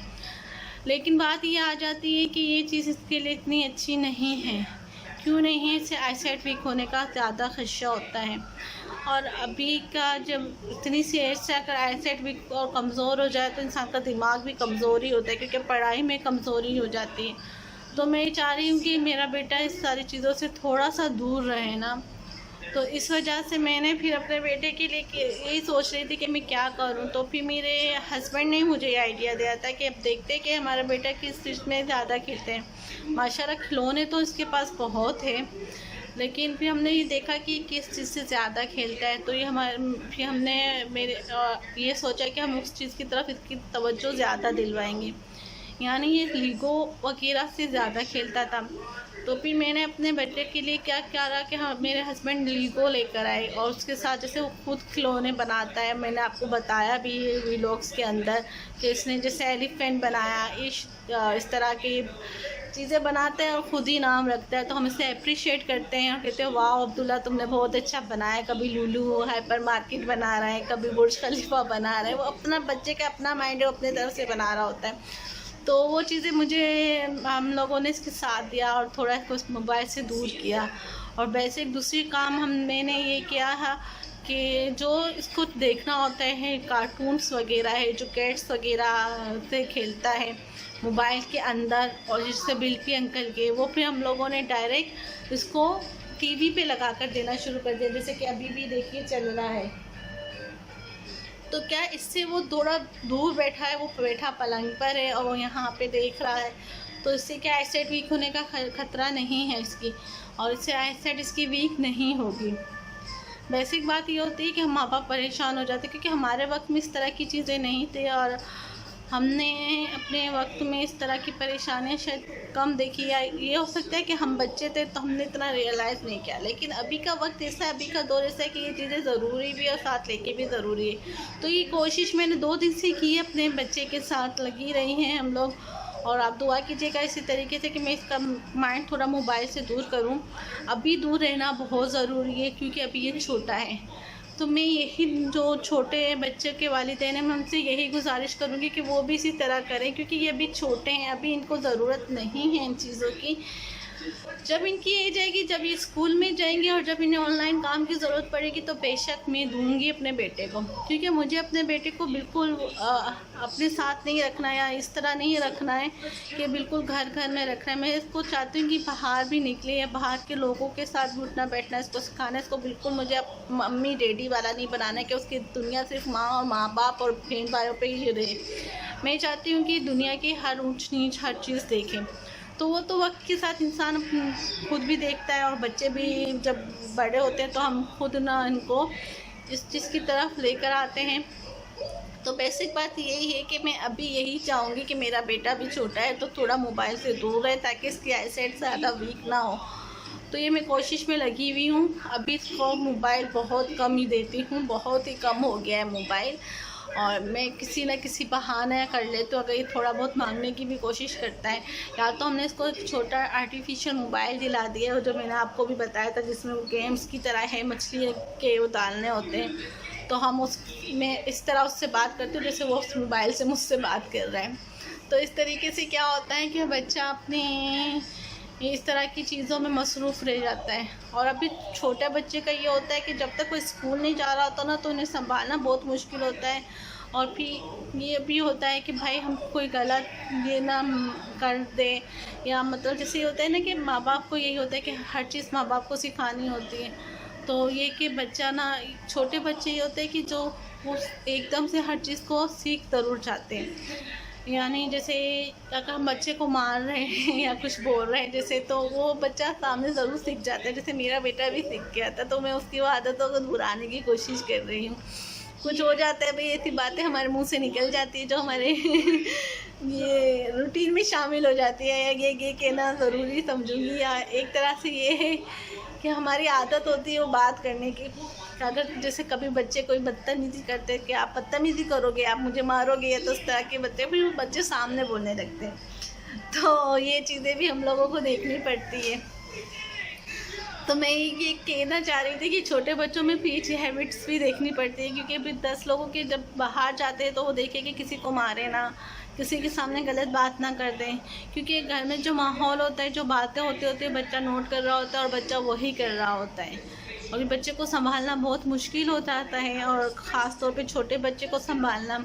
लेकिन बात ये आ जाती है कि ये चीज़ इसके लिए इतनी अच्छी नहीं है। क्यों नहीं है? इससे आईसाइट वीक होने का ज़्यादा खदशा होता है। और अभी का जब इतनी सी एज से अगर आईसाइट वीक और कमज़ोर हो जाए, तो इंसान का दिमाग भी कमज़ोर ही होता है, क्योंकि पढ़ाई में कमज़ोरी हो जाती है। तो मैं चाह रही हूँ कि मेरा बेटा इस सारी चीज़ों से थोड़ा सा दूर रहे ना। तो इस वजह से मैंने फिर अपने बेटे के लिए यही सोच रही थी कि मैं क्या करूं। तो फिर मेरे हस्बैंड ने मुझे ये आइडिया दिया था कि अब देखते हैं कि हमारा बेटा किस चीज़ में ज़्यादा खेलते हैं। माशाल्लाह खिलौने तो इसके पास बहुत है, लेकिन फिर हमने ये देखा कि किस चीज़ से ज़्यादा खेलता है। तो फिर हमने ये सोचा कि हम उस चीज़ की तरफ इसकी तवज्जो ज़्यादा दिलवाएंगे। यानी ये लीगो वगैरह से ज़्यादा खेलता था। तो फिर मैंने अपने बच्चे के लिए क्या करा कि हाँ, मेरे हस्बैंड लीगो लेकर आए और उसके साथ जैसे वो खुद खिलौने बनाता है। मैंने आपको बताया भी व्लॉग्स के अंदर कि इसने जैसे एलिफेंट बनाया, इस तरह की चीज़ें बनाते हैं और ख़ुद ही नाम रखता है। तो हम इसे अप्रिशिएट करते हैं और कहते हैं वाह अब्दुल्ला, तुमने बहुत अच्छा बनाया। कभी लुलू हाइपर मार्केट बना रहा है, कभी बुर्ज खलीफा बना रहा है। वो अपना बच्चे का अपना माइंड है, वो अपने तरफ से बना रहा होता है। तो वो चीज़ें मुझे हम लोगों ने इसके साथ दिया और थोड़ा इसको मोबाइल से दूर किया। और वैसे दूसरी काम मैंने ये किया है कि जो इसको देखना होता है कार्टून्स वगैरह है, जो कैट्स वगैरह से खेलता है मोबाइल के अंदर, और जिससे बिल्पी अंकल के, वो फिर हम लोगों ने डायरेक्ट इसको टीवी पे लगा कर देना शुरू कर दिया। जैसे कि अभी भी देखिए चल रहा है। तो क्या इससे वो थोड़ा दूर बैठा है, वो बैठा पलंग पर है और वो यहाँ पे देख रहा है। तो इससे क्या आईसाइट वीक होने का खतरा नहीं है इसकी, और इससे आईसाइट इसकी वीक नहीं होगी। बेसिक बात ये होती है कि हम माँ बाप परेशान हो जाते, क्योंकि हमारे वक्त में इस तरह की चीज़ें नहीं थी और हमने अपने वक्त में इस तरह की परेशानियाँ शायद कम देखी, या ये हो सकता है कि हम बच्चे थे तो हमने इतना रियलाइज़ नहीं किया। लेकिन अभी का वक्त ऐसा है, अभी का दौर ऐसा है कि ये चीज़ें ज़रूरी भी और साथ लेके भी ज़रूरी है। तो ये कोशिश मैंने 2 दिन से की है, अपने बच्चे के साथ लगी रही हैं हम लोग। और आप दुआ कीजिएगा इसी तरीके से कि मैं इसका माइंड थोड़ा मोबाइल से दूर करूं। अभी दूर रहना बहुत ज़रूरी है, क्योंकि अभी ये छोटा है। तो मैं यही, जो छोटे बच्चे के वालिदैन हैं, मैं उनसे यही गुजारिश करूँगी कि वो भी इसी तरह करें, क्योंकि ये अभी छोटे हैं, अभी इनको ज़रूरत नहीं है इन चीज़ों की। जब इनकी एज आएगी, जब ये स्कूल में जाएंगे और जब इन्हें ऑनलाइन काम की ज़रूरत पड़ेगी तो बेशक मैं दूंगी अपने बेटे को, क्योंकि मुझे अपने बेटे को बिल्कुल अपने साथ नहीं रखना है या इस तरह नहीं रखना है कि बिल्कुल घर घर में रखना है। मैं इसको चाहती हूँ कि बाहर भी निकले या बाहर के लोगों के साथ भी उठना बैठना इसको सिखाना है। इसको बिल्कुल मुझे मम्मी डैडी वाला नहीं बनाना है कि उसकी दुनिया सिर्फ माँ और माँ बाप और बहन भाइयों पर ही रहे। मैं चाहती हूँ कि दुनिया की हर ऊँच नीच हर चीज़ देखें। तो वो तो वक्त के साथ इंसान खुद भी देखता है, और बच्चे भी जब बड़े होते हैं तो हम खुद ना इनको इस चीज़ की तरफ लेकर आते हैं। तो बेसिक बात यही है कि मैं अभी यही चाहूँगी कि मेरा बेटा भी छोटा है तो थोड़ा मोबाइल से दूर रहे ताकि इसकी आईसाइट ज़्यादा वीक ना हो। तो ये मैं कोशिश में लगी हुई हूँ। अभी इसको मोबाइल बहुत कम ही देती हूँ, बहुत ही कम हो गया है मोबाइल, और मैं किसी न किसी बहाना कर लेती हूँ। अगर ये थोड़ा बहुत मांगने की भी कोशिश करता है, या तो हमने इसको एक छोटा आर्टिफिशियल मोबाइल दिला दिया है जो मैंने आपको भी बताया था, जिसमें वो गेम्स की तरह है, मछली के वो डालने होते हैं, तो हम उसमें इस तरह उससे बात करते हो जैसे वो उस मोबाइल से मुझसे बात कर रहे हैं। तो इस तरीके से क्या होता है कि बच्चा अपने इस तरह की चीज़ों में मसरूफ़ रह जाता है। और अभी छोटे बच्चे का ये होता है कि जब तक कोई स्कूल नहीं जा रहा होता ना तो उन्हें संभालना बहुत मुश्किल होता है। और फिर ये भी होता है कि भाई हम कोई गलत ये ना कर दे, या मतलब जैसे ये होता है ना कि माँ बाप को यही होता है कि हर चीज़ माँ बाप को सिखानी होती है। तो ये कि बच्चा ना, छोटे बच्चे ये होते हैं कि जो वो एकदम से हर चीज़ को सीख ज़रूर जाते हैं। यानी जैसे अगर हम बच्चे को मार रहे हैं या कुछ बोल रहे हैं जैसे, तो वो बच्चा सामने ज़रूर सीख जाता है। जैसे मेरा बेटा भी सीख गया था, तो मैं उसकी वो आदतों को भुलाने की कोशिश कर रही हूँ। कुछ हो जाता है भाई, ऐसी बातें हमारे मुंह से निकल जाती है जो हमारे ये रूटीन में शामिल हो जाती है। ये कहना ज़रूरी समझूंगी, या एक तरह से ये है कि हमारी आदत होती है वो बात करने की। अगर जैसे कभी बच्चे कोई बदतमीज़ी करते कि आप बदतमीज़ी करोगे, आप मुझे मारोगे, या तो उस तरह के बच्चे, फिर वो बच्चे सामने बोलने लगते हैं। तो ये चीज़ें भी हम लोगों को देखनी पड़ती है। तो मैं ये कहना चाह रही थी कि छोटे बच्चों में पीछ हैबिट्स भी देखनी पड़ती है, क्योंकि अभी 10 लोगों के जब बाहर जाते हैं तो वो देखें कि किसी को मारे ना, किसी के सामने गलत बात ना कर दें, क्योंकि घर में जो माहौल होता है, जो बातें होती है, बच्चा नोट कर रहा होता है और बच्चा वही कर रहा होता है। और बच्चे को संभालना बहुत मुश्किल हो जाता है, और ख़ास तौर पे छोटे बच्चे को संभालना।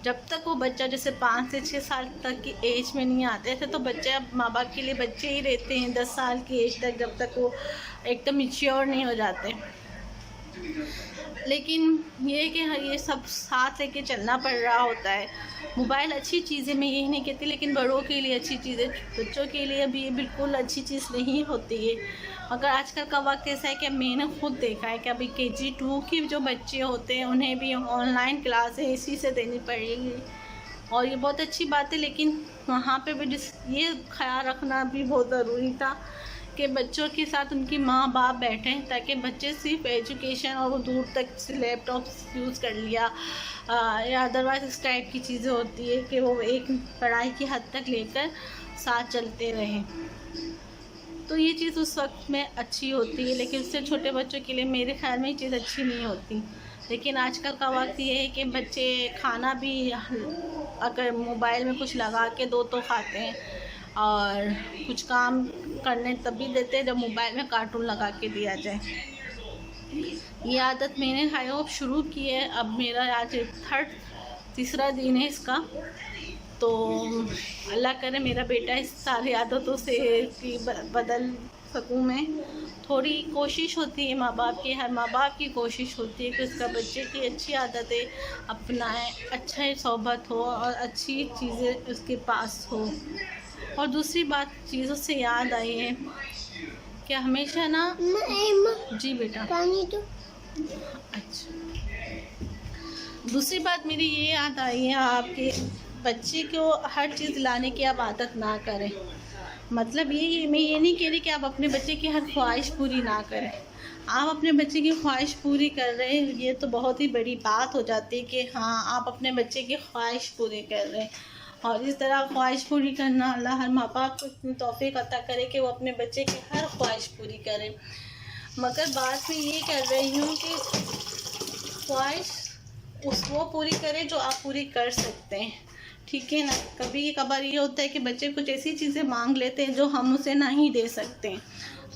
जब तक वो बच्चा जैसे 5 से 6 साल तक की एज में नहीं आते थे तो बच्चे अब माँ बाप के लिए बच्चे ही रहते हैं 10 साल की एज तक, जब तक वो एकदम मैच्योर नहीं हो जाते। लेकिन ये कि ये सब साथ लेके चलना पड़ रहा होता है। मोबाइल अच्छी चीज़ है, मैं यही नहीं कहती, लेकिन बड़ों के लिए अच्छी चीज़ है, बच्चों के लिए भी ये बिल्कुल अच्छी चीज़ नहीं होती है। मगर आजकल का वक्त ऐसा है कि मैंने खुद देखा है कि अभी KG 2 के जो बच्चे होते हैं उन्हें भी ऑनलाइन क्लासें इसी से देनी पड़ेगी, और ये बहुत अच्छी बात है। लेकिन वहाँ पे भी ये ख्याल रखना भी बहुत ज़रूरी था कि बच्चों के साथ उनकी माँ बाप बैठें, ताकि बच्चे सिर्फ एजुकेशन और वो दूर तक से लैपटॉप यूज़ कर लिया या अदरवाइज इस टाइप की चीज़ें होती है कि वो एक पढ़ाई की हद तक लेकर साथ चलते रहें। तो ये चीज़ उस वक्त में अच्छी होती है, लेकिन उससे छोटे बच्चों के लिए मेरे ख्याल में ये चीज़ अच्छी नहीं होती। लेकिन आजकल का वक्त ये है कि बच्चे खाना भी अगर मोबाइल में कुछ लगा के दो तो खाते हैं, और कुछ काम करने तभी देते हैं जब मोबाइल में कार्टून लगा के दिया जाए। ये आदत मैंने आई होप शुरू की है, अब मेरा आज तीसरा दिन है इसका। तो अल्लाह करे मेरा बेटा इस सारी आदतों से बदल सकूँ मैं। थोड़ी कोशिश होती है माँ बाप की, हर माँ बाप की कोशिश होती है कि उसका बच्चे की अच्छी आदतें अपनाएं, अच्छा सोहबत हो और अच्छी चीज़ें उसके पास हो। और दूसरी बात चीज़ों से याद आई है कि हमेशा ना जी बेटा पानी तो अच्छा। दूसरी बात मेरी ये याद आई है, आपके बच्चे को हर चीज़ लाने की आप आदत ना करें। मतलब ये मैं ये नहीं कह रही कि आप अपने बच्चे की हर ख्वाहिश पूरी ना करें। आप अपने बच्चे की ख्वाहिश पूरी कर रहे हैं, ये तो बहुत ही बड़ी बात हो जाती है कि हाँ आप अपने बच्चे की ख्वाहिश पूरी कर रहे हैं। और इस तरह ख्वाहिश पूरी करना, अल्लाह हर माँ बाप को इतनी तौफीक अता करे कि वो अपने बच्चे की हर ख्वाहिश पूरी करें। मगर बात मैं ये कर रही हूँ कि ख्वाहिश वो पूरी करें जो आप पूरी कर सकते हैं, ठीक है ना। कभी कभार ये होता है कि बच्चे कुछ ऐसी चीज़ें मांग लेते हैं जो हम उसे नहीं दे सकते,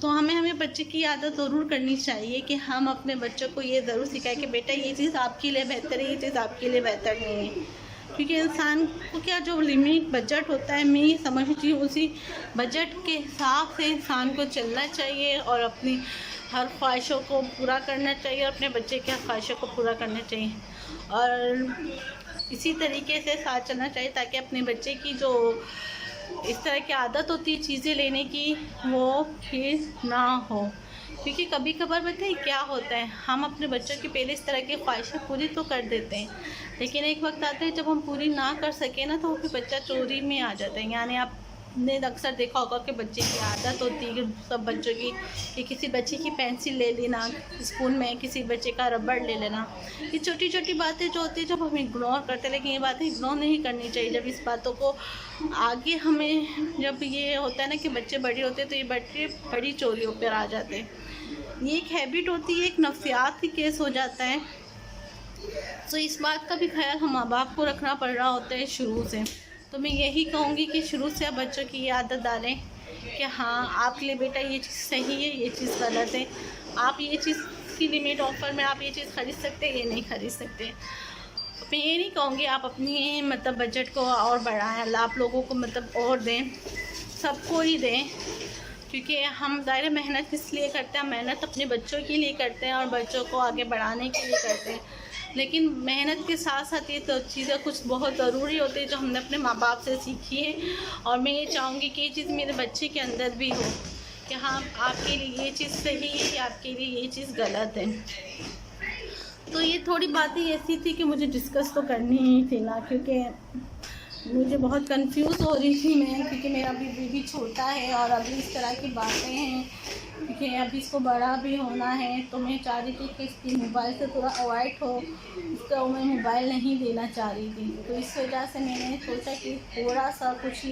तो हमें बच्चे की आदत ज़रूर करनी चाहिए कि हम अपने बच्चों को ये ज़रूर सिखाएं कि बेटा ये चीज़ आपके लिए बेहतर है, ये चीज़ आपके लिए बेहतर नहीं है। क्योंकि इंसान को क्या जो लिमिट बजट होता है, मैं ये समझती हूँ उसी बजट के हिसाब से इंसान को चलना चाहिए और अपनी हर ख्वाहिशों को पूरा करना चाहिए और अपने बच्चे की हर ख्वाहिशों को पूरा करना चाहिए और इसी तरीके से साथ चलना चाहिए ताकि अपने बच्चे की जो इस तरह की आदत होती है चीज़ें लेने की वो फिर ना हो। क्योंकि कभी कभार पता है क्या होता है, हम अपने बच्चों की पहले इस तरह की ख्वाहिशें पूरी तो कर देते हैं, लेकिन एक वक्त आता है जब हम पूरी ना कर सके ना, तो वो फिर बच्चा चोरी में आ जाता है। यानी आपने अक्सर देखा होगा कि बच्चे की आदत होती है कि सब बच्चों की कि किसी बच्चे की पेंसिल ले लेना स्कूल में, किसी बच्चे का रबड़ ले लेना। ये छोटी छोटी बातें जो होती है जब हम इग्नोर करते हैं, लेकिन ये बातें इग्नोर नहीं करनी चाहिए। जब इस बातों को आगे हमें जब ये होता है ना कि बच्चे बड़े होते हैं तो ये बच्चे बड़ी चोरियों पर आ जाते हैं। ये एक हैबिट होती है, एक नफ्सियाती केस हो जाता है। तो इस बात का भी ख्याल हम माँ बाप को रखना पड़ रहा होता है शुरू से। तो मैं यही कहूँगी कि शुरू से आप बच्चों की ये आदत डालें कि हाँ आपके लिए बेटा ये चीज़ सही है, ये चीज़ गलत है, आप ये चीज़ की लिमिट ऑफर में आप ये चीज़ खरीद सकते हैं, ये नहीं खरीद सकते। मैं ये नहीं कहूँगी आप अपनी मतलब बजट को और बढ़ाएं, आप लोगों को मतलब और दें, सबको ही दें। क्योंकि हम दायरे मेहनत इसलिए करते हैं, मेहनत अपने बच्चों के लिए करते हैं और बच्चों को आगे बढ़ाने के लिए करते हैं। लेकिन मेहनत के साथ साथ ये तो चीज़ें कुछ बहुत ज़रूरी होती है जो हमने अपने माँ बाप से सीखी है। और मैं ये चाहूँगी कि ये चीज़ मेरे बच्चे के अंदर भी हो कि हाँ आपके लिए ये चीज़ सही है या आपके लिए ये चीज़ गलत है। तो ये थोड़ी बातें ऐसी थी कि मुझे डिस्कस तो करनी ही थी ना, क्योंकि मुझे बहुत कंफ्यूज हो रही थी मैं, क्योंकि मेरा अभी बेबी छोटा है और अभी इस तरह की बातें हैं, क्योंकि अभी इसको बड़ा भी होना है। तो मैं चाह रही थी कि इसकी मोबाइल से थोड़ा अवॉइड हो, इसको मैं मोबाइल नहीं देना चाह रही थी। तो इस वजह से मैंने सोचा कि थोड़ा सा कुछ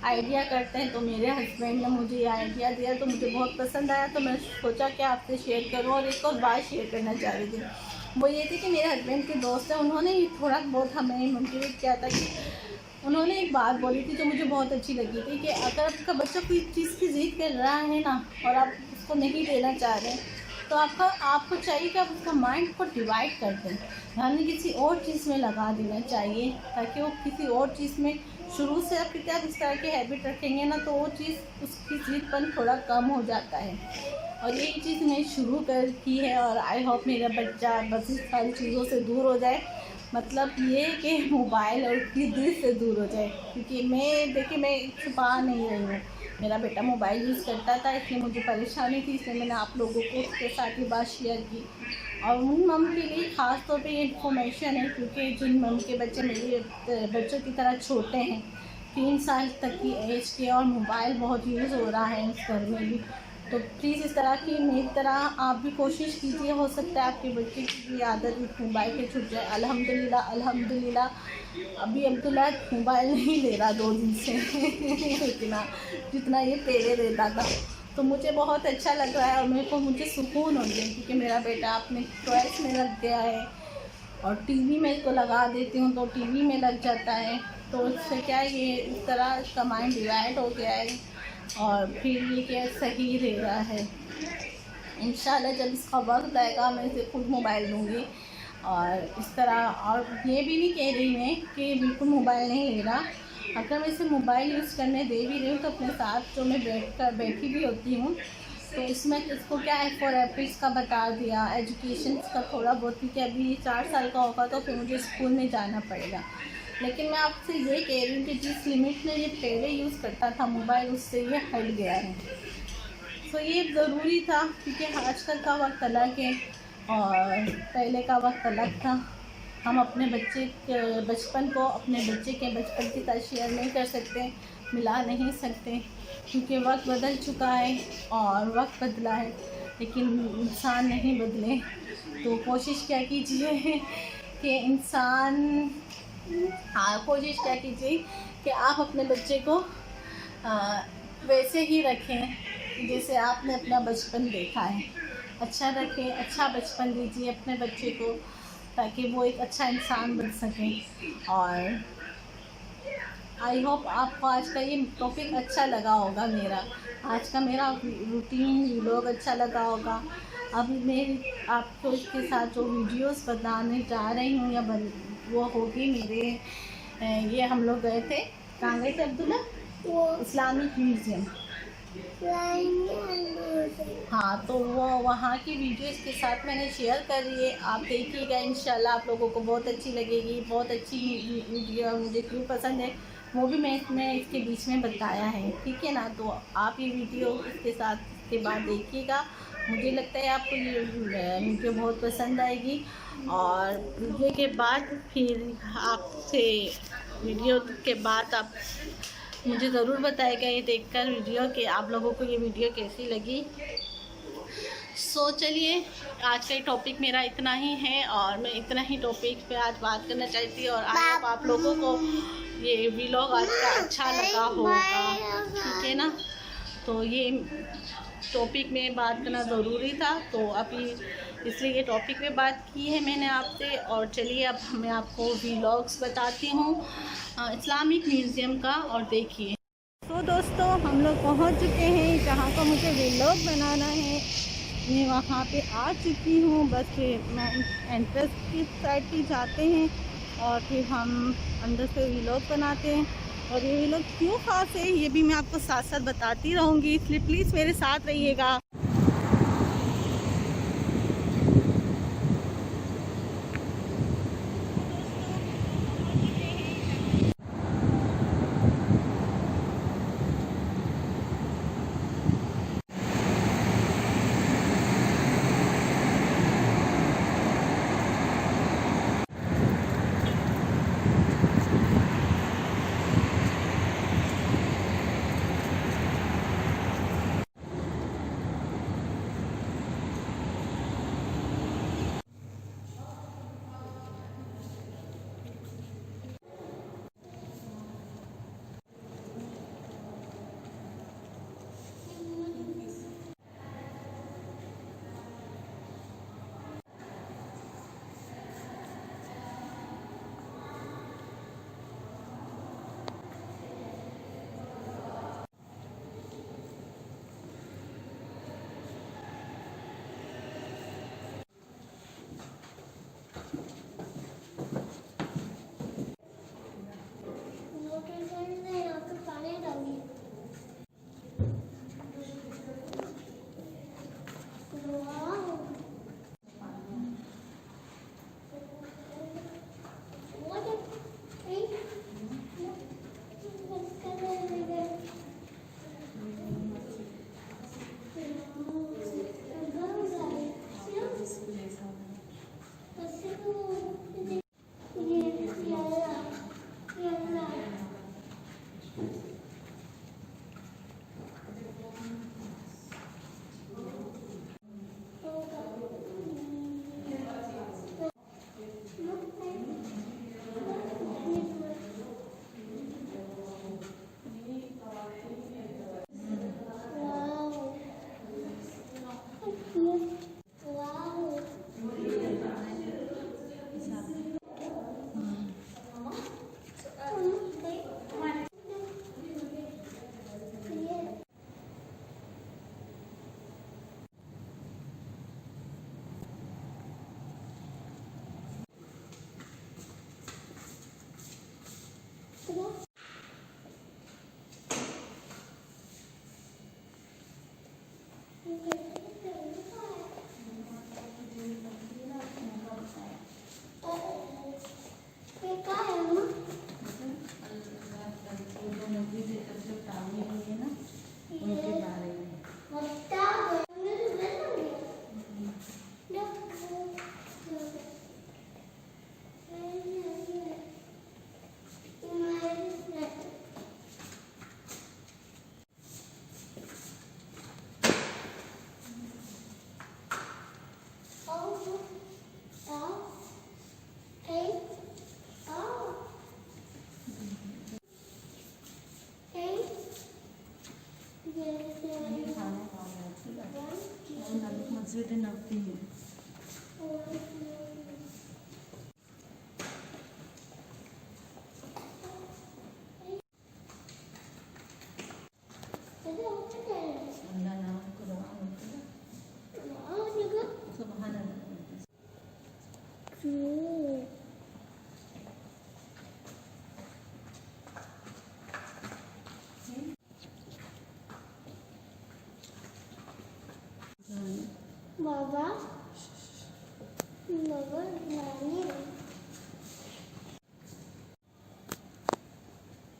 आइडिया करते हैं। तो मेरे हस्बैंड ने मुझे ये आइडिया दिया तो मुझे बहुत पसंद आया, तो मैं सोचा कि आपसे शेयर करूँ। और एक और बात शेयर करना चाह रही थी, वो ये थी कि मेरे हस्बैंड के दोस्त हैं, उन्होंने थोड़ा बहुत हमें मोटिवेट किया था कि उन्होंने एक बात बोली थी जो मुझे बहुत अच्छी लगी थी कि अगर आपका बच्चा कोई चीज़ की ज़िद कर रहा है ना और आप उसको नहीं देना चाह रहे, तो आपको चाहिए कि आप उसका माइंड को डिवाइड कर दें, यानी किसी और चीज़ में लगा देना चाहिए, ताकि वो किसी और चीज़ में शुरू से आप इस तरह की हैबिट रखेंगे ना, तो वो चीज़ उसकी ज़िदपन थोड़ा कम हो जाता है। और ये चीज़ मैं शुरू कर की है और आई होप मेरा बच्चा बस इस सारी चीज़ों से दूर हो जाए, मतलब ये कि मोबाइल और उसकी दिल से दूर हो जाए। क्योंकि मैं छुपा नहीं रही हूँ, मेरा बेटा मोबाइल यूज़ करता था, इसलिए मुझे परेशानी थी, इसलिए मैंने आप लोगों को उसके साथ ही बात शेयर की। और उन मम के लिए ख़ास तौर पे ये इन्फॉर्मेशन है, क्योंकि जिन मम के बच्चे मेरे बच्चों की तरह छोटे हैं, 3 साल तक की एज के, और मोबाइल बहुत यूज़ हो रहा है इस घर में भी, तो प्लीज़ इस तरह की मेरी तरह आप भी कोशिश कीजिए। हो सकता है आपके बच्चे की भी आदत इस मोबाइल के छूट जाए। अल्हम्दुलिल्लाह अभी अब्दुल्ला मोबाइल नहीं ले रहा 2 दिन से जितना ये पहले रहता था। तो मुझे बहुत अच्छा लग रहा है और मुझे सुकून हो गया, क्योंकि मेरा बेटा अपने 12th में लग गया है। और टीवी में इसको लगा देती हूँ तो टीवी में लग जाता है, तो इससे क्या ये इस तरह इसका माइंड डिवाइड हो गया है और फिर ये क्या सही रह रहा है। इंशाल्लाह जब इसका वक्त आएगा मैं इसे खुद मोबाइल दूँगी। और इस तरह, और ये भी नहीं कह रही मैं कि बिल्कुल मोबाइल नहीं ले रहा, अगर मैं इसे मोबाइल यूज़ करने दे भी रही हूँ तो अपने साथ जो मैं बैठी भी होती हूँ, तो इसमें इसको क्या है फॉर एप्रिल्स का बता दिया, एजुकेशन का थोड़ा बहुत, क्योंकि अभी 4 साल का होगा तो फिर मुझे स्कूल में जाना पड़ेगा। लेकिन मैं आपसे ये कह रही हूँ कि जिस लिमिट में ये पहले यूज़ करता था मोबाइल, उससे ये हट गया है। तो ये ज़रूरी था, क्योंकि आजकल का वक्त अलग है और पहले का वक्त अलग था। हम अपने बच्चे के बचपन को अपने बच्चे के बचपन की तरह शेयर नहीं कर सकते, मिला नहीं सकते, क्योंकि वक्त बदल चुका है और वक्त बदला है, लेकिन इंसान नहीं बदले। तो कोशिश क्या कीजिए कि कोशिश क्या कीजिए कि आप अपने बच्चे को वैसे ही रखें जैसे आपने अपना बचपन देखा है। अच्छा रखें, अच्छा बचपन दीजिए अपने बच्चे को, ताकि वो एक अच्छा इंसान बन सके। और आई होप आपको आज का ये टॉपिक अच्छा लगा होगा। मेरा आज का मेरा रूटीन व्लॉग अच्छा लगा होगा। अब मैं आपको इसके साथ जो वीडियोस बताने जा रही हूँ या वो होगी मेरे ये हम लोग गए थे, कहाँ गए थे अब्दुल्ला? वो इस्लामिक म्यूज़ियम। हाँ, तो वो वहाँ की वीडियो इसके साथ मैंने शेयर कर रही है, आप देखिएगा। इंशाल्लाह आप लोगों को बहुत अच्छी लगेगी। बहुत अच्छी वीडियो मुझे क्यों पसंद है वो भी मैं इसके बीच में बताया है, ठीक है ना। तो आप ये वीडियो इसके साथ के बाद देखिएगा। मुझे लगता है आपको ये वीडियो बहुत पसंद आएगी। और वीडियो के बाद फिर आपसे वीडियो के बाद आप मुझे ज़रूर बताएगा ये देखकर वीडियो कि आप लोगों को ये वीडियो कैसी लगी। चलिए, आज का टॉपिक मेरा इतना ही है और मैं इतना ही टॉपिक पे आज बात करना चाहती हूँ। और आप लोगों को ये व्लॉग आज का अच्छा लगा होगा, ठीक है ना। तो ये टॉपिक में बात करना ज़रूरी था, तो अभी इसलिए ये टॉपिक पे बात की है मैंने आपसे। और चलिए अब मैं आपको व्लॉग्स बताती हूँ इस्लामिक म्यूज़ियम का, और देखिए। तो दोस्तों, हम लोग पहुँच चुके हैं जहाँ पर मुझे व्लॉग बनाना है। मैं वहाँ पे आ चुकी हूँ। बस मैं एंट्रेंस की साइड ही जाते हैं और फिर हम अंदर से व्लॉग बनाते हैं। और ये व्लॉग क्यों ख़ास है ये भी मैं आपको साथ साथ बताती रहूँगी, इसलिए प्लीज़ मेरे साथ रहिएगा।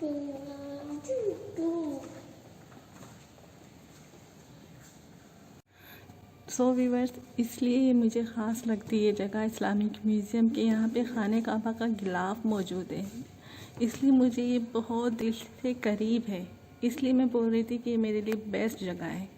सो व्यूअर्स, इसलिए मुझे ख़ास लगती है जगह इस्लामिक म्यूज़ियम के यहाँ पे खाने काबा का गिलाफ मौजूद है। इसलिए मुझे ये बहुत दिल से करीब है, इसलिए मैं बोल रही थी कि ये मेरे लिए बेस्ट जगह है।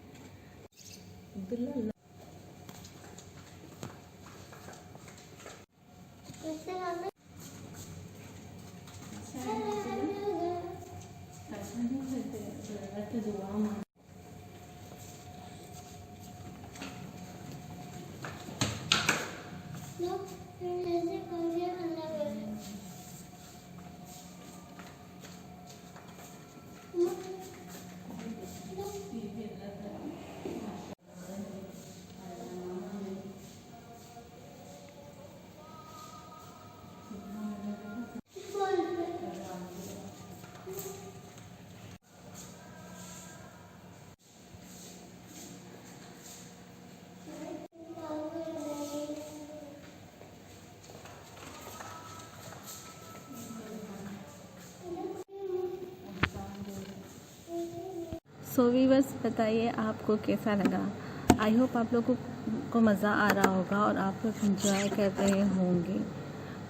सो व्यूअर्स, बताइए आपको कैसा लगा। आई होप आप लोगों को मज़ा आ रहा होगा और आप लोग इंजॉय कर रहे होंगे।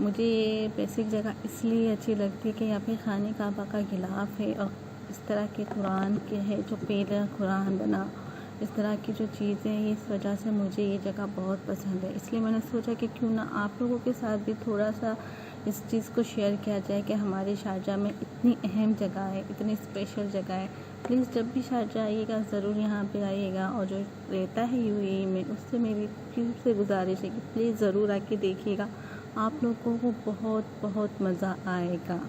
मुझे ये बेसिक जगह इसलिए अच्छी लगती है कि यहाँ पे खाने काबा का गिलाफ है और इस तरह के कुरान के है जो पहला कुरान बना, इस तरह की जो चीज़ें हैं, इस वजह से मुझे ये जगह बहुत पसंद है। इसलिए मैंने सोचा कि क्यों ना आप लोगों के साथ भी थोड़ा सा इस चीज़ को शेयर किया जाए कि हमारे शारजाह में इतनी अहम जगह है, इतनी स्पेशल जगह है। प्लीज़ जब भी शारजाह आइएगा ज़रूर यहाँ पे आइएगा, और जो रहता है यूएई में उससे मेरी फिर से गुजारिश है कि प्लीज़ ज़रूर आके देखिएगा, आप लोगों को बहुत बहुत मज़ा आएगा।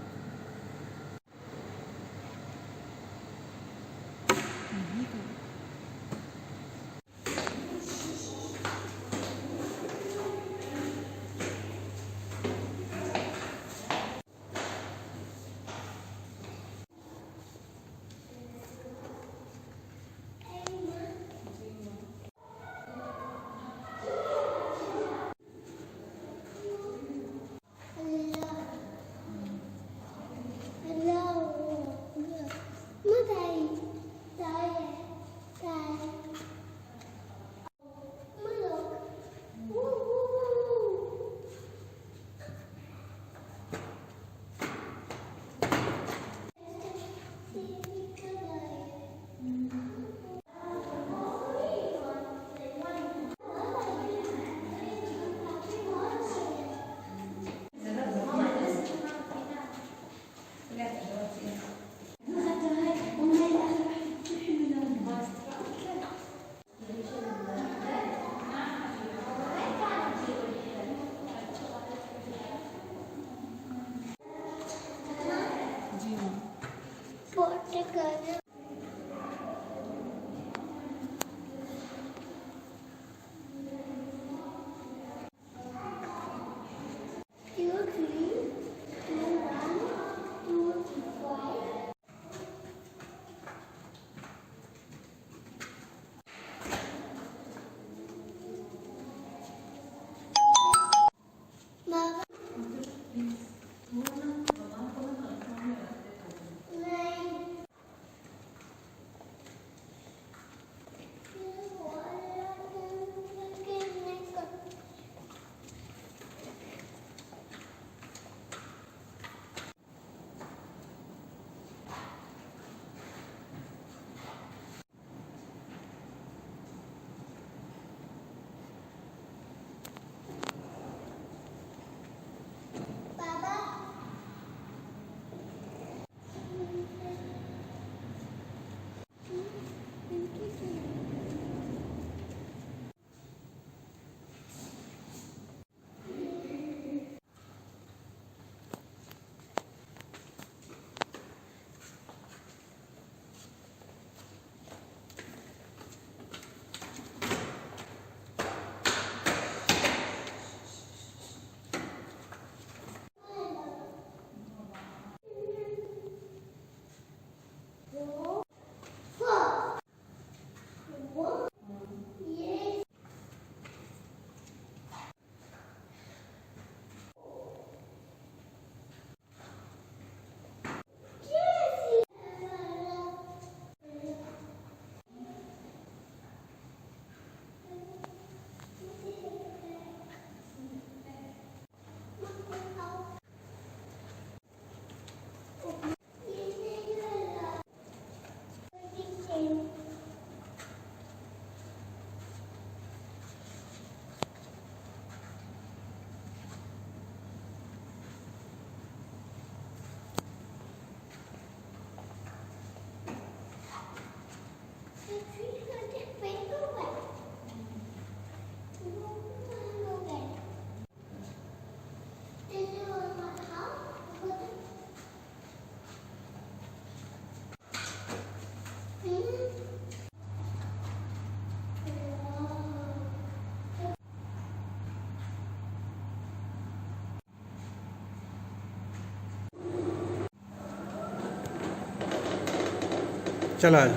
चल आज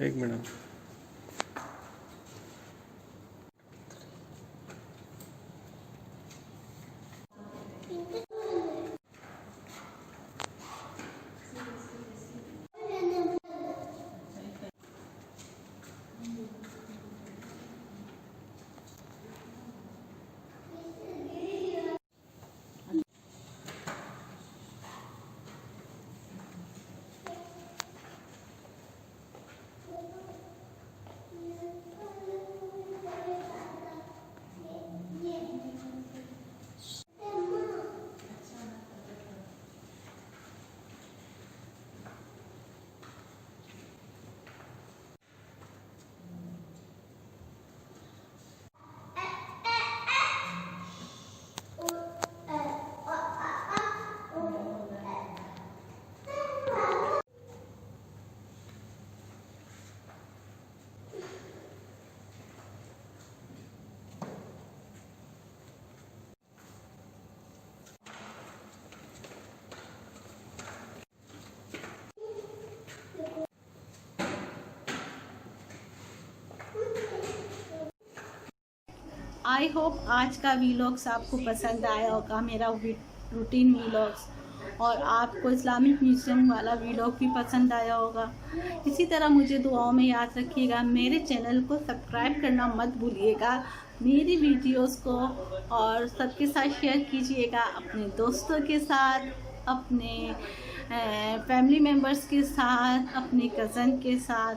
एक मिनट आई होप आज का वीलॉग्स आपको पसंद आया होगा, मेरा रूटीन वीलॉग्स, और आपको इस्लामिक म्यूज़ियम वाला वीलॉग भी पसंद आया होगा। इसी तरह मुझे दुआओं में याद रखिएगा। मेरे चैनल को सब्सक्राइब करना मत भूलिएगा, मेरी वीडियोस को और सबके साथ शेयर कीजिएगा, अपने दोस्तों के साथ, अपने फैमिली मेम्बर्स के साथ, अपने कज़न के साथ,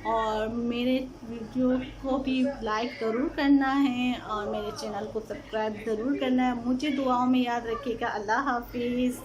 और मेरे वीडियो को भी लाइक ज़रूर करना है और मेरे चैनल को सब्सक्राइब ज़रूर करना है। मुझे दुआओं में याद रखिएगा। अल्लाह हाफिज़।